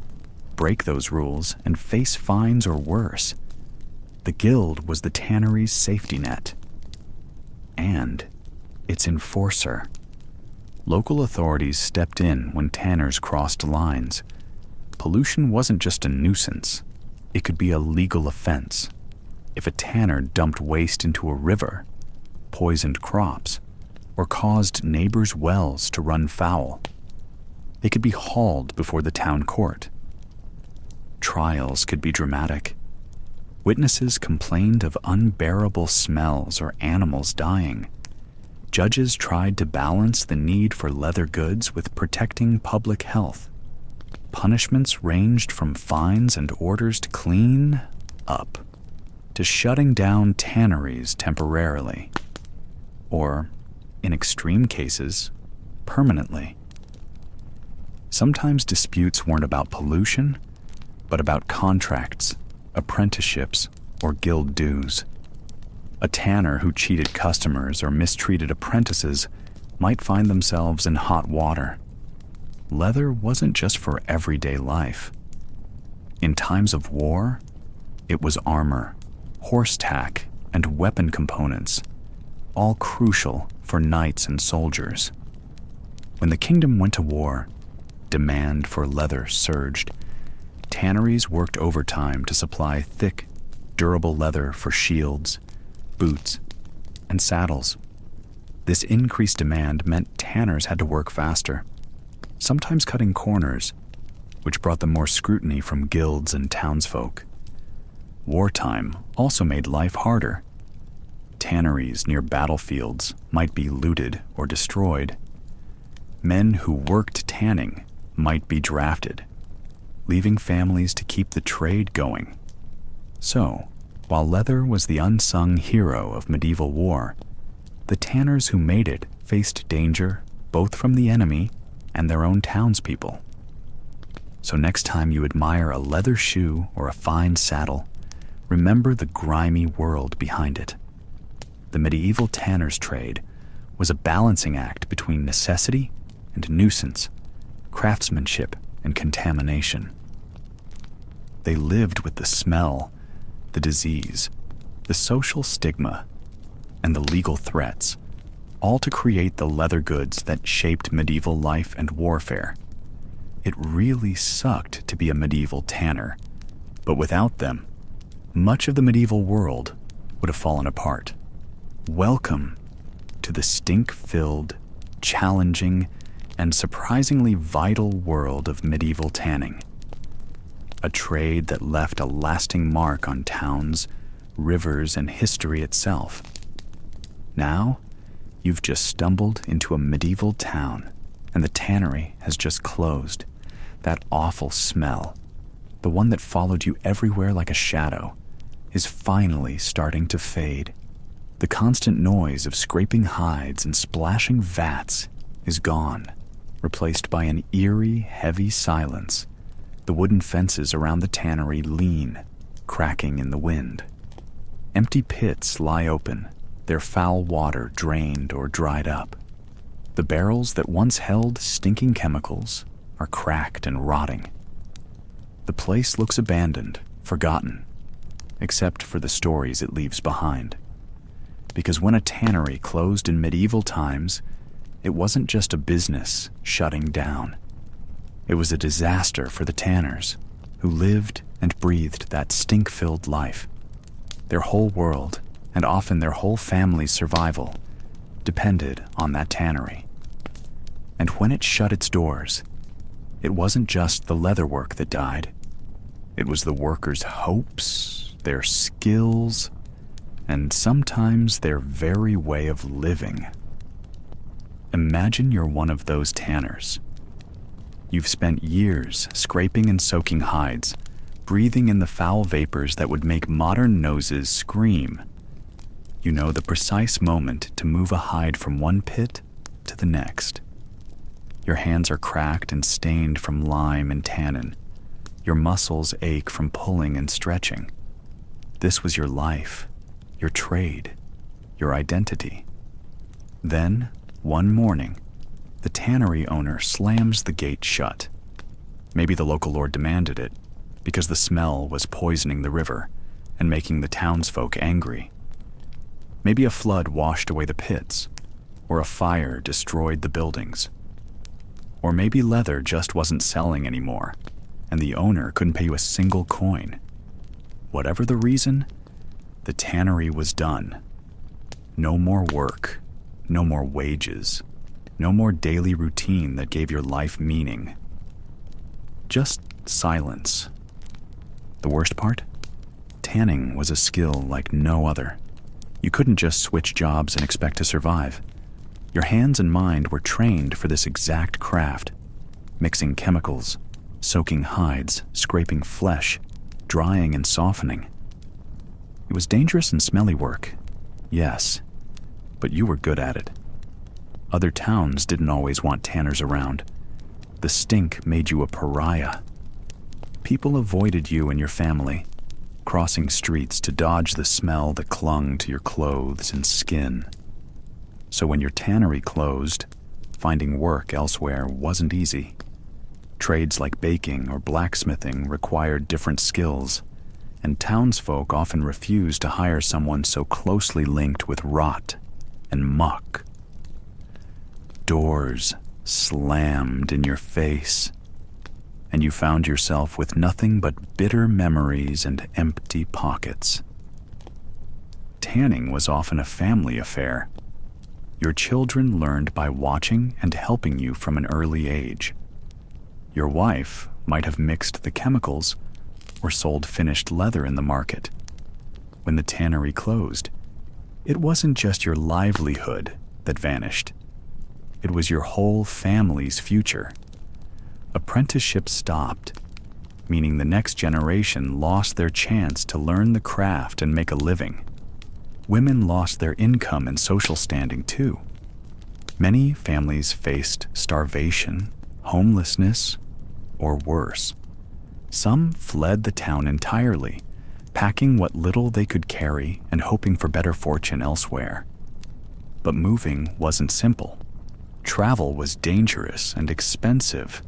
Break those rules and face fines or worse. The guild was the tannery's safety net. And its enforcer. Local authorities stepped in when tanners crossed lines. Pollution wasn't just a nuisance. It could be a legal offense. If a tanner dumped waste into a river, poisoned crops, or caused neighbors' wells to run foul, they could be hauled before the town court. Trials could be dramatic. Witnesses complained of unbearable smells or animals dying. Judges tried to balance the need for leather goods with protecting public health. Punishments ranged from fines and orders to clean up, to shutting down tanneries temporarily, or, in extreme cases, permanently. Sometimes disputes weren't about pollution, but about contracts, apprenticeships, or guild dues. A tanner who cheated customers or mistreated apprentices might find themselves in hot water. Leather wasn't just for everyday life. In times of war, it was armor, horse tack, and weapon components, all crucial for knights and soldiers. When the kingdom went to war, demand for leather surged. Tanneries worked overtime to supply thick, durable leather for shields, boots, and saddles. This increased demand meant tanners had to work faster, sometimes cutting corners, which brought them more scrutiny from guilds and townsfolk. Wartime also made life harder. Tanneries near battlefields might be looted or destroyed. Men who worked tanning might be drafted, leaving families to keep the trade going. So, while leather was the unsung hero of medieval war, the tanners who made it faced danger both from the enemy and their own townspeople. So next time you admire a leather shoe or a fine saddle, remember the grimy world behind it. The medieval tanner's trade was a balancing act between necessity and nuisance, craftsmanship and contamination. They lived with the smell, the disease, the social stigma, and the legal threats, all to create the leather goods that shaped medieval life and warfare. It really sucked to be a medieval tanner, but without them, much of the medieval world would have fallen apart. Welcome to the stink-filled, challenging, and surprisingly vital world of medieval tanning. A trade that left a lasting mark on towns, rivers, and history itself. Now, you've just stumbled into a medieval town, and the tannery has just closed. That awful smell, the one that followed you everywhere like a shadow, is finally starting to fade. The constant noise of scraping hides and splashing vats is gone. replaced by an eerie, heavy silence. The wooden fences around the tannery lean, cracking in the wind. Empty pits lie open, their foul water drained or dried up. The barrels that once held stinking chemicals are cracked and rotting. The place looks abandoned, forgotten, except for the stories it leaves behind. Because when a tannery closed in medieval times, it wasn't just a business shutting down. It was a disaster for the tanners, who lived and breathed that stink-filled life. Their whole world, and often their whole family's survival, depended on that tannery. And when it shut its doors, it wasn't just the leatherwork that died. It was the workers' hopes, their skills, and sometimes their very way of living. Imagine you're one of those tanners. You've spent years scraping and soaking hides, breathing in the foul vapors that would make modern noses scream. You know the precise moment to move a hide from one pit to the next. Your hands are cracked and stained from lime and tannin. Your muscles ache from pulling and stretching. This was your life, your trade, your identity. Then, one morning, the tannery owner slams the gate shut. Maybe the local lord demanded it, because the smell was poisoning the river and making the townsfolk angry. Maybe a flood washed away the pits, or a fire destroyed the buildings. Or maybe leather just wasn't selling anymore, and the owner couldn't pay you a single coin. Whatever the reason, the tannery was done. No more work, no more wages, no more daily routine that gave your life meaning. Just silence. The worst part? Tanning was a skill like no other. You couldn't just switch jobs and expect to survive. Your hands and mind were trained for this exact craft, mixing chemicals, soaking hides, scraping flesh, drying and softening. It was dangerous and smelly work, yes, but you were good at it. Other towns didn't always want tanners around. The stink made you a pariah. People avoided you and your family, crossing streets to dodge the smell that clung to your clothes and skin. So when your tannery closed, finding work elsewhere wasn't easy. Trades like baking or blacksmithing required different skills, and townsfolk often refused to hire someone so closely linked with rot and muck. Doors slammed in your face, and you found yourself with nothing but bitter memories and empty pockets. Tanning was often a family affair. Your children learned by watching and helping you from an early age. Your wife might have mixed the chemicals or sold finished leather in the market. When the tannery closed, it wasn't just your livelihood that vanished. It was your whole family's future. Apprenticeships stopped, meaning the next generation lost their chance to learn the craft and make a living. Women lost their income and social standing too. Many families faced starvation, homelessness, or worse. Some fled the town entirely, packing what little they could carry and hoping for better fortune elsewhere. But moving wasn't simple. Travel was dangerous and expensive,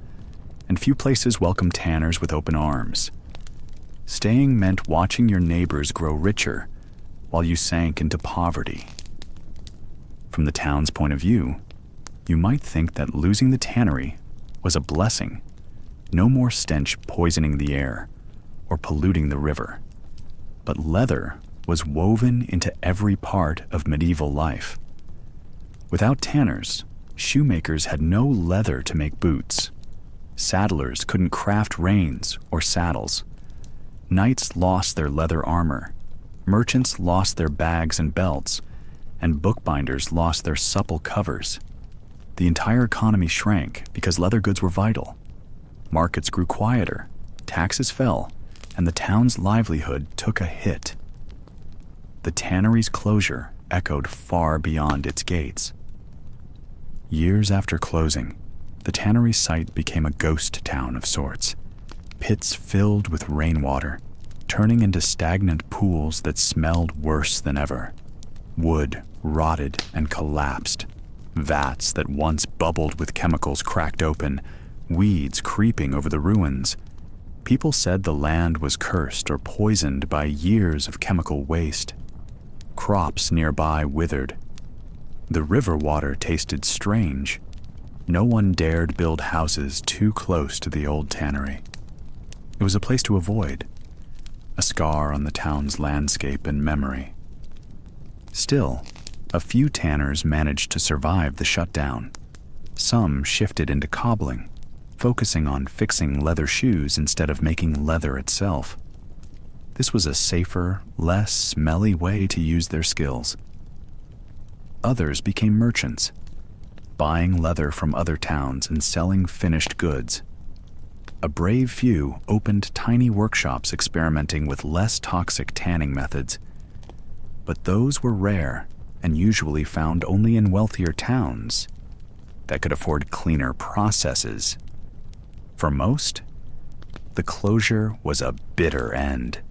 and few places welcomed tanners with open arms. Staying meant watching your neighbors grow richer while you sank into poverty. From the town's point of view, you might think that losing the tannery was a blessing. No more stench poisoning the air or polluting the river. But leather was woven into every part of medieval life. Without tanners, shoemakers had no leather to make boots. Saddlers couldn't craft reins or saddles. Knights lost their leather armor. Merchants lost their bags and belts, and bookbinders lost their supple covers. The entire economy shrank because leather goods were vital. Markets grew quieter, taxes fell, and the town's livelihood took a hit. The tannery's closure echoed far beyond its gates. Years after closing, the tannery site became a ghost town of sorts. Pits filled with rainwater, turning into stagnant pools that smelled worse than ever. Wood rotted and collapsed. Vats that once bubbled with chemicals cracked open, weeds creeping over the ruins. People said the land was cursed or poisoned by years of chemical waste. Crops nearby withered. The river water tasted strange. No one dared build houses too close to the old tannery. It was a place to avoid, a scar on the town's landscape and memory. Still, a few tanners managed to survive the shutdown. Some shifted into cobbling, focusing on fixing leather shoes instead of making leather itself. This was a safer, less smelly way to use their skills. Others became merchants, buying leather from other towns and selling finished goods. A brave few opened tiny workshops experimenting with less toxic tanning methods. But those were rare and usually found only in wealthier towns that could afford cleaner processes. For most, the closure was a bitter end.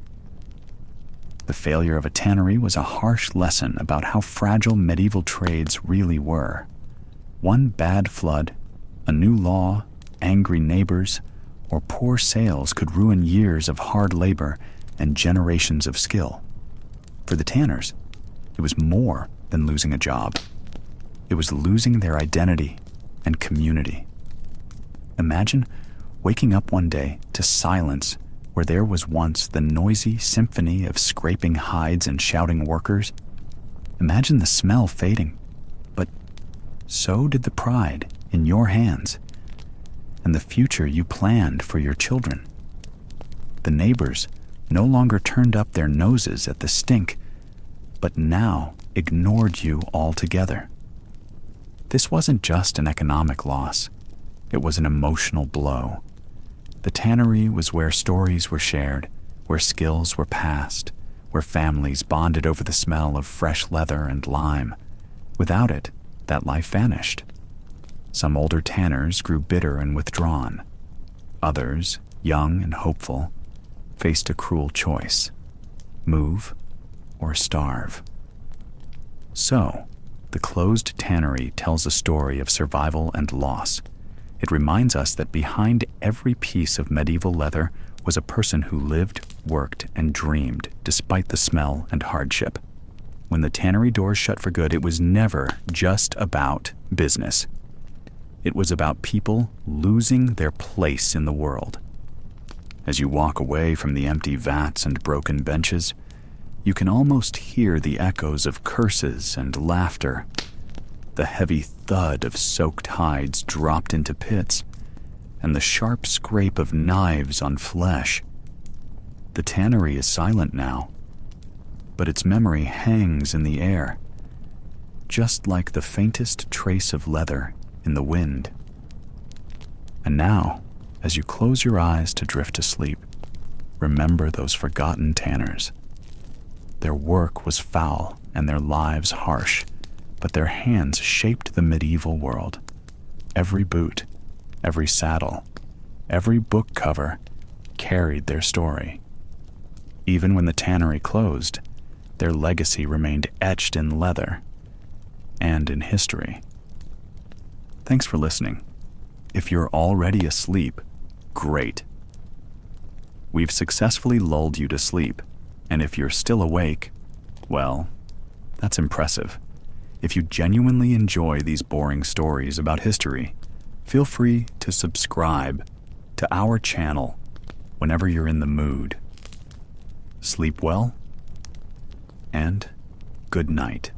The failure of a tannery was a harsh lesson about how fragile medieval trades really were. One bad flood, a new law, angry neighbors, or poor sales could ruin years of hard labor and generations of skill. For the tanners, it was more than losing a job. It was losing their identity and community. Imagine waking up one day to silence where there was once the noisy symphony of scraping hides and shouting workers. Imagine the smell fading, but so did the pride in your hands and the future you planned for your children. The neighbors no longer turned up their noses at the stink, but now ignored you altogether. This wasn't just an economic loss. It was an emotional blow. The tannery was where stories were shared, where skills were passed, where families bonded over the smell of fresh leather and lime. Without it, that life vanished. Some older tanners grew bitter and withdrawn. Others, young and hopeful, faced a cruel choice: move or starve. So, the closed tannery tells a story of survival and loss. It reminds us that behind every piece of medieval leather was a person who lived, worked, and dreamed despite the smell and hardship. When the tannery doors shut for good, it was never just about business. It was about people losing their place in the world. As you walk away from the empty vats and broken benches, you can almost hear the echoes of curses and laughter, the heavy thud of soaked hides dropped into pits, and the sharp scrape of knives on flesh. The tannery is silent now, but its memory hangs in the air, just like the faintest trace of leather in the wind. And now, as you close your eyes to drift to sleep, remember those forgotten tanners. Their work was foul and their lives harsh, but their hands shaped the medieval world. Every boot, every saddle, every book cover carried their story. Even when the tannery closed, their legacy remained etched in leather and in history. Thanks for listening. If you're already asleep, great. We've successfully lulled you to sleep, and if you're still awake, well, that's impressive. If you genuinely enjoy these boring stories about history, feel free to subscribe to our channel whenever you're in the mood. Sleep well, and good night.